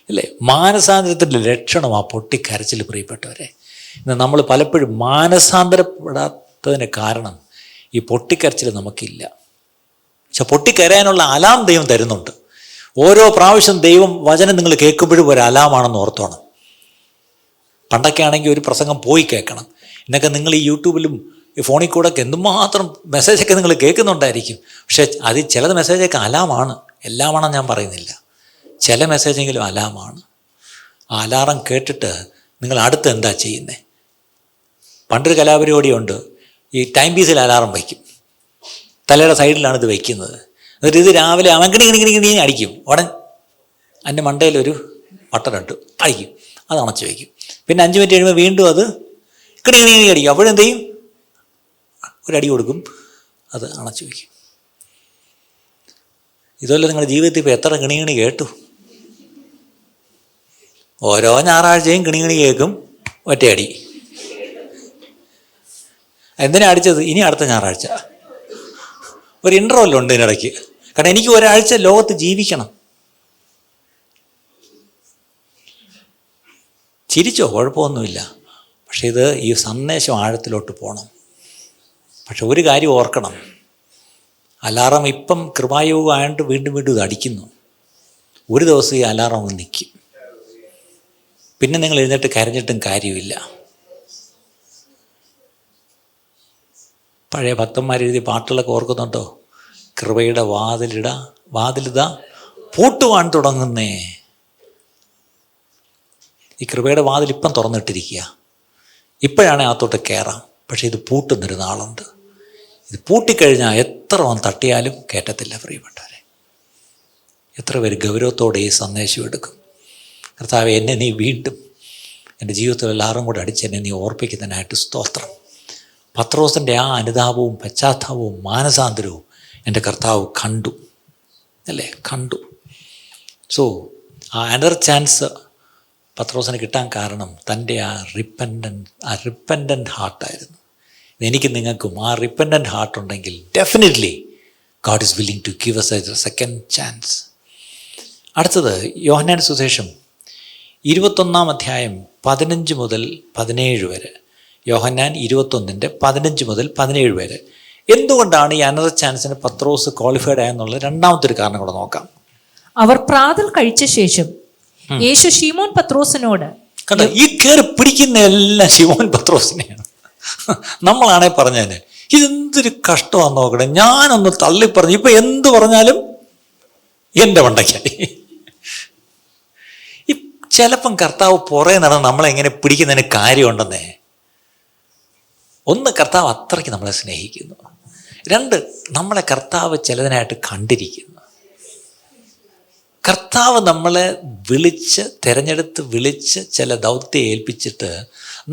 അല്ലേ? മാനസാന്തരത്തിൻ്റെ ലക്ഷണം ആ പൊട്ടിക്കരച്ചിൽ. പ്രിയപ്പെട്ടവരെ, ഇന്ന് നമ്മൾ പലപ്പോഴും മാനസാന്തരപ്പെടാത്തതിന് കാരണം ഈ പൊട്ടിക്കരച്ചിൽ നമുക്കില്ല. പക്ഷെ പൊട്ടിക്കരയാനുള്ള അലാം ദൈവം തരുന്നുണ്ട്. ഓരോ പ്രാവശ്യം ദൈവം വചനം നിങ്ങൾ കേൾക്കുമ്പോഴും ഒരു അലാമാണെന്ന് ഓർത്തോണം. പണ്ടൊക്കെ ആണെങ്കിൽ ഒരു പ്രസംഗം പോയി കേൾക്കണം. എന്നൊക്കെ നിങ്ങൾ ഈ യൂട്യൂബിലും ഈ ഫോണിൽ കൂടെ ഒക്കെ എന്തുമാത്രം മെസ്സേജൊക്കെ നിങ്ങൾ കേൾക്കുന്നുണ്ടായിരിക്കും. പക്ഷേ അത് ചിലത് മെസ്സേജൊക്കെ അലാമാണ്. എല്ലാമാണെന്ന് ഞാൻ പറയുന്നില്ല, ചില മെസ്സേജെങ്കിലും അലാമാണ്. ആ അലാറം കേട്ടിട്ട് നിങ്ങൾ അടുത്ത് എന്താ ചെയ്യുന്നത്? പണ്ടൊരു കലാപരിപാടിയുണ്ട്, ഈ ടൈം പീസിൽ അലാറം വയ്ക്കും. തലയുടെ സൈഡിലാണ് ഇത് വയ്ക്കുന്നത്. എന്നിട്ട് ഇത് രാവിലെ അവൻ കിണി അടിക്കും. ഉടൻ എൻ്റെ മണ്ടയിലൊരു ബട്ടണിട്ട് അടിക്കും, അത് അണച്ച് വയ്ക്കും. പിന്നെ 5 മിനിറ്റ് കഴിയുമ്പോൾ വീണ്ടും അത് കിണി അടിക്കും. അപ്പോഴെന്ത് ചെയ്യും? ഒരടി കൊടുക്കും, അത് അണച്ചു വയ്ക്കും. ഇതുപോലെ നിങ്ങളുടെ ജീവിതത്തിൽ ഇപ്പോൾ എത്ര കിണി കേട്ടു? ഓരോ ഞായറാഴ്ചയും കിണി കേൾക്കും, ഒറ്റയടി. എന്തിനാ അടിച്ചത്? ഇനി അടുത്ത ഞായറാഴ്ച ഒരു ഇൻ്റർവെൽ ഉണ്ട് ഇതിനിടയ്ക്ക്. കാരണം എനിക്ക് ഒരാഴ്ച ലോകത്ത് ജീവിക്കണം. ചിരിച്ചോ, കുഴപ്പമൊന്നുമില്ല. പക്ഷേ ഇത് ഈ സന്ദേശം ആഴത്തിലോട്ട് പോകണം. പക്ഷെ ഒരു കാര്യം ഓർക്കണം, അലാറം ഇപ്പം കൃപായുഗം ആയതുകൊണ്ട് വീണ്ടും ഇത് അടിക്കുന്നു. ഒരു ദിവസം ഈ അലാറം അങ്ങ് നിൽക്കും. പിന്നെ നിങ്ങൾ എഴുന്നേറ്റ് കരഞ്ഞിട്ടും കാര്യമില്ല. പഴയ ഭക്തന്മാരെഴുതിയ പാട്ടുകളൊക്കെ ഓർക്കുന്നുണ്ടോ? കൃപയുടെ വാതിലിതാ പൂട്ടുവാൻ തുടങ്ങുന്നേ. ഈ കൃപയുടെ വാതിൽ ഇപ്പം തുറന്നിട്ടിരിക്കുക. ഇപ്പോഴാണ് അകത്തോട്ട് കയറാം. പക്ഷേ ഇത് പൂട്ടുന്നൊരു നാളുണ്ട്. ഇത് പൂട്ടിക്കഴിഞ്ഞാൽ എത്ര തട്ടിയാലും കയറ്റത്തില്ല. പ്രിയപ്പെട്ടവരെ, എത്ര പേര് ഗൗരവത്തോടെ ഈ സന്ദേശം എടുക്കും? കർത്താവേ, എന്നെ നീ വീണ്ടും എൻ്റെ ജീവിതത്തിൽ എല്ലാവരും കൂടെ അടിച്ച് എന്നെ നീ ഓർപ്പിക്കുന്നതിനായിട്ട് സ്തോത്രം. പത്രോസിൻ്റെ ആ അനുതാപവും പശ്ചാത്താപവും മാനസാന്തരവും എൻ്റെ കർത്താവ് കണ്ടു അല്ലേ? കണ്ടു. സോ ആ അനദർ ചാൻസ് പത്രോസിന് കിട്ടാൻ കാരണം തൻ്റെ ആ റിപ്പൻഡൻറ്റ് ഹാർട്ടായിരുന്നു. എനിക്ക് നിങ്ങൾക്കും ആ റിപ്പൻഡൻറ്റ് ഹാർട്ട് ഉണ്ടെങ്കിൽ definitely God is willing to give us a second chance. അടുത്തത് യോഹന്നാൻ സുവിശേഷം 21-ാം അധ്യായം 15 മുതൽ 17 വരെ. യോഹന്നാൻ 21-ന്റെ 15 മുതൽ 17 വരെ. എന്തുകൊണ്ടാണ് ഈ അനദർ ചാൻസിന് പത്രോസ് ക്വാളിഫൈഡ് ആയെന്നുള്ള രണ്ടാമത്തെ ഒരു കാരണം കൂടെ നോക്കാം. അവർ പ്രാതൽ കഴിച്ച ശേഷം യേശു ശിമോൻ പത്രോസിനോട്, കണ്ടോ, ഈ കയറി പിടിക്കുന്ന എല്ലാം ശിമോൻ പത്രോസിനെയാണ്. നമ്മളാണെ പറഞ്ഞതിന് ഇതെന്തൊരു കഷ്ടമാണെന്ന് നോക്കണേ. ഞാനൊന്ന് തള്ളിപ്പറഞ്ഞു, ഇപ്പം എന്ത് പറഞ്ഞാലും എൻ്റെ മണ്ടയ്ക്കായി. ഈ ചിലപ്പം കർത്താവ് പുറകെ നടന്ന് നമ്മളെങ്ങനെ പിടിക്കുന്നതിന് കാര്യമുണ്ടെന്നേ. ഒന്ന്, കർത്താവ് അത്രയ്ക്ക് നമ്മളെ സ്നേഹിക്കുന്നു. രണ്ട്, നമ്മളെ കർത്താവ് ചിലതിനായിട്ട് കണ്ടിരിക്കുന്നു. കർത്താവ് നമ്മളെ വിളിച്ച് ചില ദൗത്യം ഏൽപ്പിച്ചിട്ട്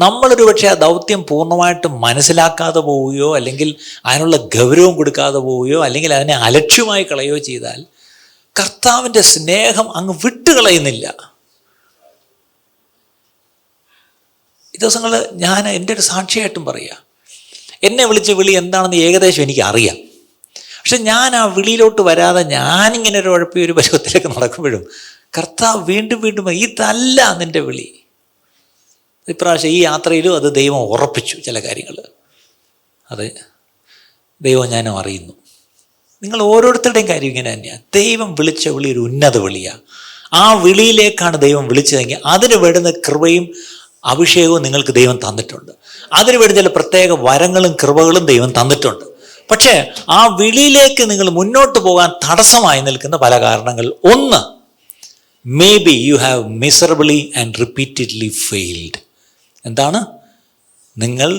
നമ്മളൊരു പക്ഷേ ആ ദൗത്യം പൂർണ്ണമായിട്ട് മനസ്സിലാക്കാതെ പോവുകയോ അല്ലെങ്കിൽ അതിനുള്ള ഗൗരവം കൊടുക്കാതെ പോവുകയോ അല്ലെങ്കിൽ അതിനെ അലക്ഷ്യമായി കളയുകയോ ചെയ്താൽ കർത്താവിൻ്റെ സ്നേഹം അങ്ങ് വിട്ടുകളയുന്നില്ല. ഈ ദിവസങ്ങൾ ഞാൻ എൻ്റെ ഒരു സാക്ഷിയായിട്ടും പറയുക, എന്നെ വിളിച്ച വിളി എന്താണെന്ന് ഏകദേശം എനിക്ക് അറിയാം. പക്ഷെ ഞാൻ ആ വിളിയിലോട്ട് വരാതെ ഞാനിങ്ങനെ ഒരു ഉഴപ്പിയൊരു പരുവത്തിലേക്ക് നടക്കുമ്പോഴും കർത്താവ് വീണ്ടും വീണ്ടും ഇതല്ല നിൻ്റെ വിളി. ഇപ്രാവശ്യം ഈ യാത്രയിലും അത് ദൈവം ഉറപ്പിച്ചു ചില കാര്യങ്ങൾ. അത് ദൈവം ഞാനും അറിയുന്നു. നിങ്ങൾ ഓരോരുത്തരുടെയും കാര്യം ഇങ്ങനെ തന്നെയാണ്. ദൈവം വിളിച്ച വിളി ഒരു ഉന്നത വിളിയാണ്. ആ വിളിയിലേക്കാണ് ദൈവം വിളിച്ചതെങ്കിൽ അതിന് വേണ്ടുന്ന കൃപയും അഭിഷേകവും നിങ്ങൾക്ക് ദൈവം തന്നിട്ടുണ്ട്. അതിന് വേണ്ടി ചില പ്രത്യേക വരങ്ങളും കൃപകളും ദൈവം തന്നിട്ടുണ്ട്. പക്ഷേ ആ വിളിയിലേക്ക് നിങ്ങൾ മുന്നോട്ട് പോകാൻ തടസ്സമായി നിൽക്കുന്ന പല കാരണങ്ങൾ. ഒന്ന്, may be you have miserably and repeatedly failed. എന്താണ്? നിങ്ങൾ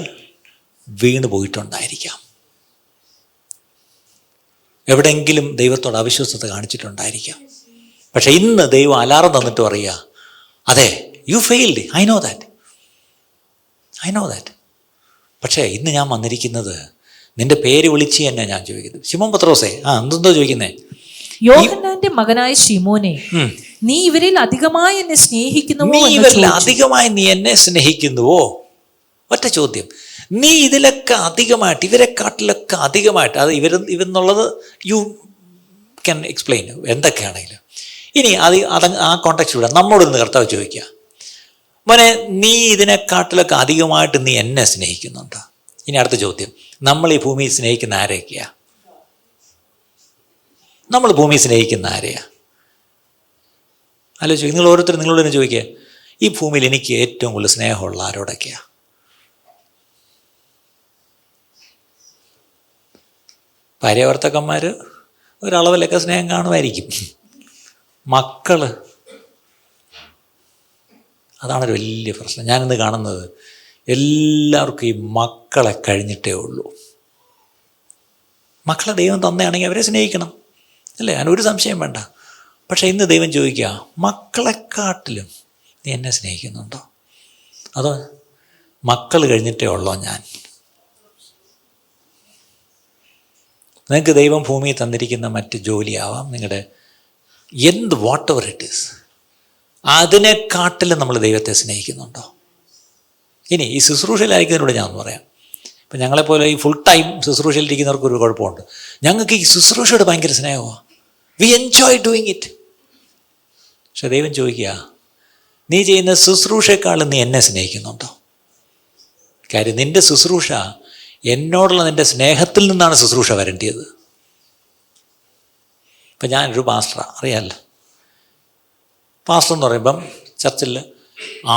വീണ് പോയിട്ടുണ്ടായിരിക്കാം. എവിടെയെങ്കിലും ദൈവത്തോട് അവിശ്വസ്തത കാണിച്ചിട്ടുണ്ടായിരിക്കാം. പക്ഷെ ഇന്ന് ദൈവം അലാറം തന്നിട്ട് പറയുക, അതെ, U failed, I know that. പക്ഷേ ഇന്ന് ഞാൻ വന്നിരിക്കുന്നത് നിന്റെ പേര് വിളിച്ച് തന്നെ ഞാൻ ചോദിക്കുന്നത്. ശിമോൻ പത്രോസേ, എന്തെന്തോ ചോദിക്കുന്നേ? യോഹന്നാന്റെ മകനായ ശിമോനെ, നീ ഇവരിൽ അധികമായി എന്നെ സ്നേഹിക്കുന്നുവോ? ഒറ്റ ചോദ്യം. നീ ഇതിലൊക്കെ അധികമായിട്ട്, ഇവരെക്കാട്ടിലൊക്കെ അധികമായിട്ട്, അത് ഇവരെന്നുള്ളത് യു ക്യാൻ എക്സ്പ്ലെയിൻ എന്തൊക്കെയാണെങ്കിലും. ഇനി ആ കോണ്ടാക്ട് വിടാം. നമ്മോട് ഇന്ന് കർത്താവ് ചോദിക്കുക, മോനെ, നീ ഇതിനെക്കാട്ടിലൊക്കെ അധികമായിട്ട് നീ എന്നെ സ്നേഹിക്കുന്നുണ്ടോ? ഇനി അടുത്ത ചോദ്യം, നമ്മൾ ഈ ഭൂമിയിൽ സ്നേഹിക്കുന്ന ആരെയൊക്കെയാ? നമ്മൾ ഭൂമിയിൽ സ്നേഹിക്കുന്ന ആരെയാ? ആലോചിക്കുക. നിങ്ങൾ ഓരോരുത്തരും നിങ്ങളോട് തന്നെ ചോദിക്കുക, ഈ ഭൂമിയിൽ എനിക്ക് ഏറ്റവും കൂടുതൽ സ്നേഹമുള്ള ആരോടൊക്കെയാ? ഭാര്യാഭർത്താക്കന്മാർ ഒരളവിലൊക്കെ സ്നേഹം കാണുമായിരിക്കും. മക്കള്, അതാണൊരു വലിയ പ്രശ്നം. ഞാനിന്ന് കാണുന്നത് എല്ലാവർക്കും ഈ മക്കളെ കഴിഞ്ഞിട്ടേ ഉള്ളൂ. മക്കളെ ദൈവം തന്നെയാണെങ്കിൽ അവരെ സ്നേഹിക്കണം, അല്ലേ? അതിനൊരു സംശയം വേണ്ട. പക്ഷേ ഇന്ന് ദൈവം ചോദിക്കുക, മക്കളെക്കാട്ടിലും നീ എന്നെ സ്നേഹിക്കുന്നുണ്ടോ? അതോ മക്കൾ കഴിഞ്ഞിട്ടേ ഉള്ളോ ഞാൻ? നിങ്ങൾക്ക് ദൈവം ഭൂമിയിൽ തന്നിരിക്കുന്ന മറ്റ് ജോലിയാവാം, നിങ്ങളുടെ വാട്ട് എവർ ഇറ്റ് ഈസ്, അതിനെക്കാട്ടിലും നമ്മൾ ദൈവത്തെ സ്നേഹിക്കുന്നുണ്ടോ? ഇനി ഈ ശുശ്രൂഷയിലായിരിക്കുന്നതിലൂടെ ഞാൻ പറയാം. ഇപ്പം ഞങ്ങളെപ്പോലെ ഈ ഫുൾ ടൈം ശുശ്രൂഷയിലിരിക്കുന്നവർക്ക് ഒരു കുഴപ്പമുണ്ട്. ഞങ്ങൾക്ക് ഈ ശുശ്രൂഷയോട് ഭയങ്കര സ്നേഹമാണ്. V enjoy doing it. പക്ഷെ ദൈവം ചോദിക്കുക, നീ ചെയ്യുന്ന ശുശ്രൂഷയെക്കാളും നീ എന്നെ സ്നേഹിക്കുന്നുണ്ടോ? കാര്യം നിൻ്റെ ശുശ്രൂഷ എന്നോടുള്ള നിൻ്റെ സ്നേഹത്തിൽ നിന്നാണ് ശുശ്രൂഷ വരേണ്ടത്. ഇപ്പം ഞാനൊരു പാസ്റ്ററാണ്, അറിയാമല്ലോ. പാസ്റ്റർ എന്ന് പറയുമ്പം ചർച്ചിൽ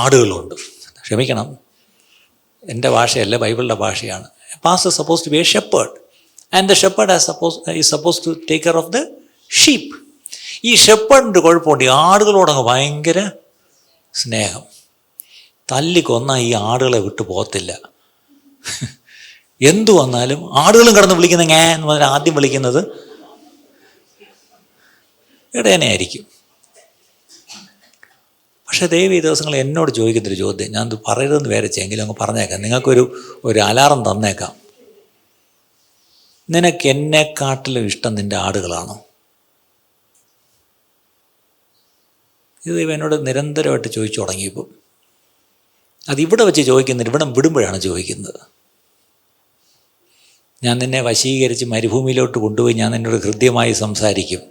ആടുകളുണ്ട്. ക്ഷമിക്കണം, എൻ്റെ ഭാഷയല്ല, ബൈബിളിൻ്റെ ഭാഷയാണ്. Pastor suppose to be a shepherd and the shepherd is suppose to take care of the sheep. ഈ ഷെപ്പേർഡിൻ്റെ കുഴപ്പമുണ്ട്, ഈ ആടുകളോടങ്ങ് ഭയങ്കര സ്നേഹം. തല്ലിക്കൊന്നാൽ ഈ ആടുകളെ വിട്ടു പോകത്തില്ല. എന്തു വന്നാലും ആടുകളും കിടന്ന് വിളിക്കുന്ന എന്ന് പറഞ്ഞാൽ ആദ്യം വിളിക്കുന്നത് ഇടയനെയായിരിക്കും. പക്ഷേ ദൈവം ഈ ദിവസങ്ങൾ എന്നോട് ചോദിക്കുന്നൊരു ചോദ്യം, ഞാൻ ഇത് പറയരുതെന്ന് വിചാരിച്ചെങ്കിലും അങ്ങ് പറഞ്ഞേക്കാം, നിങ്ങൾക്കൊരു അലാറം തന്നേക്കാം. നിനക്ക് എന്നെക്കാട്ടിലും ഇഷ്ടം നിൻ്റെ ആടുകളാണോ? ഇത് ദൈവം എന്നോട് നിരന്തരമായിട്ട് ചോദിച്ചു തുടങ്ങിയപ്പോൾ, അതിവിടെ വെച്ച് ചോദിക്കുന്നില്ല, ഇവിടെ വിടുമ്പോഴാണ് ചോദിക്കുന്നത്. ഞാൻ നിന്നെ വശീകരിച്ച് മരുഭൂമിയിലോട്ട് കൊണ്ടുപോയി ഞാൻ നിന്നോട് ഹൃദ്യമായി സംസാരിക്കും.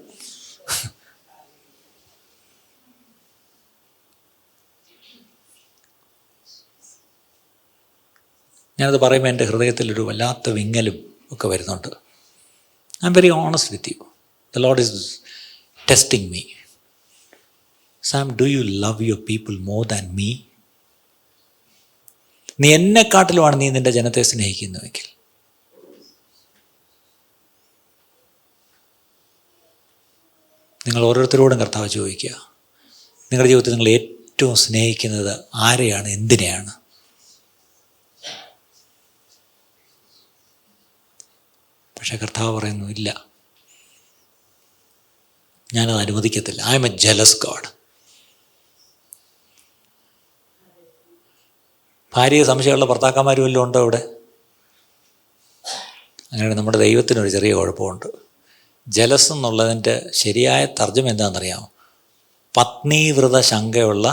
ഞാനത് പറയുമ്പോൾ എൻ്റെ ഹൃദയത്തിലൊരു വല്ലാത്ത വിങ്ങലും ഒക്കെ വരുന്നുണ്ട്. I am very honest with you. The Lord is testing me. Sam, do you love your people more than me? നീ എന്നെക്കാട്ടിലുമാണ് നീ നിൻ്റെ ജനത്തെ സ്നേഹിക്കുന്നുവെങ്കിൽ, നിങ്ങൾ ഓരോരുത്തരോടും കർത്താവ് ചോദിക്കുക, നിങ്ങളുടെ ജീവിതത്തിൽ നിങ്ങൾ ഏറ്റവും സ്നേഹിക്കുന്നത് ആരെയാണ്, എന്തിനെയാണ്? പക്ഷെ കർത്താവ് പറയുന്നു, ഇല്ല, ഞാനത് അനുവദിക്കത്തില്ല. I am a jealous God. ഭാര്യയെ സംശയമുള്ള ഭർത്താക്കന്മാർ വല്ലതും ഉണ്ടോ ഇവിടെ? അങ്ങനെ നമ്മുടെ ദൈവത്തിനൊരു ചെറിയ കുഴപ്പമുണ്ട്. ജലസ് എന്നുള്ളതിൻ്റെ ശരിയായ തർജ്ജമ എന്താണെന്നറിയാമോ? പത്നീവ്രത ശങ്കയുള്ള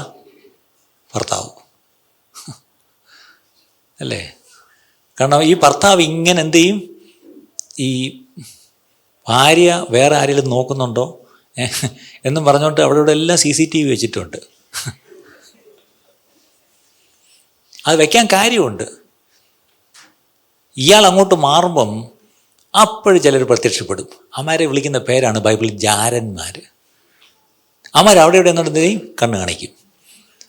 ഭർത്താവ് അല്ലേ? കാരണം ഈ ഭർത്താവ് ഇങ്ങനെ എന്ത് ചെയ്യും? ഈ ഭാര്യ വേറെ ആരെങ്കിലും നോക്കുന്നുണ്ടോ എന്നും പറഞ്ഞുകൊണ്ട് അവിടെ ഇവിടെ എല്ലാം CCTV വെച്ചിട്ടുണ്ട്. അത് വയ്ക്കാൻ കാര്യമുണ്ട്. ഇയാൾ അങ്ങോട്ട് മാറുമ്പം അപ്പോഴും ചിലർ പ്രത്യക്ഷപ്പെടും. അവന്മാരെ വിളിക്കുന്ന പേരാണ് ബൈബിളിൽ ജാരന്മാർ. അവന്മാർ അവിടെ ഇവിടെ എന്നിട്ട് എന്ത് ചെയ്യും? കണ്ണ് കാണിക്കും.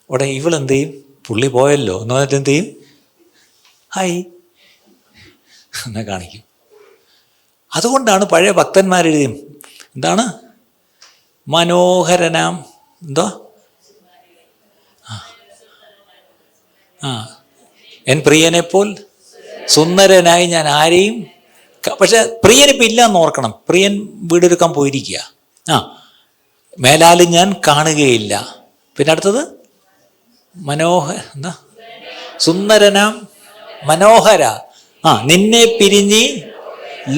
അവിടെ ഇവളെന്ത് ചെയ്യും? പുള്ളി പോയല്ലോ എന്ന് പറഞ്ഞിട്ട് എന്ത് ചെയ്യും? ഹായ് എന്നാ കാണിക്കും. അതുകൊണ്ടാണ് പഴയ ഭക്തന്മാർ എഴുതിയും എന്താണ് മനോഹരനാം എന്തോ എൻ പ്രിയനെപ്പോൽ സുന്ദരനായി ഞാൻ ആരെയും. പക്ഷെ പ്രിയനിപ്പോൾ ഇല്ല എന്ന് ഓർക്കണം. പ്രിയൻ വീടെടുക്കാൻ പോയിരിക്കുക. മേലാലും ഞാൻ കാണുകയില്ല. പിന്നെ അടുത്തത് എന്താ സുന്ദരനാം മനോഹര നിന്നെ പിരിഞ്ഞ്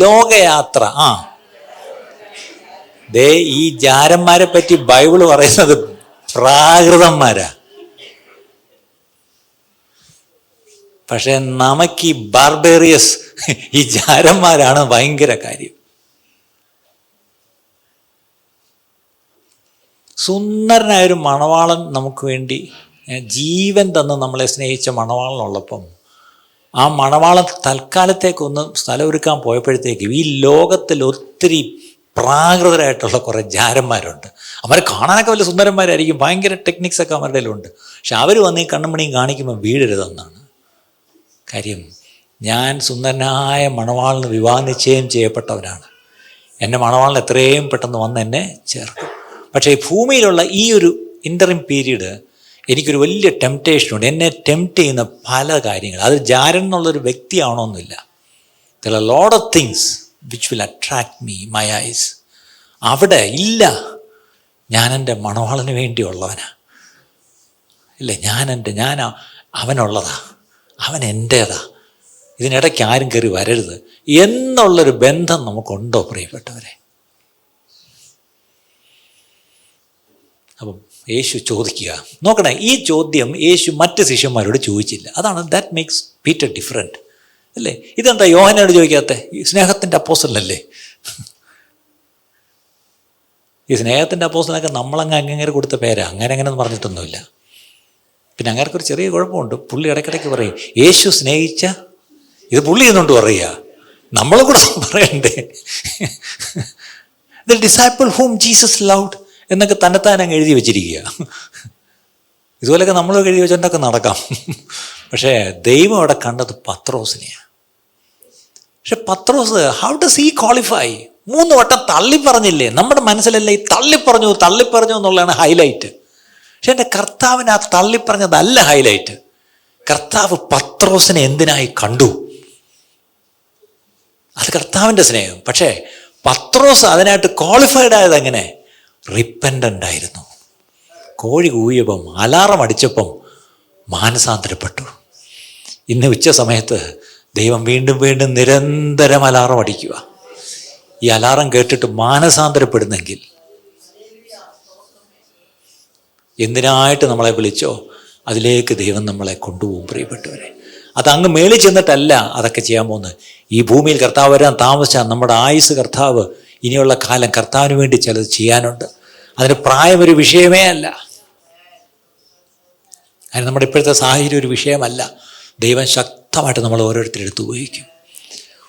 ലോകയാത്ര. ദേ ഈ ജാരന്മാരെ പറ്റി ബൈബിള് പറയുന്നത് പ്രാകൃതന്മാരാ. പക്ഷെ നമുക്ക് ഈ ബാർബേറിയസ് ഈ ജാരന്മാരാണ് ഭയങ്കര കാര്യം. സുന്ദരനായൊരു മണവാളൻ നമുക്ക് വേണ്ടി ജീവൻ തന്ന് നമ്മളെ സ്നേഹിച്ച മണവാളനുള്ളപ്പം ആ മണവാളൻ തൽക്കാലത്തേക്കൊന്ന് സ്ഥലമൊരുക്കാൻ പോയപ്പോഴത്തേക്കും ഈ ലോകത്തിൽ ഒത്തിരി പ്രാകൃതരായിട്ടുള്ള കുറേ ജാരന്മാരുണ്ട്. അവരെ കാണാനൊക്കെ വലിയ സുന്ദരന്മാരായിരിക്കും, ഭയങ്കര ടെക്നിക്സൊക്കെ അവരുടെ കയ്യിലുണ്ട്. പക്ഷെ അവർ വന്ന് ഈ കണ്ണുമണിയും കാണിക്കുമ്പോൾ വീഴരുതെന്നാണ് കാര്യം. ഞാൻ സുന്ദരനായ മണവാളിന് വിവാഹ നിശ്ചയം ചെയ്യപ്പെട്ടവനാണ്. എൻ്റെ മണവാളിന് എത്രയും പെട്ടെന്ന് വന്ന് എന്നെ ചേർക്കും. പക്ഷേ ഈ ഭൂമിയിലുള്ള ഈ ഒരു ഇൻ്ററിം പീരീഡ് എനിക്കൊരു വലിയ ടെംപ്റ്റേഷനുണ്ട്. എന്നെ ടെംപ്റ്റ് ചെയ്യുന്ന പല കാര്യങ്ങൾ. അത് ജാരൻ എന്നുള്ളൊരു വ്യക്തിയാണോന്നില്ല. There are lot of things which will attract me my eyes. അവിടെ ഇല്ല, ഞാൻ എൻ്റെ മണവാളന് വേണ്ടിയുള്ളവനാ. ഇല്ല, ഞാൻ അവനുള്ളതാ, അവൻ എൻ്റേതാ, ഇതിനിടയ്ക്ക് ആരും കയറി വരരുത് എന്നുള്ളൊരു ബന്ധം നമുക്കുണ്ടോ പ്രിയപ്പെട്ടവരെ? അപ്പം യേശു ചോദിക്കുക, നോക്കണേ, ഈ ചോദ്യം യേശു മറ്റ് ശിഷ്യന്മാരോട് ചോദിച്ചില്ല. അതാണ് ദാറ്റ് മേക്സ് പീറ്റർ ഡിഫറെൻറ്റ് അല്ലേ? ഇതെന്താ യോഹനോട് ചോദിക്കാത്ത? ഈ സ്നേഹത്തിൻ്റെ അപ്പോസ്തലനല്ലേ? ഈ സ്നേഹത്തിൻ്റെ അപ്പോസ്തലനൊക്കെ നമ്മളങ്ങനെ കൊടുത്ത പേരാ. അങ്ങനെയൊന്നും പറഞ്ഞിട്ടൊന്നുമില്ല. പിന്നെ അങ്ങനെയൊരു ചെറിയ കുഴപ്പമുണ്ട്. പുള്ളി ഇടയ്ക്കിടയ്ക്ക് പറയും യേശു സ്നേഹിച്ച, ഇത് പുള്ളി എന്നുകൊണ്ട് പറയുക, നമ്മളും കൂടെ പറയണ്ടേ? ദ ഡിസൈപ്പിൾ ഹൂം ജീസസ് ലവ്ഡ് എന്നൊക്കെ തന്നെത്താൻ അങ്ങ് എഴുതി വെച്ചിരിക്കുക. ഇതുപോലെയൊക്കെ നമ്മൾ എഴുതി വെച്ചിട്ടൊക്കെ നടക്കാം. പക്ഷേ ദൈവം അവിടെ കണ്ടത് പത്രോസിനെയാണ്. പക്ഷെ പത്രോസ്, ഹൗ ഡസ് ഹി ക്വാളിഫൈ? 3 വട്ടം തള്ളിപ്പറഞ്ഞില്ലേ? നമ്മുടെ മനസ്സിലല്ല ഈ തള്ളിപ്പറഞ്ഞു എന്നുള്ളതാണ് ഹൈലൈറ്റ്. പക്ഷെ എൻ്റെ കർത്താവിന് ആ തള്ളിപ്പറഞ്ഞതല്ല ഹൈലൈറ്റ്. കർത്താവ് പത്രോസിനെ എന്തിനായി കണ്ടു? അത് കർത്താവിൻ്റെ സ്നേഹം. പക്ഷേ പത്രോസ് അതിനായിട്ട് ക്വാളിഫൈഡ് ആയത് എങ്ങനെ? റിപ്പൻഡൻ്റ് ആയിരുന്നു. കോഴി കൂവിയപ്പം, അലാറം അടിച്ചപ്പം മാനസാന്തരപ്പെട്ടു. ഇന്ന് ഉച്ച സമയത്ത് ദൈവം വീണ്ടും വീണ്ടും നിരന്തരം അലാറം അടിക്കുക. ഈ അലാറം കേട്ടിട്ട് മാനസാന്തരപ്പെടുന്നെങ്കിൽ എന്തിനായിട്ട് നമ്മളെ വിളിച്ചോ അതിലേക്ക് ദൈവം നമ്മളെ കൊണ്ടുപോകും പ്രിയപ്പെട്ടവരെ. അതങ്ങ് മേളിൽ ചെന്നിട്ടല്ല അതൊക്കെ ചെയ്യാൻ പോകുന്നത്. ഈ ഭൂമിയിൽ കർത്താവ് വരാൻ താമസിച്ചാൽ നമ്മുടെ ആയുസ് കർത്താവ് ഇനിയുള്ള കാലം കർത്താവിന് വേണ്ടി ചിലത് ചെയ്യാനുണ്ട്. അതിന് പ്രായം ഒരു വിഷയമേ അല്ല. അതിന് നമ്മുടെ ഇപ്പോഴത്തെ സാഹചര്യം ഒരു വിഷയമല്ല. ദൈവം ശക്തമായിട്ട് നമ്മൾ ഓരോരുത്തരെടുത്ത് ഉപയോഗിക്കും.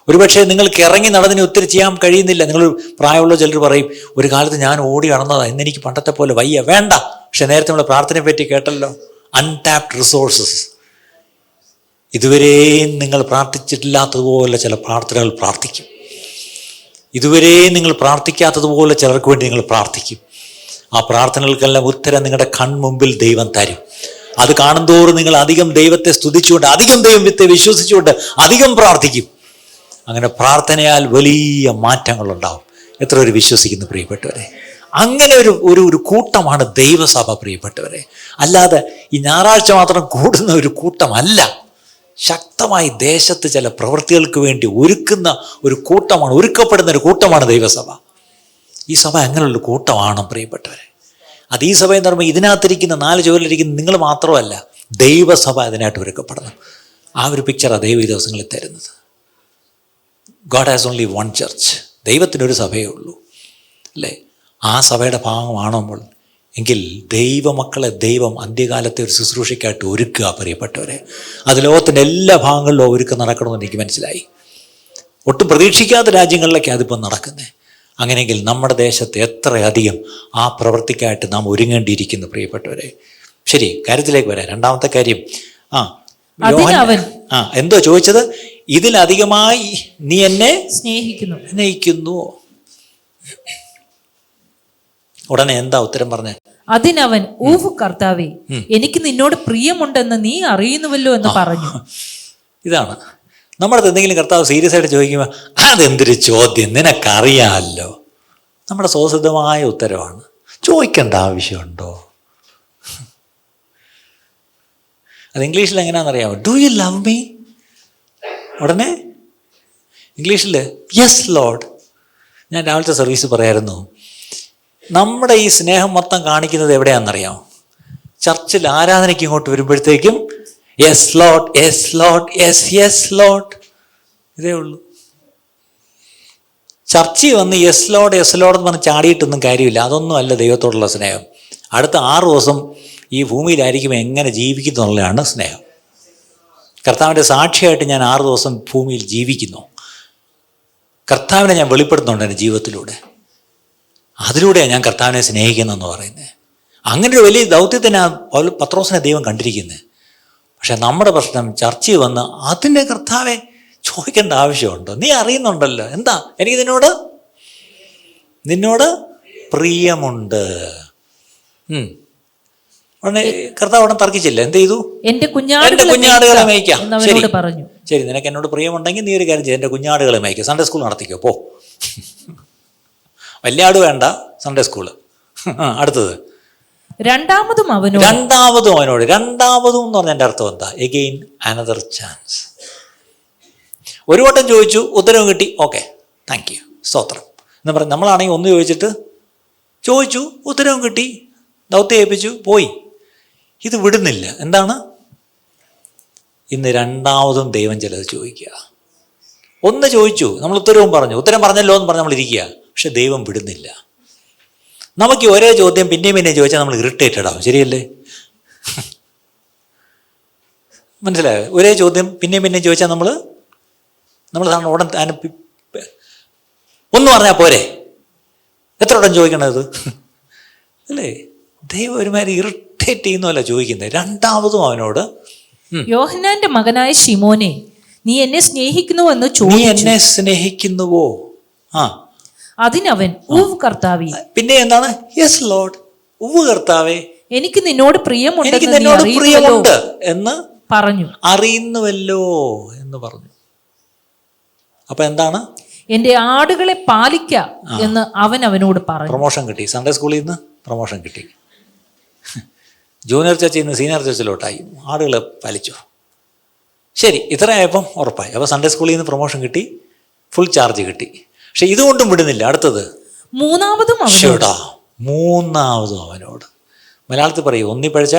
ഒരുപക്ഷെ നിങ്ങൾക്ക് ഇറങ്ങി നടന്നതിന് ഒത്തിരി ചെയ്യാൻ കഴിയുന്നില്ല. നിങ്ങൾ പ്രായമുള്ള ചിലർ പറയും, ഒരു കാലത്ത് ഞാൻ ഓടി നടന്നതാണ്, ഇന്നെനിക്ക് പണ്ടത്തെ പോലെ വയ്യ. വേണ്ട. പക്ഷെ നേരത്തെ നമ്മൾ പ്രാർത്ഥനയെ പറ്റി കേട്ടല്ലോ, അൺടാപ്ഡ് റിസോഴ്സസ്. ഇതുവരെയും നിങ്ങൾ പ്രാർത്ഥിച്ചിട്ടില്ലാത്തതുപോലെ ചില പ്രാർത്ഥനകൾ പ്രാർത്ഥിക്കും. ഇതുവരെയും നിങ്ങൾ പ്രാർത്ഥിക്കാത്തതുപോലെ ചിലർക്ക് വേണ്ടി നിങ്ങൾ പ്രാർത്ഥിക്കും. ആ പ്രാർത്ഥനകൾക്കെല്ലാം ഉത്തരം നിങ്ങളുടെ കൺമുമ്പിൽ ദൈവം തരും. അത് കാണുന്തോറും നിങ്ങൾ അധികം ദൈവത്തെ സ്തുതിച്ചുകൊണ്ട്, അധികം ദൈവത്തെ വിശ്വസിച്ചുകൊണ്ട് അധികം പ്രാർത്ഥിക്കും. അങ്ങനെ പ്രാർത്ഥനയാൽ വലിയ മാറ്റങ്ങളുണ്ടാവും. എത്ര പേര് വിശ്വസിക്കുന്നു പ്രിയപ്പെട്ടവരെ? അങ്ങനെ ഒരു കൂട്ടമാണ് ദൈവസഭ പ്രിയപ്പെട്ടവരെ. അല്ലാതെ ഈ ഞായറാഴ്ച മാത്രം കൂടുന്ന ഒരു കൂട്ടമല്ല. ശക്തമായി ദേശത്ത് ചില പ്രവൃത്തികൾക്ക് വേണ്ടി ഒരുക്കുന്ന ഒരു കൂട്ടമാണ്, ഒരുക്കപ്പെടുന്ന ഒരു കൂട്ടമാണ് ദൈവസഭ. ഈ സഭ അങ്ങനെയുള്ള കൂട്ടമാണ് പ്രിയപ്പെട്ടവരെ. അത് ഈ സഭ എന്ന് പറയുമ്പോൾ ഇതിനകത്തിരിക്കുന്ന 4 ചുവരിലിരിക്കുന്ന നിങ്ങൾ മാത്രമല്ല, ദൈവസഭ അതിനായിട്ട് ഒരുക്കപ്പെടണം. ആ ഒരു പിക്ചറാണ് ദൈവ ഈ ദിവസങ്ങളിൽ തരുന്നത്. God has only one church. ദൈവത്തിനൊരു സഭയേ ഉള്ളൂ, അല്ലേ? ആ സഭയുടെ ഭാഗമാണോ നമ്മൾ എങ്കിൽ ദൈവമക്കളെ ദൈവം അന്ത്യകാലത്തെ ഒരു ശുശ്രൂഷയ്ക്കായിട്ട് ഒരുക്കുക പ്രിയപ്പെട്ടവരെ. അത് ലോകത്തിൻ്റെ എല്ലാ ഭാഗങ്ങളിലും ഒരുക്കം നടക്കണമെന്ന് എനിക്ക് മനസ്സിലായി. ഒട്ടും പ്രതീക്ഷിക്കാത്ത രാജ്യങ്ങളിലൊക്കെ അതിപ്പം നടക്കുന്നത്. അങ്ങനെയെങ്കിൽ നമ്മുടെ ദേശത്ത് എത്രയധികം ആ പ്രവൃത്തിക്കായിട്ട് നാം ഒരുങ്ങേണ്ടിയിരിക്കുന്നു പ്രിയപ്പെട്ടവരെ. ശരി, കാര്യത്തിലേക്ക് വരാം. രണ്ടാമത്തെ കാര്യം, എന്തോ ചോദിച്ചത്? ഇതിലധികമായി നീ എന്നെ സ്നേഹിക്കുന്നു. ഉടനെ എന്താ ഉത്തരം പറഞ്ഞ? അതിനവൻ, ഊവ് കർത്താവേ, എനിക്ക് നിന്നോട് പ്രിയമുണ്ടെന്ന് നീ അറിയുന്നുവല്ലോ എന്ന് പറഞ്ഞു. ഇതാണ് നമ്മുടെ എന്തെങ്കിലും കർത്താവ് സീരിയസ് ആയിട്ട് ചോദിക്കുമ്പോൾ അതെന്തൊരു ചോദ്യം, നിനക്കറിയാമല്ലോ. നമ്മുടെ സ്വസിദ്ധമായ ഉത്തരവാണ്. ചോദിക്കേണ്ട ആവശ്യമുണ്ടോ? അത് ഇംഗ്ലീഷിൽ എങ്ങനെയാണെന്നറിയാമോ? Do you love me? ഉടനെ ഇംഗ്ലീഷിൽ യെസ് ലോർഡ്. ഞാൻ രാവിലത്തെ സർവീസ് പറയായിരുന്നു, നമ്മുടെ ഈ സ്നേഹം മൊത്തം കാണിക്കുന്നത് എവിടെയാണെന്നറിയാമോ? ചർച്ചിൽ ആരാധനയ്ക്ക് ഇങ്ങോട്ട് വരുമ്പോഴത്തേക്കും yes Lord, yes Lord, yes yes Lord, ഇതേ ഉള്ളൂ. ചർച്ചിൽ വന്ന് യെസ് ലോർഡ് യെസ് ലോർഡ് എന്ന് പറഞ്ഞ് ചാടിയിട്ടൊന്നും കാര്യമില്ല. അതൊന്നും അല്ല ദൈവത്തോടുള്ള സ്നേഹം. അടുത്ത 6 ദിവസം ഈ ഭൂമിയിലായിരിക്കും എങ്ങനെ ജീവിക്കുന്നു എന്നുള്ളതാണ് സ്നേഹം. കർത്താവിൻ്റെ സാക്ഷിയായിട്ട് ഞാൻ 6 ദിവസം ഭൂമിയിൽ ജീവിക്കുന്നു. കർത്താവിനെ ഞാൻ വെളിപ്പെടുത്തുന്നുണ്ട് എൻ്റെ ജീവിതത്തിലൂടെ. അതിലൂടെയാണ് ഞാൻ കർത്താവിനെ സ്നേഹിക്കുന്നതെന്ന് പറയുന്നത്. അങ്ങനെ ഒരു വലിയ ദൗത്യത്തിനാ പത്രോസിനെ ദൈവം കണ്ടിരിക്കുന്നത്. പക്ഷെ നമ്മുടെ പ്രശ്നം, ചർച്ചയിൽ വന്ന് അതിൻ്റെ കർത്താവെ ചോദിക്കേണ്ട ആവശ്യമുണ്ടോ? നീ അറിയുന്നുണ്ടല്ലോ. എന്താ? എനിക്ക് നിന്നോട് പ്രിയമുണ്ട്. ഉടനെ കർത്താവ് ഉടനെ തർക്കിച്ചില്ല. എന്ത് ചെയ്തു? എന്റെ കുഞ്ഞാടുകളെ മേയ്ക്കാം. പറഞ്ഞു. ശരി, നിനക്ക് എന്നോട് പ്രിയമുണ്ടെങ്കിൽ നീ ഒരു കാര്യം ചെയ്യും, എൻ്റെ കുഞ്ഞാടുകളെ മേയ്ക്കാം. സൺഡേ സ്കൂൾ നടത്തിക്കോ, പോ. വലിയ ആട് വേണ്ട, സൺഡേ സ്കൂള്. അടുത്തത് രണ്ടാമതും അവനോട്. രണ്ടാമതും എന്ന് പറഞ്ഞ എൻ്റെ അർത്ഥം എന്താ? Again another chance. ഒരു വട്ടം ചോദിച്ചു, ഉത്തരവും കിട്ടി, ഓക്കെ, താങ്ക് യു, സ്തോത്രം എന്ന് പറഞ്ഞ്. നമ്മളാണെങ്കിൽ ഒന്ന് ചോദിച്ചു, ഉത്തരവും കിട്ടി, ദൗത്യം ഏൽപ്പിച്ചു, പോയി. ഇത് വിടുന്നില്ല. എന്താണ്? ഇന്ന് രണ്ടാമതും ദൈവം ചിലത് ചോദിക്കുക. ഒന്ന് ചോദിച്ചു, നമ്മൾ ഉത്തരവും പറഞ്ഞു, ഉത്തരം പറഞ്ഞല്ലോ എന്ന് പറഞ്ഞ് നമ്മൾ ഇരിക്കുക. പക്ഷെ ദൈവം വിടുന്നില്ല. നമുക്ക് ഒരേ ചോദ്യം പിന്നെയും ചോദിച്ചാൽ നമ്മൾ ഇറിറ്റേറ്റഡ് ആവും. ശരിയല്ലേ? മനസ്സിലായോ? ഒരേ ചോദ്യം പിന്നെയും ചോദിച്ചാൽ നമ്മൾ സാധാരണ ഉടൻ ഒന്ന് പറഞ്ഞാൽ പോരെ, എത്ര ഉടൻ ചോദിക്കണത് അല്ലേ? ദൈവം ഒരുമാതിരി ഇറിറ്റേറ്റ് ചെയ്യുന്നതല്ല ചോദിക്കുന്നത്. രണ്ടാമതും അവനോട്, യോഹന്നാന്റെ മകനായ ശിമോനെ, നീ എന്നെ സ്നേഹിക്കുന്നുവെന്ന് ചോദിച്ചു. നീ എന്നെ സ്നേഹിക്കുന്നുവോ? അതിനവൻ, ഉവ് കർത്താവേ. പിന്നെ എന്താണ്? യെസ് ലോർഡ്, ഉവ് കർത്താവേ, എനിക്ക് നിന്നോട് പ്രിയമുണ്ട് എന്ന് പറഞ്ഞു. അറിയുന്നുവല്ലോ എന്ന് പറഞ്ഞു. അപ്പൊ എന്താണ്? എന്റെ ആടുകളെ പാലിക്ക എന്ന് അവനോട് പറഞ്ഞു. പ്രൊമോഷൻ കിട്ടി. സൺഡേ സ്കൂളിൽ നിന്ന് പ്രൊമോഷൻ കിട്ടി. ജൂനിയർ ചർച്ചിൽ നിന്ന് സീനിയർ ചർച്ചിലോട്ടായി. ആടുകളെ പാലിച്ചു. ശരി, ഇത്രയായപ്പം ഉറപ്പായി. അപ്പോൾ സൺഡേ സ്കൂളിൽ നിന്ന് പ്രൊമോഷൻ കിട്ടി, ഫുൾ ചാർജ് കിട്ടി. പക്ഷെ ഇതുകൊണ്ടും വിടുന്നില്ല. അടുത്തത് മൂന്നാമതും അവനോട്. മലയാളത്തിൽ പറയൂ, ഒന്നിപ്പഴിച്ച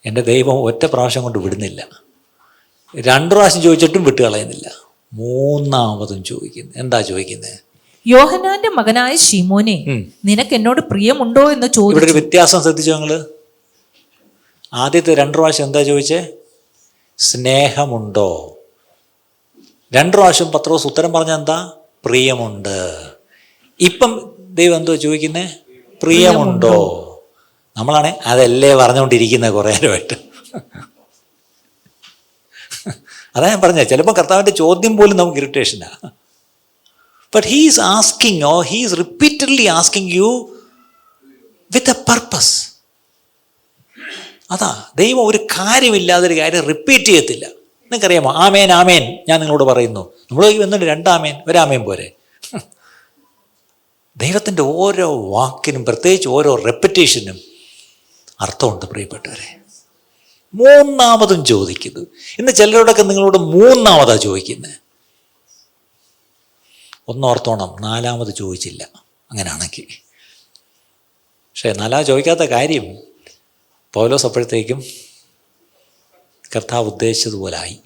എൻ്റെ ദൈവം ഒറ്റ പ്രാവശ്യം കൊണ്ട് വിടുന്നില്ല. 2 പ്രാവശ്യം ചോദിച്ചിട്ടും വിട്ടുകളയുന്നില്ല. മൂന്നാമതും ചോദിക്കുന്നു. എന്താ ചോദിക്കുന്നത്? യോഹന്നാന്റെ മകനായ ശിമോനെ, നിനക്ക് എന്നോട് പ്രിയമുണ്ടോ എന്ന് ചോദിച്ചു. ഇവിടെ ഒരു വ്യത്യാസം ശ്രദ്ധിച്ചോ നിങ്ങള്? ആദ്യത്തെ 2 പ്രാവശ്യം എന്താ ചോദിച്ചേ? സ്നേഹമുണ്ടോ. 2 പ്രാവശ്യം പത്രോസ് ഉത്തരം പറഞ്ഞ എന്താ? പ്രിയമുണ്ട്. ഇപ്പം ദൈവം എന്തോ ചോദിക്കുന്നേ? പ്രിയമുണ്ടോ. നമ്മളാണെ അതല്ലേ പറഞ്ഞുകൊണ്ടിരിക്കുന്നത് കുറേ നേരമായിട്ട്. അതാ ഞാൻ പറഞ്ഞത്, ചിലപ്പോൾ കർത്താവിൻ്റെ ചോദ്യം പോലും നമുക്ക് ഇറിറ്റേഷനാണ്. But he is asking, or he is repeatedly asking you with a purpose. അതാ ദൈവം ഒരു കാര്യമില്ലാതൊരു കാര്യം റിപ്പീറ്റ് ചെയ്യത്തില്ല. നിങ്ങൾക്കറിയാമോ, ആമേൻ ആമേൻ ഞാൻ നിങ്ങളോട് പറയുന്നു. നമ്മൾ വന്നിട്ട് 2 ആമേൻ 1 ആമേൻ പോരെ? ദൈവത്തിൻ്റെ ഓരോ വാക്കിനും, പ്രത്യേകിച്ച് ഓരോ റെപ്പറ്റേഷനും അർത്ഥമുണ്ട് പ്രിയപ്പെട്ടവരെ. 3ാമതും ചോദിക്കുന്നു. ഇന്ന് ചിലരോടൊക്കെ നിങ്ങളോട് 3ാമതാണ് ചോദിക്കുന്നത്. ഒന്നോർത്തോണം, 4ാമത് ചോദിച്ചില്ല അങ്ങനെയാണെങ്കിൽ. പക്ഷേ 4ാമത് ചോദിക്കാത്ത കാര്യം പൗലോസ് അപ്പോഴത്തേക്കും കർത്താവ് ഉദ്ദേശിച്ചതുപോലെ ആയി.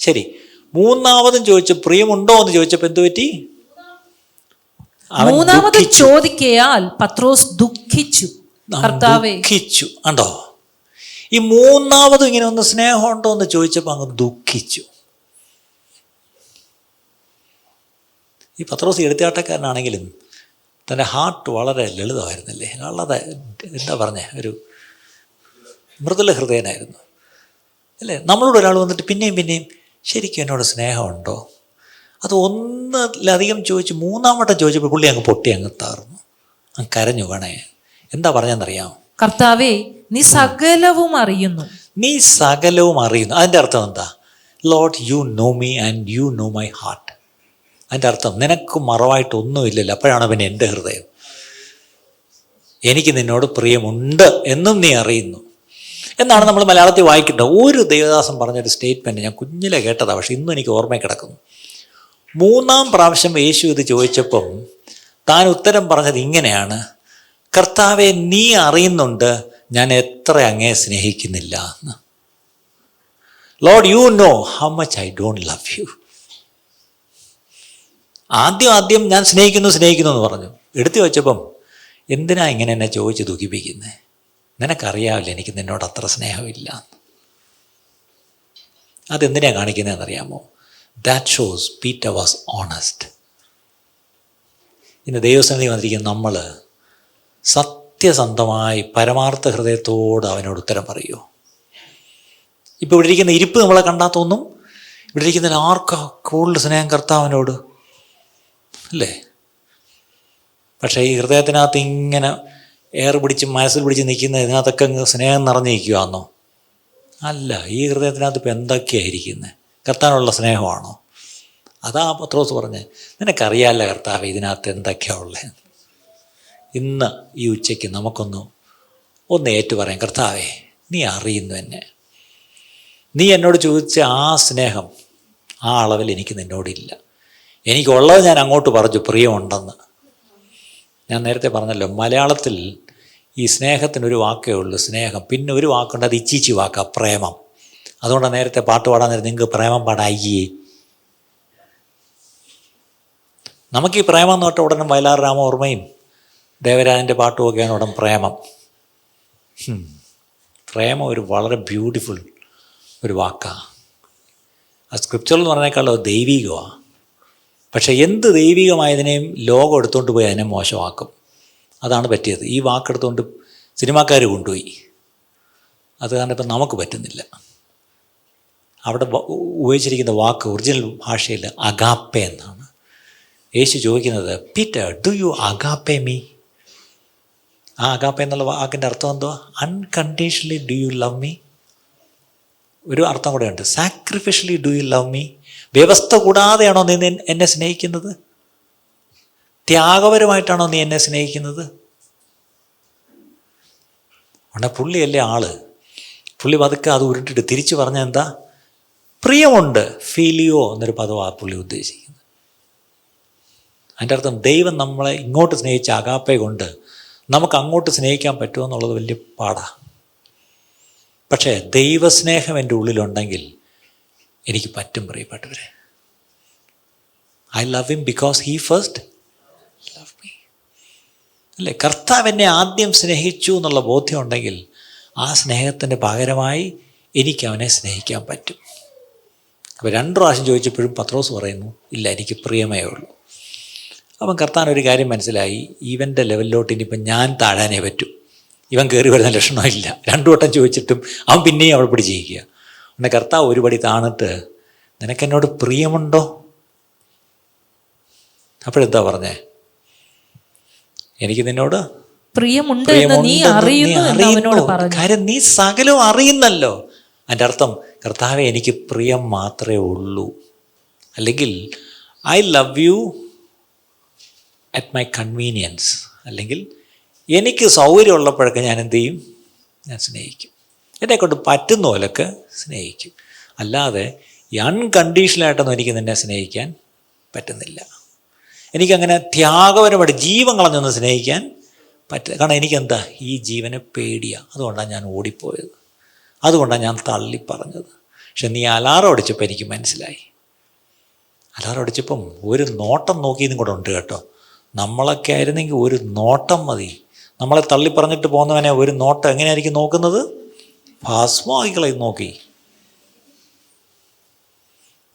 ശരി, 3ാമതും ചോദിച്ചു പ്രിയമുണ്ടോ എന്ന് ചോദിച്ചപ്പോൾ എന്തു പറ്റി? 3ാമത് ചോദിക്കയാൽ പത്രോസ് ദുഃഖിച്ചു. കർത്താവേ, ദുഃഖിച്ചു. കണ്ടോ, ഈ 3ാമതും ഇങ്ങനെ ഒന്ന് സ്നേഹമുണ്ടോ എന്ന് ചോദിച്ചപ്പോൾ അങ്ങ് ദുഃഖിച്ചു. ഈ പത്രോസ് എടുത്താട്ടക്കാരനാണെങ്കിലും തൻ്റെ ഹാർട്ട് വളരെ ലളിതമായിരുന്നല്ലേ, വളരെ എന്താ പറഞ്ഞേ, ഒരു മൃദുല ഹൃദയനായിരുന്നു അല്ലേ. നമ്മളോട് ഒരാൾ വന്നിട്ട് പിന്നെയും ശരിക്കും എന്നോട് സ്നേഹമുണ്ടോ, അത് ഒന്നിലധികം ചോദിച്ച് 3ാം വട്ടം ചോദിച്ചപ്പോൾ പുള്ളി അങ്ങ് പൊട്ടി അങ്ങ് താർന്നു, അങ്ങ് കരഞ്ഞു. വേണേ എന്താ പറഞ്ഞെന്നറിയാമോ? കർത്താവേ, നീ സകലവും അറിയുന്നു. നീ സകലവും അറിയുന്നു. അതിൻ്റെ അർത്ഥം എന്താ? Lord, you know me and you know my heart. അതിൻ്റെ അർത്ഥം നിനക്ക് മറവായിട്ടൊന്നുമില്ലല്ലോ. അപ്പോഴാണ് പിന്നെ എൻ്റെ ഹൃദയം. എനിക്ക് നിന്നോട് പ്രിയമുണ്ട് എന്നും നീ അറിയുന്നു എന്നാണ് നമ്മൾ മലയാളത്തിൽ വായിക്കേണ്ടത്. ഒരു ദേവദാസൻ പറഞ്ഞൊരു സ്റ്റേറ്റ്മെൻറ്റ് ഞാൻ കുഞ്ഞിലെ കേട്ടതാണ്, പക്ഷെ ഇന്നും എനിക്ക് ഓർമ്മയിൽ കിടക്കുന്നു. 3ാം പ്രാവശ്യം യേശു ഇത് ചോദിച്ചപ്പം താൻ ഉത്തരം പറഞ്ഞത് ഇങ്ങനെയാണ്: കർത്താവെ, നീ അറിയുന്നുണ്ട് ഞാൻ എത്ര അങ്ങേ സ്നേഹിക്കുന്നില്ല എന്ന്. Lord, you know how much I don't love you. ആദ്യം ഞാൻ സ്നേഹിക്കുന്നു എന്ന് പറഞ്ഞു. എടുത്തു വെച്ചപ്പം എന്തിനാ ഇങ്ങനെ എന്നെ ചോദിച്ച് ദുഃഖിപ്പിക്കുന്നത്? നിനക്കറിയാവില്ല എനിക്ക് നിന്നോട് അത്ര സ്നേഹമില്ല. അതെന്തിനാ കാണിക്കുന്നതെന്നറിയാമോ? That shows Peter was honest. ഇന്ന് ദൈവസന്നിധി വന്നിരിക്കുന്ന നമ്മൾ സത്യസന്ധമായി പരമാർത്ഥ ഹൃദയത്തോട് അവനോട് ഉത്തരം പറയുമോ? ഇപ്പോൾ ഇവിടെ ഇരിക്കുന്ന ഇരിപ്പ് നമ്മളെ കണ്ടാൽ തോന്നും, ഇവിടെ ഇരിക്കുന്നതിൽ ആർക്കാ കൂടുതൽ സ്നേഹം കർത്താവിനോട്, അല്ലേ? പക്ഷേ ഈ ഹൃദയത്തിനകത്ത് ഇങ്ങനെ എയർ പിടിച്ച് മനസ്സിൽ പിടിച്ച് നിൽക്കുന്ന ഇതിനകത്തൊക്കെ സ്നേഹം നിറഞ്ഞിരിക്കുകയാണോ? അല്ല. ഈ ഹൃദയത്തിനകത്ത് ഇപ്പം എന്തൊക്കെയായിരിക്കുന്നത്? കർത്താവിനുള്ള സ്നേഹമാണോ? അതാ പത്രോസ് പറഞ്ഞത്, നിനക്കറിയാമല്ല കർത്താവ് ഇതിനകത്ത് എന്തൊക്കെയാണ് ഉള്ളത്. ഇന്ന് ഈ ഉച്ചയ്ക്ക് നമുക്കൊന്ന് ഏറ്റു പറയാം, കർത്താവേ, നീ അറിയുന്നു എന്നെ. നീ എന്നോട് ചോദിച്ച ആ സ്നേഹം ആ അളവിൽ എനിക്ക് നിന്നോടില്ല. എനിക്കുള്ളത് ഞാൻ അങ്ങോട്ട് പറഞ്ഞു, പ്രിയമുണ്ടെന്ന്. ഞാൻ നേരത്തെ പറഞ്ഞല്ലോ, മലയാളത്തിൽ ഈ സ്നേഹത്തിനൊരു വാക്കേ ഉള്ളൂ, സ്നേഹം. പിന്നെ ഒരു വാക്കുണ്ട്, അത് ഇച്ചിച്ചി വാക്കാ, പ്രേമം. അതുകൊണ്ടാണ് നേരത്തെ പാട്ട് പാടാൻ നേരം നിങ്ങൾക്ക് പ്രേമം പാടായി. നമുക്ക് ഈ പ്രേമം എന്ന് തൊട്ട ഉടനെ വയലാർ രാമവർമ്മയും ദേവരാജൻ്റെ പാട്ടുമൊക്കെയാണ് ഉടൻ പ്രേമം. പ്രേമം ഒരു വളരെ ബ്യൂട്ടിഫുൾ ഒരു വാക്കാണ്. ആ സ്ക്രിപ്ചറിൽ എന്ന് പറഞ്ഞേക്കാളോ ദൈവികമാണ്. പക്ഷേ എന്ത് ദൈവികമായതിനെയും ലോകം എടുത്തുകൊണ്ട് പോയി അതിനെ മോശമാക്കും. അതാണ് പറ്റിയത്. ഈ വാക്കെടുത്തുകൊണ്ട് സിനിമാക്കാർ കൊണ്ടുപോയി. അത് കാരണം ഇപ്പം നമുക്ക് പറ്റുന്നില്ല. അവിടെ ഉപയോഗിച്ചിരിക്കുന്ന വാക്ക് ഒറിജിനൽ ഭാഷയിൽ അഗാപ്പെ എന്നാണ്. യേശു ചോദിക്കുന്നത്, Peter, do you agape me? ആ അഗാപ്പെ എന്നുള്ള വാക്കിൻ്റെ അർത്ഥം എന്തുവാ? Unconditionally do you love me. ഒരു അർത്ഥം കൂടെ ഉണ്ട്, sacrificially do you love me. വ്യവസ്ഥ കൂടാതെയാണോ നീ എന്നെ സ്നേഹിക്കുന്നത്? ത്യാഗപരമായിട്ടാണോ നീ എന്നെ സ്നേഹിക്കുന്നത്? ഉടനെ പുള്ളിയല്ലേ ആള്. പുള്ളി പതുക്കെ അത് ഉരുട്ടിട്ട് തിരിച്ചു പറഞ്ഞ എന്താ? പ്രിയമുണ്ട്, ഫീലിയോ എന്നൊരു പദമാണ് പുള്ളി ഉദ്ദേശിക്കുന്നത്. അതിൻ്റെ അർത്ഥം ദൈവം നമ്മളെ ഇങ്ങോട്ട് സ്നേഹിച്ച അഗാപ്പെ കൊണ്ട് നമുക്ക് അങ്ങോട്ട് സ്നേഹിക്കാൻ പറ്റുമോ എന്നുള്ളത് വലിയ പാടാണ്. പക്ഷേ ദൈവസ്നേഹം എൻ്റെ ഉള്ളിലുണ്ടെങ്കിൽ എനിക്ക് പറ്റും പ്രിയപ്പെട്ടവരെ. I love him because he first love me. അല്ലേ? കർത്താവ് എന്നെ ആദ്യം സ്നേഹിച്ചു എന്നുള്ള ബോധ്യം ഉണ്ടെങ്കിൽ ആ സ്നേഹത്തിൻ്റെ പകരമായി എനിക്ക് അവനെ സ്നേഹിക്കാൻ പറ്റും. അപ്പോൾ 2 പ്രാവശ്യം ചോദിച്ചപ്പോഴും പത്രോസ് പറയുന്നു, ഇല്ല, എനിക്ക് പ്രിയമേ ഉള്ളൂ. അപ്പം കർത്താവിനൊരു കാര്യം മനസ്സിലായി, ഇവൻ്റെ ലെവലിലോട്ട് ഇനിയിപ്പം ഞാൻ താഴാനേ പറ്റൂ. ഇവൻ കയറി വരുന്ന ലക്ഷണമില്ല. 2 വട്ടം ചോദിച്ചിട്ടും അവൻ പിന്നെയും അവൾ പിടിച്ചിരിക്കുക. പിന്നെ കർത്താവ് ഒരു പടി താണിട്ട്, നിനക്കെന്നോട് പ്രിയമുണ്ടോ? അപ്പോഴെന്താ പറഞ്ഞേ? എനിക്ക് നിന്നോട് പ്രിയമുണ്ട് എന്ന് നീ അറിയുന്നു എന്ന് അവനോട് പറഞ്ഞു. കാര്യം നീ സകലവും അറിയുന്നല്ലോ. അതിൻ്റെ അർത്ഥം, കർത്താവെ എനിക്ക് പ്രിയം മാത്രമേ ഉള്ളൂ. അല്ലെങ്കിൽ I love you at my convenience. അല്ലെങ്കിൽ എനിക്ക് സൗകര്യമുള്ളപ്പോഴൊക്കെ ഞാൻ എന്ത് ചെയ്യും? ഞാൻ സ്നേഹിക്കും. എന്നെക്കൊണ്ട് പറ്റുന്ന പോലൊക്കെ സ്നേഹിക്കും. അല്ലാതെ അൺകണ്ടീഷണലായിട്ടൊന്നും എനിക്ക് നിന്നെ സ്നേഹിക്കാൻ പറ്റുന്നില്ല. എനിക്കങ്ങനെ ത്യാഗപരമായിട്ട് ജീവൻ കളഞ്ഞൊന്ന് സ്നേഹിക്കാൻ പറ്റില്ല. കാരണം എനിക്കെന്താ, ഈ ജീവനെ പേടിയാണ്. അതുകൊണ്ടാണ് ഞാൻ ഓടിപ്പോയത്, അതുകൊണ്ടാണ് ഞാൻ തള്ളിപ്പറഞ്ഞത്. പക്ഷെ നീ അലാറം അടിച്ചപ്പോൾ എനിക്ക് മനസ്സിലായി. അലാറം അടിച്ചപ്പം ഒരു നോട്ടം നോക്കിയതും കൂടെ ഉണ്ട് കേട്ടോ. നമ്മളൊക്കെ ആയിരുന്നെങ്കിൽ ഒരു നോട്ടം മതി. നമ്മളെ തള്ളിപ്പറഞ്ഞിട്ട് പോകുന്നവനെ ഒരു നോട്ടം എങ്ങനെയായിരിക്കും നോക്കുന്നത്? ഭസ്മമാക്കികളെ നോക്കി.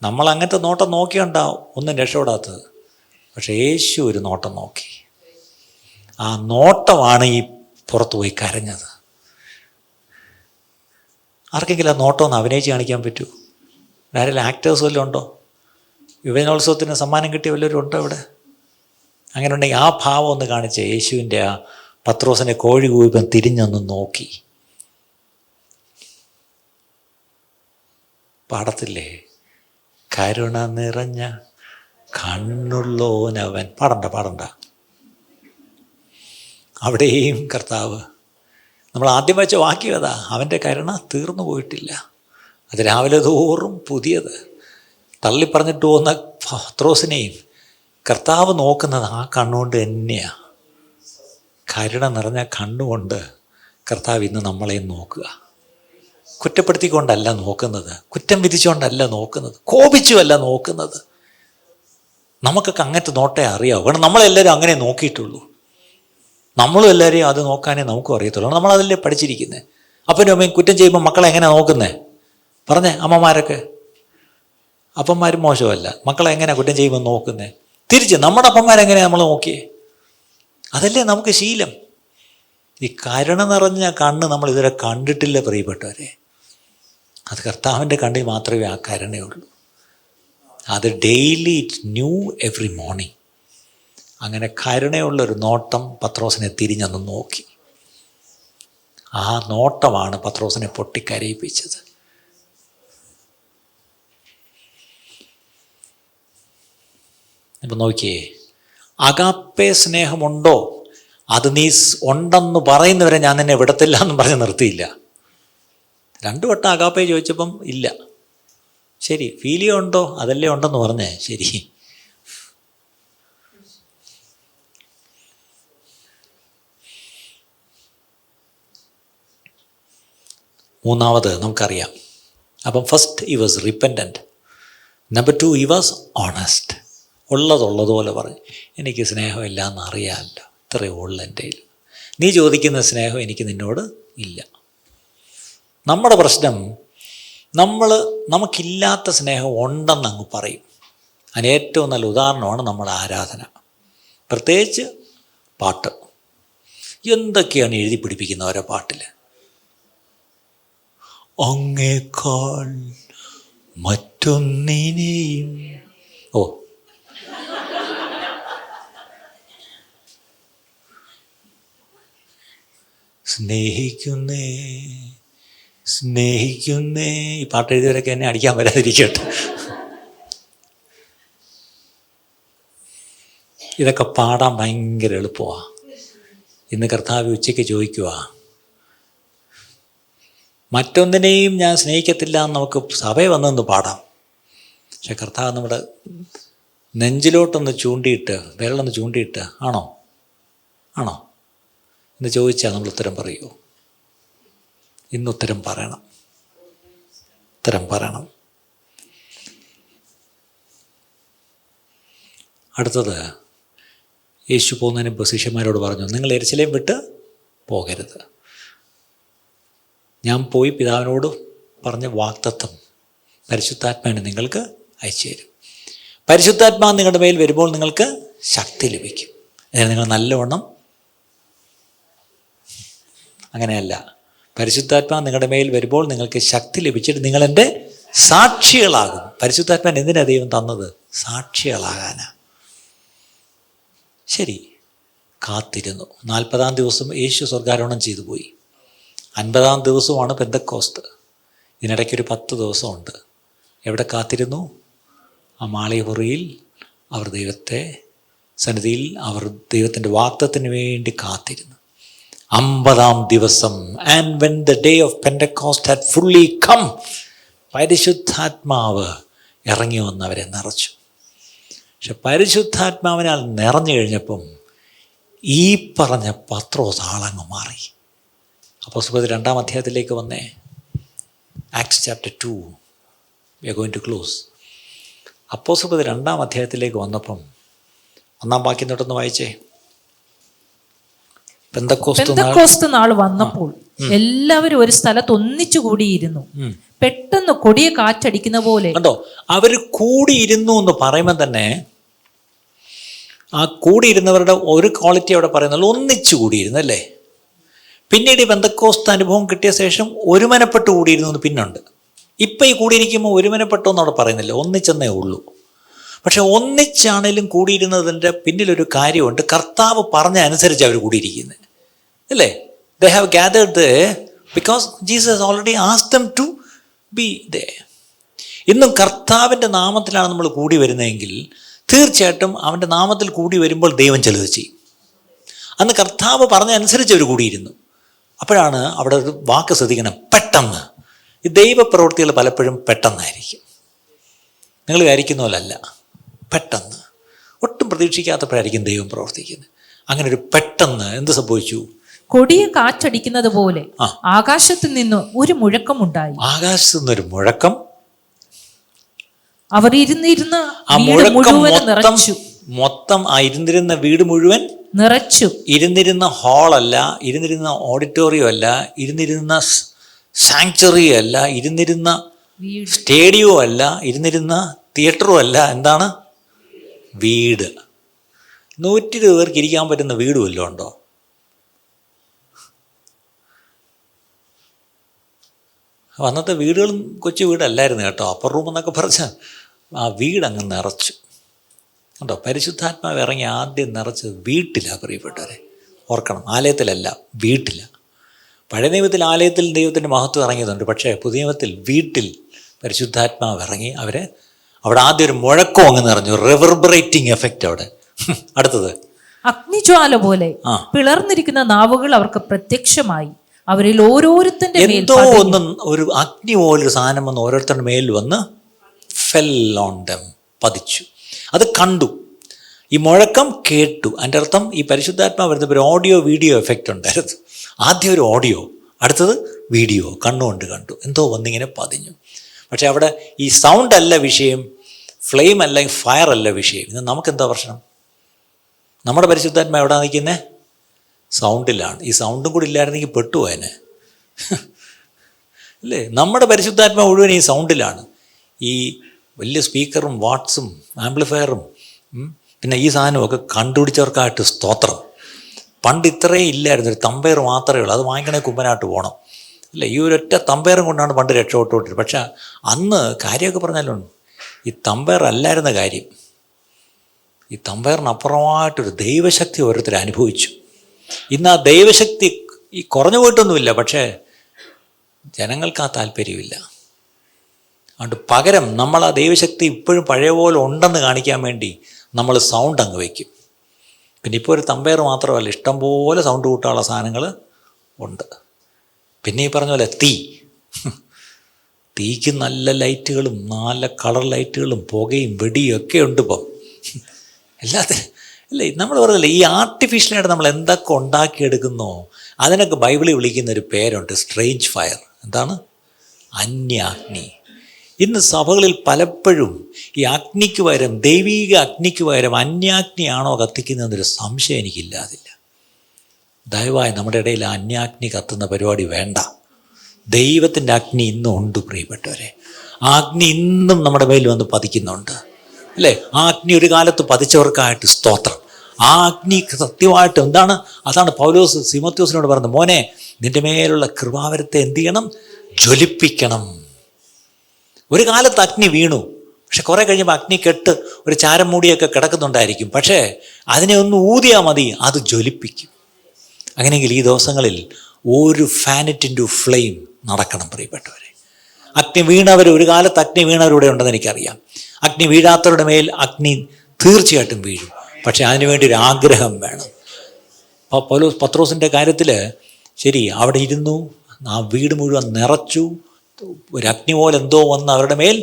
നമ്മൾ അങ്ങനത്തെ നോട്ടം നോക്കിയുണ്ടാവും ഒന്നും രക്ഷപ്പെടാത്തത്. പക്ഷേ യേശു ഒരു നോട്ടം നോക്കി. ആ നോട്ടമാണ് ഈ പുറത്തു പോയി കരഞ്ഞത്. ആർക്കെങ്കിലും ആ നോട്ടം ഒന്ന് അഭിനയിച്ച് കാണിക്കാൻ പറ്റൂ? ആരെങ്കിലും ആക്ടേഴ്സ് വല്ലതും ഉണ്ടോ? യുവജനോത്സവത്തിന് സമ്മാനം കിട്ടിയ വല്ലവരും ഉണ്ടോ ഇവിടെ? അങ്ങനെ ഉണ്ടെങ്കിൽ ആ ഭാവം ഒന്ന് കാണിച്ച്, യേശുവിൻ്റെ ആ പത്രോസിനെ കോഴി കൂപ്പം തിരിഞ്ഞൊന്ന് നോക്കി. പാടത്തില്ലേ, കരുണ നിറഞ്ഞ കണ്ണുള്ളോനവൻ. പാടണ്ട. അവിടെയും കർത്താവ്, നമ്മൾ ആദ്യം വെച്ച വാക്യം അതാ, അവൻ്റെ കരുണ തീർന്നു പോയിട്ടില്ല, അത് രാവിലെ തോറും പുതിയത്. തള്ളിപ്പറഞ്ഞിട്ട് പോകുന്ന പത്രോസിനെയും കർത്താവ് നോക്കുന്നത് ആ കണ്ണുകൊണ്ട് തന്നെയാണ്. കരുണ നിറഞ്ഞ കണ്ണുകൊണ്ട് കർത്താവ് ഇന്ന് നമ്മളെയും നോക്കുക. കുറ്റപ്പെടുത്തിക്കൊണ്ടല്ല നോക്കുന്നത്, കുറ്റം വിധിച്ചുകൊണ്ടല്ല നോക്കുന്നത്, കോപിച്ചുമല്ല നോക്കുന്നത്. നമുക്കൊക്കെ അങ്ങനത്തെ നോട്ടേ അറിയാവൂ. കാരണം നമ്മളെല്ലാവരും അങ്ങനെ നോക്കിയിട്ടുള്ളൂ. നമ്മളും എല്ലാവരെയും അത് നോക്കാനേ നമുക്കും അറിയത്തുള്ളൂ. നമ്മളതല്ലേ പഠിച്ചിരിക്കുന്നത്. അപ്പനും അമ്മയും കുറ്റം ചെയ്യുമ്പോൾ മക്കളെ എങ്ങനെയാണ് നോക്കുന്നത്? പറഞ്ഞേ, അമ്മമാരൊക്കെ. അപ്പന്മാരും മോശമല്ല, മക്കളെ എങ്ങനെയാണ് കുറ്റം ചെയ്യുമ്പോൾ നോക്കുന്നത്? തിരിച്ച് നമ്മുടെ അപ്പന്മാരെങ്ങനെയാണ് നമ്മൾ നോക്കിയേ? അതല്ലേ നമുക്ക് ശീലം. ഈ കരുണ നിറഞ്ഞ കണ്ണ് നമ്മൾ ഇതുവരെ കണ്ടിട്ടില്ല പ്രിയപ്പെട്ടവരെ. അത് കർത്താവിൻ്റെ കണ്ണിൽ മാത്രമേ ആ കരുണയുള്ളൂ. അത് daily it new every morning. അങ്ങനെ കരുണയുള്ളൊരു നോട്ടം പത്രോസിനെ തിരിഞ്ഞൊന്ന് നോക്കി. ആ നോട്ടമാണ് പത്രോസിനെ പൊട്ടിക്കരയിപ്പിച്ചത്. ഇപ്പം നോക്കിയേ, അഗാപ്പേ സ്നേഹമുണ്ടോ? അത് നീ ഉണ്ടെന്ന് പറയുന്നവരെ ഞാൻ നിന്നെ വിടത്തില്ല എന്നും പറഞ്ഞ് നിർത്തിയില്ല. 2 വട്ടം അഗാപ്പേ ചോദിച്ചപ്പം ഇല്ല. ശരി, ഫീലിയോ ഉണ്ടോ? അതല്ലേ ഉണ്ടെന്ന് പറഞ്ഞേ. ശരി, മൂന്നാമത് നമുക്കറിയാം. അപ്പം first he was repentant. Number 2 he was honest. ഉള്ളതുള്ളതുപോലെ പറഞ്ഞു, എനിക്ക് സ്നേഹമില്ല എന്നറിയാമല്ലോ, ഇത്രയേ ഉള്ളൂ എൻ്റെ കയ്യിൽ. നീ ചോദിക്കുന്ന സ്നേഹം എനിക്ക് നിന്നോട് ഇല്ല. നമ്മുടെ പ്രശ്നം, നമുക്കില്ലാത്ത സ്നേഹം ഉണ്ടെന്ന് അങ്ങ് പറയും. അതിന് ഏറ്റവും നല്ല ഉദാഹരണമാണ് നമ്മുടെ ആരാധന, പ്രത്യേകിച്ച് പാട്ട്. എന്തൊക്കെയാണ് എഴുതി പിടിപ്പിക്കുന്നത് ഓരോ പാട്ടിൽ. അങ്ങേക്കാൾ മറ്റൊന്നിനെയും സ്നേഹിക്കുന്നേ സ്നേഹിക്കുന്നേ. ഈ പാട്ട് എഴുതിയവരൊക്കെ എന്നെ അടിക്കാൻ വരാതിരിക്കട്ടെ. ഇതൊക്കെ പാടാൻ ഭയങ്കര എളുപ്പമാണ്. ഇന്ന് കർത്താവ് ഉച്ചയ്ക്ക് ചോദിക്കുക, മറ്റൊന്നിനെയും ഞാൻ സ്നേഹിക്കത്തില്ല എന്ന് നമുക്ക് സഭയിൽ വന്നൊന്ന് പാടാം. പക്ഷെ കർത്താവ് നമ്മുടെ നെഞ്ചിലോട്ടൊന്ന് ചൂണ്ടിയിട്ട്, വിരലൊന്ന് ചൂണ്ടിയിട്ട് ആണോ എന്ന് ചോദിച്ചാൽ നമ്മൾ ഉത്തരം പറയുമോ? ഇന്ന് ഉത്തരം പറയണം. അടുത്തത്, യേശു പോകുന്നതിന് ശിഷ്യന്മാരോട് പറഞ്ഞു, നിങ്ങൾ യെരൂശലേം വിട്ട് പോകരുത്. ഞാൻ പോയി പിതാവിനോട് പറഞ്ഞ വാഗ്ദത്തം പരിശുദ്ധാത്മാവിനെ നിങ്ങൾക്ക് അയച്ചു തരും. പരിശുദ്ധാത്മാവ് നിങ്ങളുടെ മേൽ വരുമ്പോൾ നിങ്ങൾക്ക് ശക്തി ലഭിക്കും. നിങ്ങൾ നല്ലവണ്ണം, അങ്ങനെയല്ല, പരിശുദ്ധാത്മാവ് നിങ്ങളുടെ മേൽ വരുമ്പോൾ നിങ്ങൾക്ക് ശക്തി ലഭിച്ചിട്ട് നിങ്ങളെൻ്റെ സാക്ഷികളാകും. പരിശുദ്ധാത്മാവിന് എന്തിനാണ് ദൈവം തന്നത്? സാക്ഷികളാകാനാണ്. ശരി, കാത്തിരുന്നു. 40-ാം ദിവസം യേശു സ്വർഗാരോഹണം ചെയ്തു പോയി. 50-ാം ദിവസമാണ് പെന്തക്കോസ്ത്. ഇതിനിടയ്ക്കൊരു 10 ദിവസമുണ്ട്. എവിടെ കാത്തിരുന്നു? ആ മാളികമുറിയിൽ അവർ ദൈവത്തെ സന്നിധിയിൽ അവർ ദൈവത്തിൻ്റെ വാഗ്ദത്തത്തിന് വേണ്ടി കാത്തിരുന്നു. 50-ാം ദിവസം, and when the day of Pentecost had fully come, പരിശുദ്ധാത്മാവ് ഇറങ്ങി വന്നവരെ നിറച്ചു. പക്ഷെ പരിശുദ്ധാത്മാവിനാൽ നിറഞ്ഞു കഴിഞ്ഞപ്പം ഈ പറഞ്ഞ പത്രോസ് ആളങ്ങ് മാറി. അപ്പോസ്തലപ്രവൃത്തി 2-ാം അധ്യായത്തിലേക്ക് വന്നേ. Acts chapter 2, we are going to close. അപ്പോസ്തലപ്രവൃത്തി 2-ാം അധ്യായത്തിലേക്ക് വന്നപ്പം 1-ാം വാക്യം തൊട്ടൊന്ന് വായിച്ചേ. പെന്തക്കോസ്ത് നാൾ വന്നപ്പോൾ എല്ലാവരും ഒരു സ്ഥലത്ത് ഒന്നിച്ചു കൂടിയിരുന്നു. പെട്ടെന്ന് കൊടിയ കാറ്റടിക്കുന്ന പോലെ. കണ്ടോ, അവർ കൂടിയിരുന്നു എന്ന് പറയുമ്പോൾ തന്നെ ആ കൂടിയിരുന്നവരുടെ ഒരു ക്വാളിറ്റി അവിടെ പറയുന്നുള്ളൂ, ഒന്നിച്ചു കൂടിയിരുന്നു അല്ലേ. പിന്നീട് ഈ പെന്തക്കോസ്ത് അനുഭവം കിട്ടിയ ശേഷം ഒരുമനപ്പെട്ട് കൂടിയിരുന്നു എന്ന് പിന്നുണ്ട്. ഇപ്പം ഈ കൂടിയിരിക്കുമ്പോൾ ഒരുമനപ്പെട്ടോന്ന് അവിടെ പറയുന്നില്ല, ഒന്നിച്ചെന്നേ ഉള്ളൂ. പക്ഷെ ഒന്നിച്ചാണേലും കൂടിയിരുന്നതിൻ്റെ പിന്നിലൊരു കാര്യമുണ്ട്. കർത്താവ് പറഞ്ഞ അനുസരിച്ച് അവർ കൂടിയിരിക്കുന്നത് അല്ലേ. They have gathered there because Jesus already asked them to be there. ഇന്നും കർത്താവിൻ്റെ നാമത്തിലാണ് നമ്മൾ കൂടി വരുന്നതെങ്കിൽ തീർച്ചയായിട്ടും അവൻ്റെ നാമത്തിൽ കൂടി വരുമ്പോൾ ദൈവം ചിലത് ചെയ്യും. അന്ന് കർത്താവ് പറഞ്ഞ അനുസരിച്ച് അവർ കൂടിയിരുന്നു. അപ്പോഴാണ് അവിടെ ഒരു വാക്ക് ശ്രദ്ധിക്കണം, പെട്ടെന്ന്. ഈ ദൈവപ്രവൃത്തികൾ പലപ്പോഴും പെട്ടെന്നായിരിക്കും. നിങ്ങൾ വിചാരിക്കുന്ന പോലല്ല, പെട്ടെന്ന്. ഒട്ടും പ്രതീക്ഷിക്കാത്തപ്പോഴായിരിക്കും ദൈവം പ്രവർത്തിക്കുന്നത്. അങ്ങനെ ഒരു പെട്ടെന്ന് എന്ത് സംഭവിച്ചു? കൊടിയ കാറ്റടിക്കുന്നത് പോലെ ആകാശത്ത് നിന്ന് ഒരു മുഴക്കമുണ്ടായി. ആകാശത്ത് നിന്നൊരു മുഴക്കം. അവർ ഇരുന്നിരുന്ന ആ മുഴക്കം മൊത്തം ആ ഇരുന്നിരുന്ന വീട് മുഴുവൻ നിറച്ചു. ഇരുന്നിരുന്ന ഹാളല്ല, ഇരുന്നിരുന്ന ഓഡിറ്റോറിയം അല്ല, ഇരുന്നിരുന്ന സാങ്ച്വറി അല്ല, ഇരുന്നിരുന്ന സ്റ്റേഡിയോ അല്ല, ഇരുന്നിരുന്ന തിയേറ്ററും അല്ല. എന്താണ്? വീട്. 120 പേർക്ക് ഇരിക്കാൻ പറ്റുന്ന വീട് വല്ലതും ഉണ്ടോ? അന്നത്തെ വീടുകളും കൊച്ചു വീടല്ലായിരുന്നു കേട്ടോ. അപ്പർ റൂം എന്നൊക്കെ പറഞ്ഞ് ആ വീടങ്ങ് നിറച്ചു. കണ്ടോ, പരിശുദ്ധാത്മാവ് ഇറങ്ങി ആദ്യം നിറച്ചത് വീട്ടിലാണ് പ്രിയപ്പെട്ടവരെ. ഓർക്കണം, ആലയത്തിലല്ല, വീട്ടിലാണ്. പഴയ നിയമത്തിൽ ആലയത്തിൽ ദൈവത്തിൻ്റെ മഹത്വം ഇറങ്ങിയതുണ്ട്. പക്ഷേ പുതിയ നിയമത്തിൽ വീട്ടിൽ പരിശുദ്ധാത്മാവ് ഇറങ്ങി അവിടെ ആദ്യം ഒരു മുഴക്കം അങ്ങ് നിറഞ്ഞു. റിവർബറേറ്റിംഗ് എഫക്റ്റ് അവിടെ. അടുത്തത് അഗ്നിജ്വാല പോലെ പിളർന്നിരിക്കുന്ന നാവുകൾ അവർക്ക് പ്രത്യക്ഷമായി. അവരിൽ ഓരോരുത്തന്റെ എന്തോ ഒന്ന് ഒരു അഗ്നി പോലൊരു സാധനം വന്ന് ഓരോരുത്തരുടെ മേൽ വന്ന് ഫെൽ ഓൺ ദം, പതിച്ചു. അത് കണ്ടു. ഈ മുഴക്കം കേട്ടു. അതിൻ്റെ അർത്ഥം ഈ പരിശുദ്ധാത്മാവ് വരുന്നപ്പോൾ ഒരു ഓഡിയോ വീഡിയോ എഫക്റ്റ് ഉണ്ടായിരുന്നു. ആദ്യം ഒരു ഓഡിയോ, അടുത്തത് വീഡിയോ. കണ്ണുകൊണ്ട് കണ്ടു, എന്തോ വന്നിങ്ങനെ പതിഞ്ഞു. പക്ഷെ അവിടെ ഈ സൗണ്ട് അല്ല വിഷയം, ഫ്ലെയിം അല്ല, ഫയർ അല്ല വിഷയം. ഇത് നമുക്കെന്താ പ്രശ്നം? നമ്മുടെ പരിശുദ്ധാത്മാവ് എവിടെ നിൽക്കുന്നത്? സൗണ്ടിലാണ്. ഈ സൗണ്ടും കൂടി ഇല്ലായിരുന്നെങ്കിൽ പെട്ടുപോയനെ അല്ലേ. നമ്മുടെ പരിശുദ്ധാത്മാവ് മുഴുവൻ ഈ സൗണ്ടിലാണ്. ഈ വലിയ സ്പീക്കറും വാട്ട്സും ആംപ്ലിഫയറും പിന്നെ ഈ സാധനമൊക്കെ കണ്ടുപിടിച്ചവർക്കായിട്ട് സ്തോത്രം. പണ്ട് ഇത്രയും ഇല്ലായിരുന്നു, ഒരു തമ്പയർ മാത്രമേ ഉള്ളൂ. അത് വാങ്ങിക്കണേ കുമ്പനാട്ട് പോകണം അല്ലേ. ഈ ഒരൊറ്റ തമ്പയറും കൊണ്ടാണ് പണ്ട് രക്ഷപ്പെട്ടുകൊണ്ടിരുന്നത്. പക്ഷെ അന്ന് കാര്യമൊക്കെ പറഞ്ഞാലും ഈ തമ്പയർ അല്ലായിരുന്ന കാര്യം. ഈ തമ്പയറിനപ്പുറമായിട്ടൊരു ദൈവശക്തി ഓരോരുത്തർ അനുഭവിച്ചു. ഇന്ന് ആ ദൈവശക്തി ഈ കുറഞ്ഞു പോയിട്ടൊന്നുമില്ല, പക്ഷേ ജനങ്ങൾക്ക് ആ താല്പര്യമില്ല. അതുകൊണ്ട് പകരം നമ്മൾ ആ ദൈവശക്തി ഇപ്പോഴും പഴയ പോലെ ഉണ്ടെന്ന് കാണിക്കാൻ വേണ്ടി നമ്മൾ സൗണ്ട് അങ്ങ് വയ്ക്കും. പിന്നെ ഇപ്പോൾ ഒരു തമ്പയർ മാത്രമല്ല, ഇഷ്ടംപോലെ സൗണ്ട് കൂട്ടാനുള്ള സാധനങ്ങൾ ഉണ്ട്. പിന്നെ ഈ പറഞ്ഞ പോലെ തീക്ക് നല്ല ലൈറ്റുകളും നല്ല കളർ ലൈറ്റുകളും പുകയും വെടിയും ഒക്കെ ഉണ്ട് ഇപ്പം എല്ലാത്തിനും അല്ലേ. നമ്മൾ പറഞ്ഞില്ലേ, ഈ ആർട്ടിഫിഷ്യലായിട്ട് നമ്മൾ എന്തൊക്കെ ഉണ്ടാക്കിയെടുക്കുന്നോ അതിനൊക്കെ ബൈബിളിൽ വിളിക്കുന്നൊരു പേരുണ്ട്, സ്ട്രേഞ്ച് ഫയർ. എന്താണ്? അന്യാഗ്നി. ഇന്ന് സഭകളിൽ പലപ്പോഴും ഈ അഗ്നിക്ക് പകരം, ദൈവീക അഗ്നിക്ക് പകരം അന്യാഗ്നിയാണോ കത്തിക്കുന്നതെന്നൊരു സംശയം എനിക്കില്ലാതില്ല. ദയവായി നമ്മുടെ ഇടയിൽ അന്യാഗ്നി കത്തുന്ന പരിപാടി വേണ്ട. ദൈവത്തിൻ്റെ അഗ്നി ഇന്നും ഉണ്ട് പ്രിയപ്പെട്ടവരെ. ആ അഗ്നി ഇന്നും നമ്മുടെ മേൽ വന്ന് പതിക്കുന്നുണ്ട് അല്ലേ. ആ അഗ്നി ഒരു കാലത്ത് പതിച്ചവർക്കായിട്ട് സ്തോത്രം. ആ അഗ്നി സത്യമായിട്ട് എന്താണ്? അതാണ് പൗലോസ് തിമോഥെയോസിനോട് പറഞ്ഞത്, മോനെ നിൻ്റെ മേലുള്ള കൃപാവരത്തെ എന്ത് ചെയ്യണം? ജ്വലിപ്പിക്കണം. ഒരു കാലത്ത് അഗ്നി വീണു, പക്ഷെ കുറേ കഴിയുമ്പോൾ അഗ്നി കെട്ട് ഒരു ചാരം മൂടിയൊക്കെ കിടക്കുന്നുണ്ടായിരിക്കും. പക്ഷേ അതിനെ ഒന്ന് ഊതിയാൽ മതി, അത് ജ്വലിപ്പിക്കും. അങ്ങനെയെങ്കിൽ ഈ ദിവസങ്ങളിൽ ഒരു ഫാനിറ്റ് ഇൻറ്റു ഫ്ലെയിം നടക്കണം പ്രിയപ്പെട്ടവരെ. അഗ്നി വീണവർ, ഒരു കാലത്ത് അഗ്നി വീണവരിവിടെ ഉണ്ടെന്ന് എനിക്കറിയാം. അഗ്നി വീഴാത്തവരുടെ മേൽ അഗ്നി തീർച്ചയായിട്ടും വീഴും. പക്ഷെ അതിനുവേണ്ടി ഒരു ആഗ്രഹം വേണം. പത്രോസിൻ്റെ കാര്യത്തിൽ ശരി, അവിടെ ഇരുന്നു, ആ വീട് മുഴുവൻ നിറച്ചു, ഒരു അഗ്നി പോലെ എന്തോ വന്ന് അവരുടെ മേൽ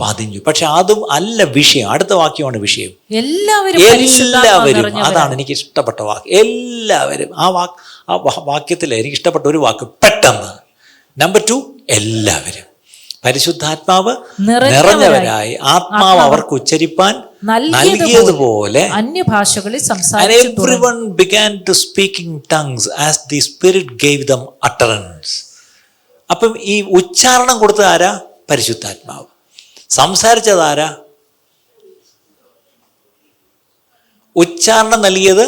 പതിഞ്ഞു. പക്ഷെ അതും അല്ല വിഷയം, അടുത്ത വാക്യമാണ് വിഷയം. എല്ലാവരും, അതാണ് എനിക്ക് ഇഷ്ടപ്പെട്ട വാക്ക്. എല്ലാവരും, ആ വാക്യത്തിൽ എനിക്ക് ഇഷ്ടപ്പെട്ട ഒരു വാക്ക് പെട്ടെന്ന്. നമ്പർ 2, എല്ലാവരും. പരിശുദ്ധാത്മാവ് നിറഞ്ഞവരായി ആത്മാവ് അവർക്ക് ഉച്ചരിപ്പാൻ നൽകിയതുപോലെ അന്യഭാഷകളിൽ everyone began to speak in tongues as the Spirit gave them utterance. അപ്പം ഈ ഉച്ചാരണം കൊടുത്തത് ആരാ? പരിശുദ്ധാത്മാവ്. സംസാരിച്ചതാരാ? ഉച്ചാരണം നൽകിയത്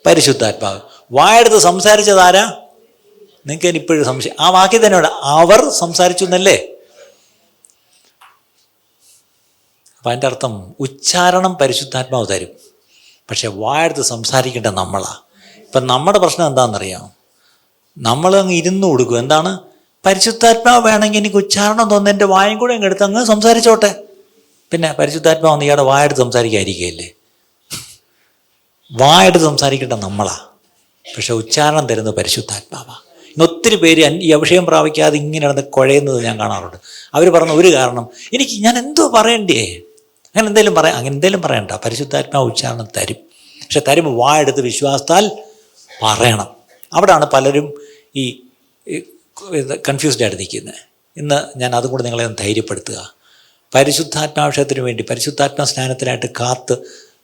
പരിശുദ്ധാത്മാവ്. വായെടുത്ത് സംസാരിച്ചതാരാ? നിങ്ങൾക്ക് ഇപ്പോഴും സംശയം. ആ വാക്യം തന്നെയാണ്, അവർ സംസാരിച്ചു എന്നല്ലേ? അപ്പം അതിൻ്റെ അർത്ഥം ഉച്ചാരണം പരിശുദ്ധാത്മാവ് തരും, പക്ഷെ വായെടുത്ത് സംസാരിക്കേണ്ട നമ്മളാ. ഇപ്പം നമ്മുടെ പ്രശ്നം എന്താണെന്നറിയാം? നമ്മളങ്ങ് ഇരുന്ന് കൊടുക്കും. എന്താണ്? പരിശുദ്ധാത്മാവ് വേണമെങ്കിൽ എനിക്ക് ഉച്ചാരണം തോന്നുന്നു, എൻ്റെ വായും കൂടെ അങ്ങ് എടുത്ത് അങ്ങ് സംസാരിച്ചോട്ടെ. പിന്നെ പരിശുദ്ധാത്മാവ് ഒന്ന് ഇയാളുടെ വായെടുത്ത് സംസാരിക്കാതിരിക്കുകയല്ലേ? വായെടുത്ത് സംസാരിക്കേണ്ട നമ്മളാ, പക്ഷെ ഉച്ചാരണം തരുന്നത് പരിശുദ്ധാത്മാവാണ്. ഇന്ന് ഒത്തിരി പേര് ഈ അഭിഷേകം പ്രാപിക്കാതെ ഇങ്ങനെ നടന്ന് കുഴയുന്നത് ഞാൻ കാണാറുണ്ട്. അവർ പറഞ്ഞ ഒരു കാരണം, ഞാൻ എന്തോ പറയണ്ടേ, അങ്ങനെ എന്തെങ്കിലും പറയണ്ട. പരിശുദ്ധാത്മാവ് ഉച്ചാരണം തരും, പക്ഷെ തരുമ്പോൾ വായെടുത്ത് വിശ്വാസത്താൽ പറയണം. അവിടെയാണ് പലരും ഈ കൺഫ്യൂസ്ഡ് ആയിട്ട് നിൽക്കുന്നത്. ഇന്ന് ഞാൻ അതും കൂടെ നിങ്ങളെ ധൈര്യപ്പെടുത്തുക. പരിശുദ്ധാത്മാഭിഷേകത്തിന് വേണ്ടി, പരിശുദ്ധാത്മാ സ്നാനത്തിനായിട്ട് കാത്ത്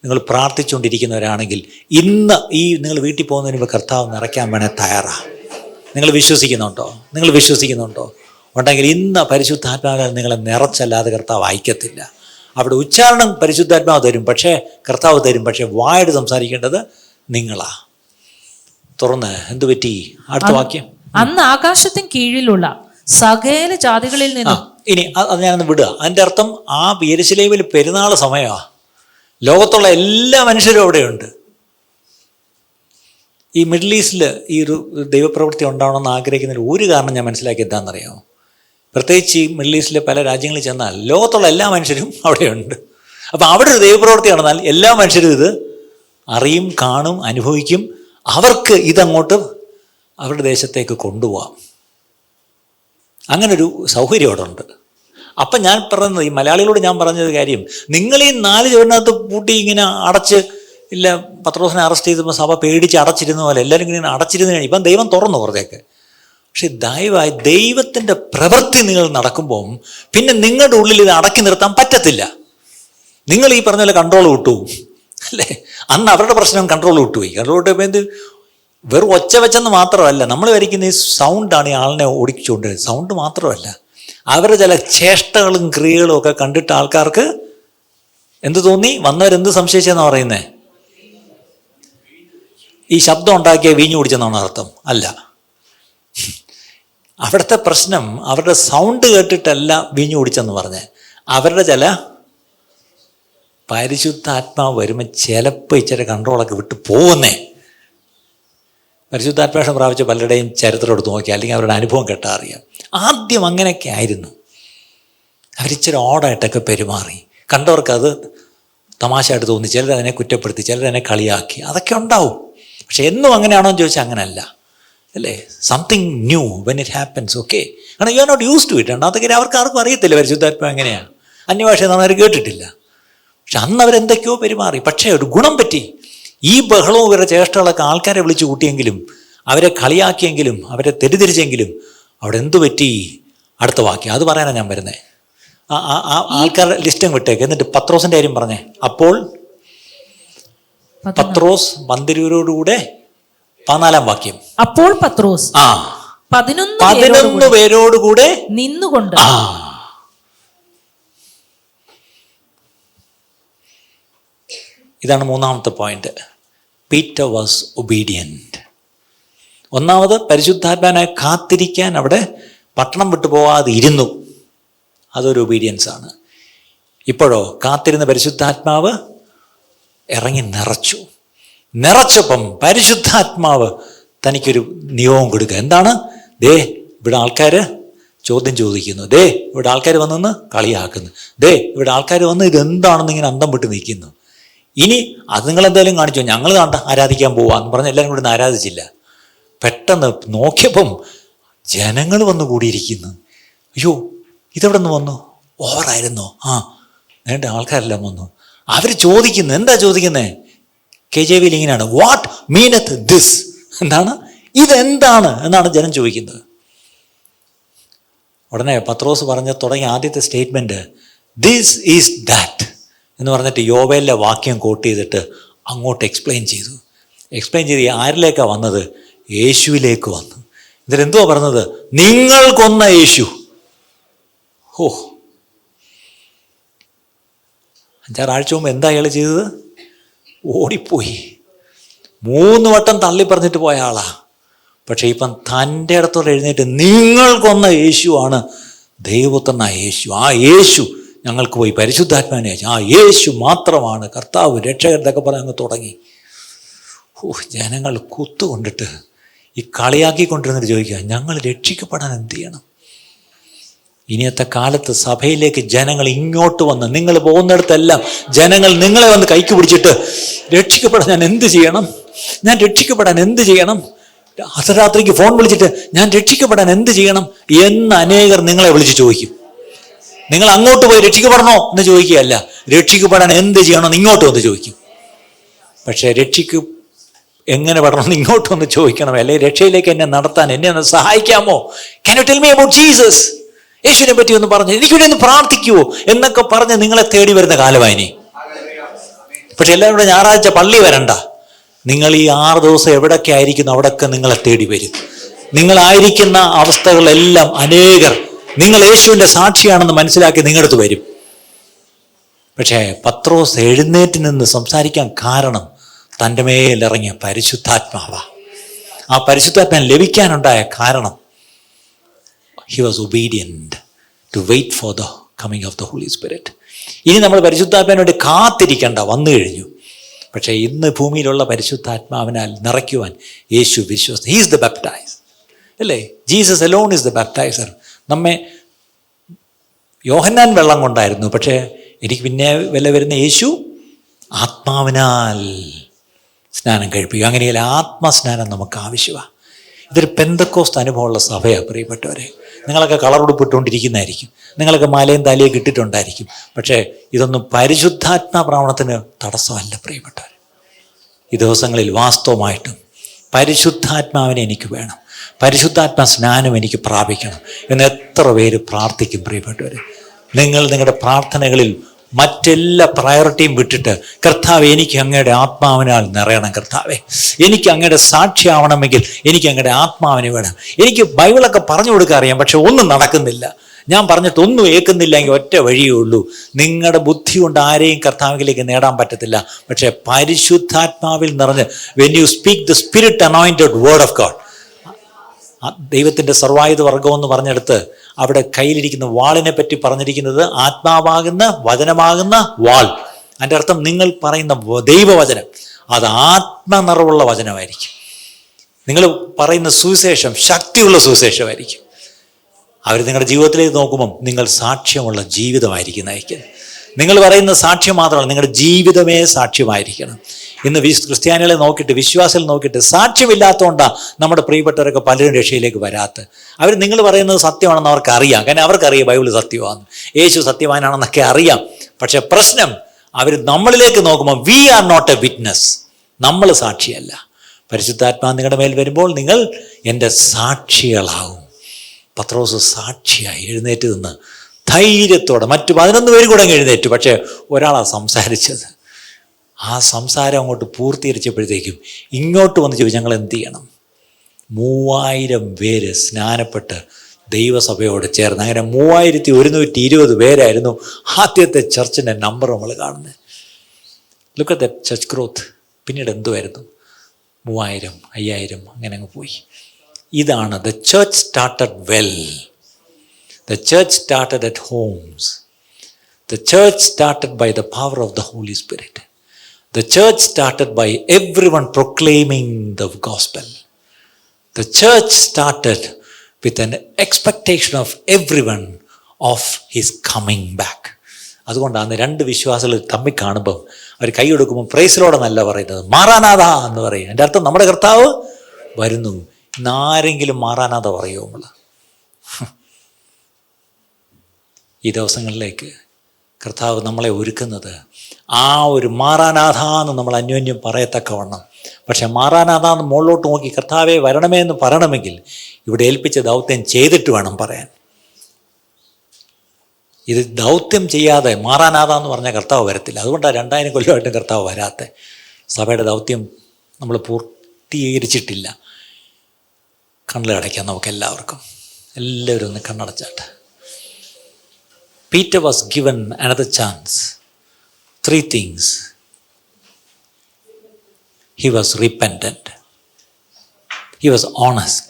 നിങ്ങൾ പ്രാർത്ഥിച്ചുകൊണ്ടിരിക്കുന്നവരാണെങ്കിൽ ഇന്ന് നിങ്ങൾ വീട്ടിൽ പോകുന്നതിന് മുമ്പ് കർത്താവ് നിറയ്ക്കാൻ വേണേൽ തയ്യാറാണ്. നിങ്ങൾ വിശ്വസിക്കുന്നുണ്ടോ? ഉണ്ടെങ്കിൽ ഇന്ന് പരിശുദ്ധാത്മാവിനാൽ നിങ്ങളെ നിറച്ചല്ലാതെ കർത്താവ് അയക്കത്തില്ല. അവിടെ ഉച്ചാരണം പരിശുദ്ധാത്മാവ് തരും, കർത്താവ് തരും, പക്ഷേ വായിട്ട് സംസാരിക്കേണ്ടത് നിങ്ങളാ. തുറന്ന് എന്തു പറ്റി? അടുത്ത വാക്യം. അന്ന് ആകാശത്തിന് കീഴിലുള്ള സകല ജാതികളിൽ നിന്നും. ഇനി അത് ഞാനൊന്ന് വിടുക. അതിൻ്റെ അർത്ഥം ആ യെരുശലേമിൽ പെരുന്നാൾ സമയമാണ്. ലോകത്തുള്ള എല്ലാ മനുഷ്യരും അവിടെയുണ്ട്. ഈ മിഡിൽ ഈസ്റ്റിൽ ഈ ഒരു ദൈവപ്രവൃത്തി ഉണ്ടാവണമെന്ന് ആഗ്രഹിക്കുന്നതിന് ഒരു കാരണം ഞാൻ മനസ്സിലാക്കി എന്താണെന്നറിയാമോ? പ്രത്യേകിച്ച് ഈ മിഡിൽ ഈസ്റ്റിലെ പല രാജ്യങ്ങളിൽ ചെന്നാൽ ലോകത്തുള്ള എല്ലാ മനുഷ്യരും അവിടെയുണ്ട്. അപ്പം അവിടെ ഒരു ദൈവപ്രവൃത്തി നടന്നാൽ എല്ലാ മനുഷ്യരും ഇത് അറിയും, കാണും, അനുഭവിക്കും. അവർക്ക് ഇതങ്ങോട്ട് അവരുടെ ദേശത്തേക്ക് കൊണ്ടുപോകാം. അങ്ങനൊരു സൗകര്യം അവിടെ ഉണ്ട്. അപ്പം ഞാൻ പറയുന്നത്, ഈ മലയാളികളോട് ഞാൻ പറഞ്ഞത് കാര്യം, നിങ്ങൾ ഈ 4 ചുവരിനകത്ത് പൂട്ടി ഇങ്ങനെ അടച്ച്, ഇല്ല പത്രോസിനെ അറസ്റ്റ് ചെയ്തപ്പോൾ സഭ പേടിച്ച് അടച്ചിരുന്ന പോലെ എല്ലാവരും ഇങ്ങനെ അടച്ചിരുന്ന് കഴിഞ്ഞ് ഇപ്പം ദൈവം തുറന്നു കുറേയൊക്കെ. പക്ഷെ ദയവായി ദൈവത്തിൻ്റെ പ്രവൃത്തി നിങ്ങൾ നടക്കുമ്പം പിന്നെ നിങ്ങളുടെ ഉള്ളിൽ ഇത് അടക്കി നിർത്താൻ പറ്റത്തില്ല. നിങ്ങൾ ഈ പറഞ്ഞ പോലെ കൺട്രോൾ വിട്ടു അല്ലേ? അന്ന് അവരുടെ പ്രശ്നം കൺട്രോൾ വിട്ടുപോയി. കൺട്രോൾ വിട്ടപ്പോൾ എന്ത് വെറും ഒച്ച വെച്ചെന്ന് മാത്രമല്ല, നമ്മൾ വരയ്ക്കുന്ന ഈ സൗണ്ടാണ് ഈ ആളിനെ ഓടിച്ചുകൊണ്ടിരുന്നത്. സൗണ്ട് മാത്രമല്ല, അവരുടെ ചില ചേഷ്ടകളും ക്രിയകളും ഒക്കെ കണ്ടിട്ട് ആൾക്കാർക്ക് എന്ത് തോന്നി? വന്നവരെന്ത് സംശയിച്ചെന്നാണ് പറയുന്നത്? ഈ ശബ്ദം ഉണ്ടാക്കിയ വീഞ്ഞു കുടിച്ചെന്നാണ് അർത്ഥം? അല്ല. അവിടുത്തെ പ്രശ്നം അവരുടെ സൗണ്ട് കേട്ടിട്ടല്ല വീഞ്ഞു കുടിച്ചെന്ന് പറഞ്ഞ്, അവരുടെ ചില പരിശുദ്ധാത്മാവ് വരുമ്പോൾ ചിലപ്പോൾ ഇച്ചിരി കൺട്രോളൊക്കെ വിട്ട് പോകുന്നേ. പരിശുദ്ധാത്മാക്ഷം പ്രാപിച്ച പലരുടെയും ചരിത്രം എടുത്ത് നോക്കിയാൽ, അല്ലെങ്കിൽ അവരുടെ അനുഭവം കേട്ടാൽ അറിയാം. ആദ്യം അങ്ങനെയൊക്കെ ആയിരുന്നു. അവരിച്ചിരി ഓടായിട്ടൊക്കെ പെരുമാറി, കണ്ടവർക്കത് തമാശയായിട്ട് തോന്നി, ചിലരതിനെ കുറ്റപ്പെടുത്തി, ചിലരതിനെ കളിയാക്കി, അതൊക്കെ ഉണ്ടാവും. പക്ഷെ എന്നും അങ്ങനെയാണോ എന്ന് ചോദിച്ചാൽ അങ്ങനെയല്ല, അല്ലേ? Something new when it happens. Okay, കാരണം you are not use to it. അതൊക്കെ അവർക്ക് ആർക്കും അറിയത്തില്ല പരിശുദ്ധാത്മാവ് എങ്ങനെയാണ്. അന്യഭാഷ എന്നാണ് അവർ കേട്ടിട്ടില്ല. പക്ഷെ അന്ന് അവരെന്തൊക്കെയോ പെരുമാറി. പക്ഷേ ഒരു ഗുണം പറ്റി. ഈ ബഹളവും ഇവരുടെ ചേഷ്ടകളൊക്കെ ആൾക്കാരെ വിളിച്ചു കൂട്ടിയെങ്കിലും, അവരെ കളിയാക്കിയെങ്കിലും, അവരെ തെറ്റിദ്ധരിച്ചെങ്കിലും അവിടെ എന്തു പറ്റി? അടുത്ത വാക്യം, അത് പറയാനാണ് ഞാൻ വരുന്നത്. ആ ആൾക്കാരുടെ ലിസ്റ്റും വിട്ടേക്ക്. എന്നിട്ട് പത്രോസിൻ്റെ കാര്യം പറഞ്ഞേ. അപ്പോൾ പത്രോസ് 12 14 വാക്യം. അപ്പോൾ പത്രോസ് 11 പേരോടുകൂടെ നിന്നുകൊണ്ട്. ഇതാണ് മൂന്നാമത്തെ പോയിന്റ്. Peter was obedient. ഒന്നാമത് പരിശുദ്ധാത്മാവിനെ കാത്തിരിക്കാൻ അവിടെ പട്ടണം വിട്ടു പോകാതെ ഇരുന്നു. അതൊരു ഒബീഡിയൻസ് ആണ്. ഇപ്പോഴോ കാത്തിരുന്ന പരിശുദ്ധാത്മാവ് ഇറങ്ങി നിറച്ചപ്പം പരിശുദ്ധാത്മാവ് തനിക്കൊരു നിയോഗം കൊടുക്കുക. എന്താണ്? ദേ ഇവിടെ ആൾക്കാർ ചോദ്യം ചോദിക്കുന്നു, ദേ ഇവിടെ ആൾക്കാർ വന്നെന്ന് കളിയാക്കുന്നു, ദേ ഇവിടെ ആൾക്കാർ വന്ന് ഇതെന്താണെന്ന് ഇങ്ങനെ അന്തം വിട്ട് നിൽക്കുന്നു. ഇനി അത് നിങ്ങളെന്തായാലും കാണിച്ചോ, ഞങ്ങൾ കണ്ട ആരാധിക്കാൻ പോവാന്ന് പറഞ്ഞ് എല്ലാവരും കൂടി ആരാധിച്ചില്ല. പെട്ടെന്ന് നോക്കിയപ്പം ജനങ്ങൾ വന്നു കൂടിയിരിക്കുന്നു. അയ്യോ ഇതെവിടെ നിന്ന് വന്നു? ഓവറായിരുന്നോ? വേണ്ട ആൾക്കാരെല്ലാം വന്നു. അവർ ചോദിക്കുന്നു. എന്താ ചോദിക്കുന്നത്? KJV ഇങ്ങനെയാണ്, വാട്ട് മീനത്ത് ദിസ്? എന്താണ് ഇതെന്താണ് എന്നാണ് ജനം ചോദിക്കുന്നത്. ഉടനെ പത്രോസ് തുടങ്ങിയ ആദ്യത്തെ സ്റ്റേറ്റ്മെൻറ്റ് ദിസ് ഈസ് ദാറ്റ് എന്ന് പറഞ്ഞിട്ട് യോവേലിലെ വാക്യം കോട്ട് ചെയ്തിട്ട് അങ്ങോട്ട് എക്സ്പ്ലെയിൻ ചെയ്ത് ആരിലേക്കാണ് വന്നത്? യേശുവിലേക്ക് വന്നു. ഇതിലെന്തുവാ പറഞ്ഞത്? നിങ്ങൾ കൊന്ന യേശു. 5-6 ആഴ്ച മുമ്പ് എന്താ അയാൾ ചെയ്തത്? ഓടിപ്പോയി. 3 വട്ടം തള്ളി പറഞ്ഞിട്ട് പോയ ആളാ. പക്ഷെ ഇപ്പം തൻ്റെ ഇടത്തോടെ എഴുന്നേറ്റ് നിങ്ങൾ കൊന്ന യേശുവാണ് ദൈവപുത്രനായ യേശു. ആ യേശു ഞങ്ങൾക്ക് പോയി പരിശുദ്ധാത്മാവിനെ അയച്ചു. ആ യേശു മാത്രമാണ് കർത്താവ് രക്ഷകൻ എന്നൊക്കെ പറഞ്ഞ് അങ്ങ് തുടങ്ങി. ജനങ്ങൾ കുത്തുകൊണ്ടിട്ട് ഈ കളിയാക്കിക്കൊണ്ടിരുന്നിട്ട് ചോദിക്കുക, ഞങ്ങൾ രക്ഷിക്കപ്പെടാൻ എന്ത് ചെയ്യണം? ഇനിയത്തെ കാലത്ത് സഭയിലേക്ക് ജനങ്ങൾ ഇങ്ങോട്ട് വന്ന്, നിങ്ങൾ പോകുന്നിടത്തെല്ലാം ജനങ്ങൾ നിങ്ങളെ വന്ന് കൈക്ക് പിടിച്ചിട്ട് രക്ഷിക്കപ്പെടാൻ ഞാൻ എന്ത് ചെയ്യണം? അർദ്ധരാത്രിക്ക് ഫോൺ വിളിച്ചിട്ട് ഞാൻ രക്ഷിക്കപ്പെടാൻ എന്ത് ചെയ്യണം എന്ന് അനേകർ നിങ്ങളെ വിളിച്ച് ചോദിക്കും. നിങ്ങൾ അങ്ങോട്ട് പോയി രക്ഷിക്കപ്പെടണോ എന്ന് ചോദിക്കുകയല്ല, രക്ഷിക്കപ്പെടാൻ എന്ത് ചെയ്യണമെന്ന് ഇങ്ങോട്ട് വന്ന് ചോദിക്കും. പക്ഷേ എങ്ങനെ പെടണമെന്ന് ഇങ്ങോട്ട് വന്ന് ചോദിക്കണം. അല്ലെങ്കിൽ രക്ഷയിലേക്ക് എന്നെ നടത്താൻ എന്നെ ഒന്ന് സഹായിക്കാമോ? Can you tell me about Jesus? യേശുവിനെ പറ്റി ഒന്ന് പറഞ്ഞ് എനിക്കിവിടെ ഒന്ന് പ്രാർത്ഥിക്കുവോ എന്നൊക്കെ പറഞ്ഞ് നിങ്ങളെ തേടി വരുന്ന കാലമായി. പക്ഷെ എല്ലാവരും കൂടെ ഞായറാഴ്ച പള്ളി വരണ്ട. നിങ്ങൾ ഈ 6 ദിവസം എവിടെയൊക്കെ ആയിരിക്കുന്നു അവിടെയൊക്കെ നിങ്ങളെ തേടി വരും. നിങ്ങളായിരിക്കുന്ന അവസ്ഥകളെല്ലാം അനേകർ നിങ്ങൾ യേശുവിൻ്റെ സാക്ഷിയാണെന്ന് മനസ്സിലാക്കി നിങ്ങളടുത്ത് വരും. പക്ഷേ പത്രോസ് എഴുന്നേറ്റ് നിന്ന് സംസാരിക്കാൻ കാരണം തൻ്റെ മേലിറങ്ങിയ പരിശുദ്ധാത്മാവാ. ആ പരിശുദ്ധാത്മാൻ ലഭിക്കാനുണ്ടായ കാരണം he was obedient to wait for the coming of the Holy Spirit. ഇനി നമ്മൾ പരിശുദ്ധാത്മാവിന് വേണ്ടി കാത്തിരിക്കേണ്ട, വന്നു കഴിഞ്ഞു. പക്ഷേ ഇന്ന് ഭൂമിയിലുള്ള പരിശുദ്ധാത്മാവിനാൽ നിറയ്ക്കുവാൻ യേശു വിശ്വസിച്ചു. ഹീ ഈസ് ദ ബാപ്റ്റൈസർ, അല്ലേ? Jesus alone is the baptiser. നമ്മെ യോഹന്നാൻ വെള്ളം കൊണ്ടായിരുന്നു, പക്ഷേ എനിക്ക് പിന്നെ വില വരുന്ന യേശു ആത്മാവിനാൽ സ്നാനം കഴിപ്പിക്കുക. അങ്ങനെയല്ല, ആത്മസ്നാനം നമുക്ക് ആവശ്യമാണ്. ഇതൊരു പെന്തക്കോസ്ത് അനുഭവമുള്ള സഭയാണ് പ്രിയപ്പെട്ടവരെ. നിങ്ങളൊക്കെ കളറുടുപ്പിട്ടുകൊണ്ടിരിക്കുന്നതായിരിക്കും, നിങ്ങളൊക്കെ മാലയും താലിയൊക്കെ ഇട്ടിട്ടുണ്ടായിരിക്കും. പക്ഷേ ഇതൊന്നും പരിശുദ്ധാത്മാ പ്രവണത്തിന് തടസ്സമല്ല പ്രിയപ്പെട്ടവർ. ഈ ദിവസങ്ങളിൽ വാസ്തവമായിട്ടും പരിശുദ്ധാത്മാവിനെ എനിക്ക് വേണം, പരിശുദ്ധാത്മാ സ്നാനം എനിക്ക് പ്രാപിക്കണം എന്ന് എത്ര പേര് പ്രാർത്ഥിക്കും പ്രിയപ്പെട്ടവർ. നിങ്ങളുടെ പ്രാർത്ഥനകളിൽ മറ്റെല്ലാ പ്രയോറിറ്റിയും വിട്ടിട്ട്, കർത്താവെ എനിക്ക് അങ്ങയുടെ ആത്മാവിനാൽ നിറയണം, കർത്താവെ എനിക്ക് അങ്ങയുടെ സാക്ഷിയാവണമെങ്കിൽ എനിക്ക് അങ്ങയുടെ ആത്മാവിനെ വേണം. എനിക്ക് ബൈബിളൊക്കെ പറഞ്ഞു കൊടുക്കാൻ അറിയാം, പക്ഷെ ഒന്നും നടക്കുന്നില്ല. ഞാൻ പറഞ്ഞിട്ട് ഒന്നും ഏൽക്കുന്നില്ല. എങ്കിൽ ഒറ്റ വഴിയേ ഉള്ളൂ, നിങ്ങളുടെ ബുദ്ധി കൊണ്ട് ആരെയും കർത്താവിലേക്ക് നേടാൻ പറ്റത്തില്ല. പക്ഷേ പരിശുദ്ധാത്മാവിൽ നിറഞ്ഞ് when you speak the spirit anointed word of God, ദൈവത്തിൻ്റെ സർവായുധ വർഗം എന്ന് പറഞ്ഞെടുത്ത് അവിടെ കയ്യിലിരിക്കുന്ന വാളിനെ പറ്റി പറഞ്ഞിരിക്കുന്നത് ആത്മാവാകുന്ന വചനമാകുന്ന വാൾ. അതിൻ്റെ അർത്ഥം നിങ്ങൾ പറയുന്ന ദൈവവചനം അത് ആത്മനിറവുള്ള വചനമായിരിക്കും. നിങ്ങൾ പറയുന്ന സുവിശേഷം ശക്തിയുള്ള സുവിശേഷമായിരിക്കും. അവർ നിങ്ങളുടെ ജീവിതത്തിലേക്ക് നോക്കുമ്പം നിങ്ങൾ സാക്ഷ്യമുള്ള ജീവിതമായിരിക്കും നയിക്കുന്നത്. നിങ്ങൾ പറയുന്ന സാക്ഷ്യം മാത്രമല്ല, നിങ്ങളുടെ ജീവിതമേ സാക്ഷ്യമായിരിക്കണം. ഇന്ന് ക്രിസ്ത്യാനികളെ നോക്കിയിട്ട്, വിശ്വാസികൾ നോക്കിയിട്ട് സാക്ഷ്യമില്ലാത്തതുകൊണ്ടാണ് നമ്മുടെ പ്രിയപ്പെട്ടവരൊക്കെ പലരും രക്ഷയിലേക്ക് വരാത്ത. നിങ്ങൾ പറയുന്നത് സത്യമാണെന്ന് അവർക്കറിയാം, കാരണം അവർക്കറിയാം ബൈബിൾ സത്യമാണെന്ന്, യേശു സത്യവാനാണെന്നൊക്കെ അറിയാം. പക്ഷെ പ്രശ്നം, അവർ നമ്മളിലേക്ക് നോക്കുമ്പോൾ we are not a witness, നമ്മൾ സാക്ഷിയല്ല. പരിശുദ്ധാത്മാ നിങ്ങളുടെ മേൽ വരുമ്പോൾ നിങ്ങൾ എൻ്റെ സാക്ഷികളാവും. പത്രോസ് സാക്ഷിയായി എഴുന്നേറ്റ് നിന്ന് ധൈര്യത്തോടെ, മറ്റു 11 പേര് കൂടെ എഴുന്നേറ്റു, പക്ഷേ ഒരാളാണ് സംസാരിച്ചത്. ആ സംസാരം അങ്ങോട്ട് പൂർത്തീകരിച്ചപ്പോഴത്തേക്കും ഇങ്ങോട്ട് വന്ന് ചോദിച്ചു, ഞങ്ങൾ എന്ത് ചെയ്യണം? 3000 പേര് സ്നാനപ്പെട്ട് ദൈവസഭയോട് ചേർന്ന്, അങ്ങനെ 3120 പേരായിരുന്നു ആദ്യത്തെ ചർച്ചിൻ്റെ നമ്പർ നമ്മൾ കാണുന്നത്. Look at that church growth. പിന്നീട് എന്തുമായിരുന്നു? 3000, 5000 അങ്ങനെ അങ്ങ് പോയി. ഇതാണ് the church started well. The church started at homes. The church started by the power of the Holy Spirit. The church started by everyone proclaiming the gospel. The church started with an expectation of everyone of his coming back. അതുകൊണ്ടാണ് രണ്ട് വിശ്വാസികൾ തമ്മിൽ കാണുമ്പം അവർ കൈ കൊടുക്കുമ്പോൾ പ്രൈസിലോടെ നല്ല പറയുന്നത്, മാറാനാഥ എന്ന് പറയും. എൻ്റെ അർത്ഥം നമ്മുടെ കർത്താവ് വരുന്നു. ഇന്നാരെങ്കിലും മാറാനാഥ പറയുമോ നമ്മൾ? ഈ ദിവസങ്ങളിലേക്ക് കർത്താവ് നമ്മളെ ഒരുക്കുന്നത് ആ ഒരു മാറാനാഥ എന്ന് നമ്മൾ അന്യോന്യം പറയത്തക്കവണ്ണം. പക്ഷെ മാറാനാഥ എന്ന് മുകളിലോട്ട് നോക്കി കർത്താവെ വരണമേ എന്ന് പറയണമെങ്കിൽ ഇവിടെ ഏൽപ്പിച്ച ദൗത്യം ചെയ്തിട്ട് വേണം പറയാൻ. ഇത് ദൗത്യം ചെയ്യാതെ മാറാനാഥ എന്ന് പറഞ്ഞാൽ കർത്താവ് വരത്തില്ല. അതുകൊണ്ടാണ് 2000 കൊല്ലമായിട്ടും കർത്താവ് വരാത്തെ. സഭയുടെ ദൗത്യം നമ്മൾ പൂർത്തീകരിച്ചിട്ടില്ല. കണ്ണിലടയ്ക്കാം നമുക്കെല്ലാവർക്കും. എല്ലാവരും ഒന്ന് കണ്ണടച്ചാട്ടെ. Peter was given another chance. 3 things. He was repentant. He was honest.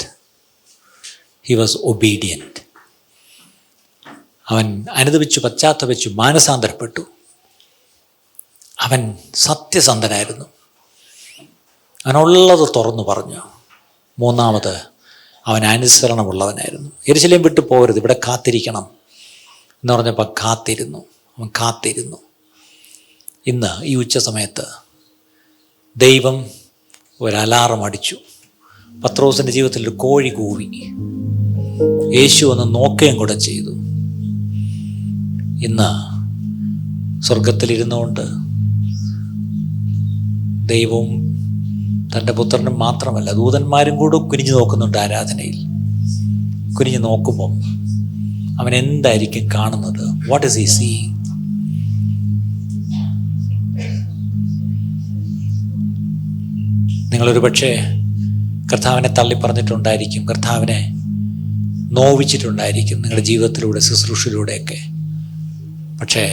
He was obedient. അവൻ അനുദപിച്ചു, പശ്ചാത്തപിച്ചു, മാനസാന്തരപ്പെട്ടു. അവൻ സത്യസന്ധനായിരുന്നു. അവനുള്ളത് തുറന്നു പറഞ്ഞു. 3, അവൻ അനുസരണമുള്ളവനായിരുന്നു. യെരൂശലേം വിട്ടു പോകരുത്, ഇവിടെ കാത്തിരിക്കണം എന്ന് പറഞ്ഞപ്പോൾ കാത്തിരുന്നു. അവൻ കാത്തിരുന്നു. ഇന്ന് ഈ ഉച്ച സമയത്ത് ദൈവം ഒരു അലാറം അടിച്ചു. പത്രോസിൻ്റെ ജീവിതത്തിൽ ഒരു കോഴി കൂവി. യേശു ഒന്ന് നോക്കുകയും കൂടെ ചെയ്തു. ഇന്ന് സ്വർഗത്തിലിരുന്നുകൊണ്ട് ദൈവവും തൻ്റെ പുത്രനും മാത്രമല്ല ദൂതന്മാരും കൂടെ കുനിഞ്ഞു നോക്കുന്നുണ്ട് ആരാധനയിൽ. കുനിഞ്ഞു നോക്കുമ്പം അവൻ എന്തായിരിക്കും കാണുന്നത്? What is he seeing? നിങ്ങളൊരു പക്ഷേ കർത്താവിനെ തള്ളിപ്പറഞ്ഞിട്ടുണ്ടായിരിക്കും, കർത്താവിനെ നോവിച്ചിട്ടുണ്ടായിരിക്കും നിങ്ങളുടെ ജീവിതത്തിലൂടെ, ശുശ്രൂഷയിലൂടെയൊക്കെ. പക്ഷേ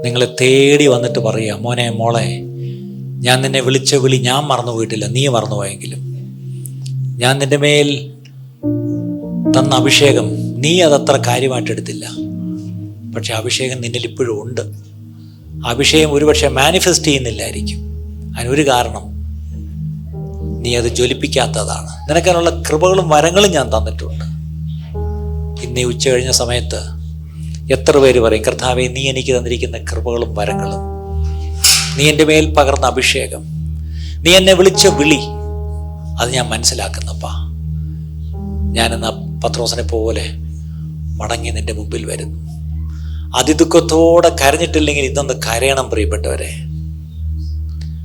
നിങ്ങളെ തേടി വന്നിട്ട് പറയുക, മോനെ മോളെ, ഞാൻ നിന്നെ വിളിച്ച വിളി ഞാൻ മറന്നുപോയിട്ടില്ല, നീ മറന്നുപോയെങ്കിലും. ഞാൻ നിൻ്റെ മേൽ തന്ന അഭിഷേകം നീ അതത്ര കാര്യമായിട്ടെടുത്തില്ല. പക്ഷെ അഭിഷേകം നിന്നിൽ ഇപ്പോഴും ഉണ്ട്. അഭിഷേകം ഒരുപക്ഷെ മാനിഫെസ്റ്റ് ചെയ്യുന്നില്ലായിരിക്കും. അതിനൊരു കാരണം നീ അത് ജ്വലിപ്പിക്കാത്തതാണ്. നിനക്കതിനുള്ള കൃപകളും വരങ്ങളും ഞാൻ തന്നിട്ടുണ്ട്. ഇന്ന് ഉച്ച കഴിഞ്ഞ സമയത്ത് എത്ര പേര് പറയും, കർത്താവേ നീ എനിക്ക് തന്നിരിക്കുന്ന കൃപകളും വരങ്ങളും, നീ എൻ്റെ മേൽ പകർന്ന അഭിഷേകം, നീ എന്നെ വിളിച്ച വിളി, അത് ഞാൻ മനസ്സിലാക്കുന്നപ്പാ. ഞാനെന്ന പത്രോസിനെ പോലെ മടങ്ങി നിൻ്റെ മുമ്പിൽ വരുന്നു. അതിദുഃഖത്തോടെ കരഞ്ഞിട്ടില്ലെങ്കിൽ ഇതൊന്ന് കരയണം പ്രിയപ്പെട്ടവരെ.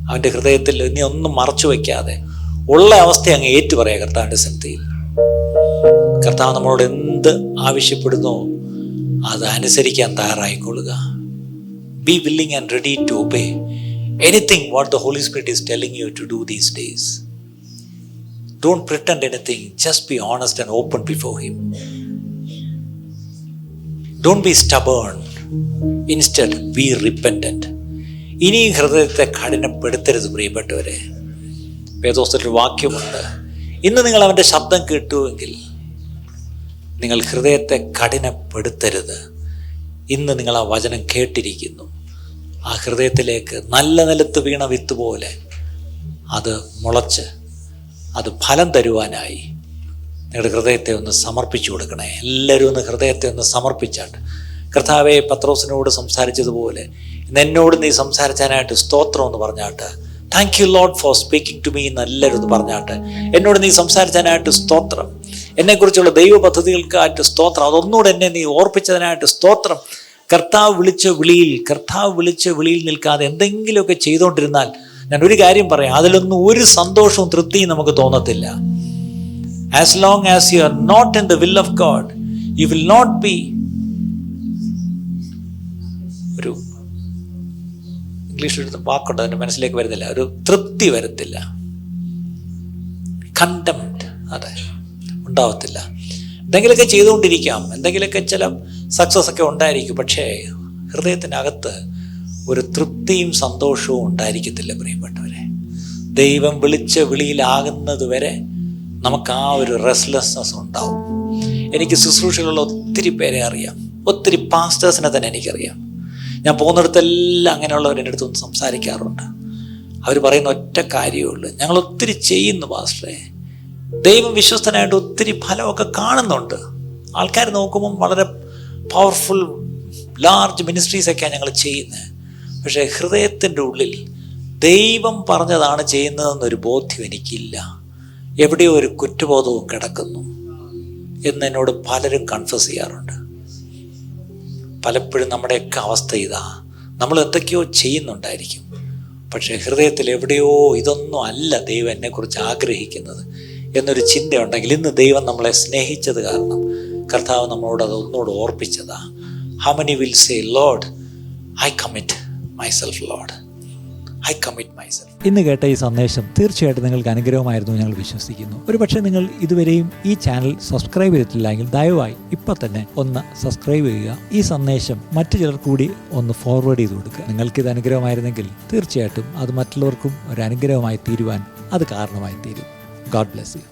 അവൻ്റെ ഹൃദയത്തിൽ ഇനി ഒന്നും മറച്ചു വയ്ക്കാതെ ഉള്ള അവസ്ഥ അങ്ങ് ഏറ്റു പറയാം കർത്താവിൻ്റെ സന്നിധിയിൽ. കർത്താവ് നമ്മളോട് എന്ത് ആവശ്യപ്പെടുന്നോ അത് അനുസരിക്കാൻ തയ്യാറായിക്കൊള്ളുക. Be willing and ready to obey anything what the Holy Spirit is telling you to do these days. Don't pretend anything. Just be honest and open before Him. Don't be stubborn. Instead, be repentant. ഇനിയും ഹൃദയത്തെ കഠിനപ്പെടുത്തരുത് പ്രിയപ്പെട്ടവരെ. വേദോസ്തലത്തിൽ വാക്യമുണ്ട്, ഇന്ന് നിങ്ങൾ അവൻ്റെ ശബ്ദം കേട്ടുവെങ്കിൽ നിങ്ങൾ ഹൃദയത്തെ കഠിനപ്പെടുത്തരുത്. ഇന്ന് നിങ്ങൾ ആ വചനം കേട്ടിരിക്കുന്നു. ആ ഹൃദയത്തിലേക്ക് നല്ല നിലത്ത് വീണ വിത്ത് പോലെ അത് മുളച്ച് അത് ഫലം തരുവാനായി നിങ്ങളുടെ ഹൃദയത്തെ ഒന്ന് സമർപ്പിച്ചു കൊടുക്കണേ. എല്ലാവരും ഒന്ന് ഹൃദയത്തെ ഒന്ന് സമർപ്പിച്ചാട്ട്, കർത്താവെ പത്രോസിനോട് സംസാരിച്ചതുപോലെ ഇന്ന് എന്നോട് നീ സംസാരിക്കാനായിട്ട് സ്തോത്രം എന്ന് പറഞ്ഞാട്ട്, thank you Lord for speaking to me എന്ന് എല്ലാവരും ഒന്ന് പറഞ്ഞാട്ട്, എന്നോട് നീ സംസാരിക്കാനായിട്ട് സ്തോത്രം, എന്നെക്കുറിച്ചുള്ള ദൈവ പദ്ധതികൾക്കായിട്ട് സ്തോത്രം, അതൊന്നുകൂടെ എന്നെ നീ ഓർപ്പിച്ചതിനായിട്ട് സ്തോത്രം. കർത്താവ് വിളിച്ച വിളിയിൽ നിൽക്കാതെ എന്തെങ്കിലുമൊക്കെ ചെയ്തുകൊണ്ടിരുന്നാൽ ഞാൻ ഒരു കാര്യം പറയാം, അതിലൊന്നും ഒരു സന്തോഷവും തൃപ്തിയും നമുക്ക് തോന്നത്തില്ല. As long as you are not in the will of God, you will not be, ഒരു ഇംഗ്ലീഷിൽ വാക്കുണ്ട് അതിൻ്റെ മനസ്സിലേക്ക് വരുന്നില്ല, ഒരു തൃപ്തി വരത്തില്ല, കണ്ടംപ്റ്റ്, അതെ, ഉണ്ടാവത്തില്ല. എന്തെങ്കിലുമൊക്കെ ചെയ്തുകൊണ്ടിരിക്കാം, എന്തെങ്കിലുമൊക്കെ ചില സക്സസ് ഒക്കെ ഉണ്ടായിരിക്കും, പക്ഷേ ഹൃദയത്തിനകത്ത് ഒരു തൃപ്തിയും സന്തോഷവും ഉണ്ടായിരിക്കത്തില്ല പ്രിയപ്പെട്ടവരെ. ദൈവം വിളിച്ച വിളിയിലാകുന്നത് വരെ നമുക്ക് ആ ഒരു റെസ്റ്റ്ലെസ്നെസ് ഉണ്ടാവും. എനിക്ക് ശുശ്രൂഷകളുള്ള ഒത്തിരി പേരെ അറിയാം, ഒത്തിരി പാസ്റ്റേഴ്സിനെ തന്നെ എനിക്കറിയാം. ഞാൻ പോകുന്നിടത്തെല്ലാം അങ്ങനെയുള്ളവർ എൻ്റെ അടുത്തൊന്ന് സംസാരിക്കാറുണ്ട്. അവർ പറയുന്ന ഒറ്റ കാര്യമേ ഉള്ളൂ, ഞങ്ങൾ ഒത്തിരി ചെയ്യുന്നു പാസ്റ്ററെ, ദൈവം വിശ്വസ്തനായിട്ട് ഒത്തിരി ഫലമൊക്കെ കാണുന്നുണ്ട്. ആൾക്കാർ നോക്കുമ്പം വളരെ പവർഫുൾ ലാർജ് മിനിസ്ട്രീസൊക്കെയാണ് ഞങ്ങൾ ചെയ്യുന്നത്. പക്ഷേ ഹൃദയത്തിൻ്റെ ഉള്ളിൽ ദൈവം പറഞ്ഞതാണ് ചെയ്യുന്നതെന്നൊരു ബോധ്യം എനിക്കില്ല. എവിടെയോ ഒരു കുറ്റബോധവും കിടക്കുന്നു എന്ന് എന്നോട് പലരും കൺഫസ് ചെയ്യാറുണ്ട്. പലപ്പോഴും നമ്മുടെയൊക്കെ അവസ്ഥ ഇതാ, നമ്മൾ എന്തൊക്കെയോ ചെയ്യുന്നുണ്ടായിരിക്കും, പക്ഷേ ഹൃദയത്തിൽ എവിടെയോ ഇതൊന്നും അല്ല ദൈവം എന്നെക്കുറിച്ച് ആഗ്രഹിക്കുന്നത് എന്നൊരു ചിന്തയുണ്ടെങ്കിൽ, ഇന്ന് ദൈവം നമ്മളെ സ്നേഹിച്ചത് കാരണം കർത്താവ് നമ്മളോട് അത് ഒന്നുകൂടെ ഓർപ്പിച്ചതാ. How many will say Lord I commit myself, Lord I commit myself. ഇന്ന് കേട്ട ഈ സന്ദേശം തീർച്ചയായിട്ടും നിങ്ങൾക്ക് അനുഗ്രഹമായിരുന്നു ഞങ്ങൾ വിശ്വസിക്കുന്നു. ഒരു പക്ഷേ നിങ്ങൾ ഇതുവരെയും ഈ ചാനൽ സബ്സ്ക്രൈബ് ചെയ്തിട്ടില്ലെങ്കിൽ ദയവായി ഇപ്പം തന്നെ ഒന്ന് സബ്സ്ക്രൈബ് ചെയ്യുക. ഈ സന്ദേശം മറ്റു ചിലർ കൂടി ഒന്ന് ഫോർവേഡ് ചെയ്ത് കൊടുക്കുക. നിങ്ങൾക്കിത് അനുഗ്രഹമായിരുന്നെങ്കിൽ തീർച്ചയായിട്ടും അത് മറ്റുള്ളവർക്കും ഒരു അനുഗ്രഹമായി തീരുവാൻ അത് കാരണമായി തീരും. God bless you.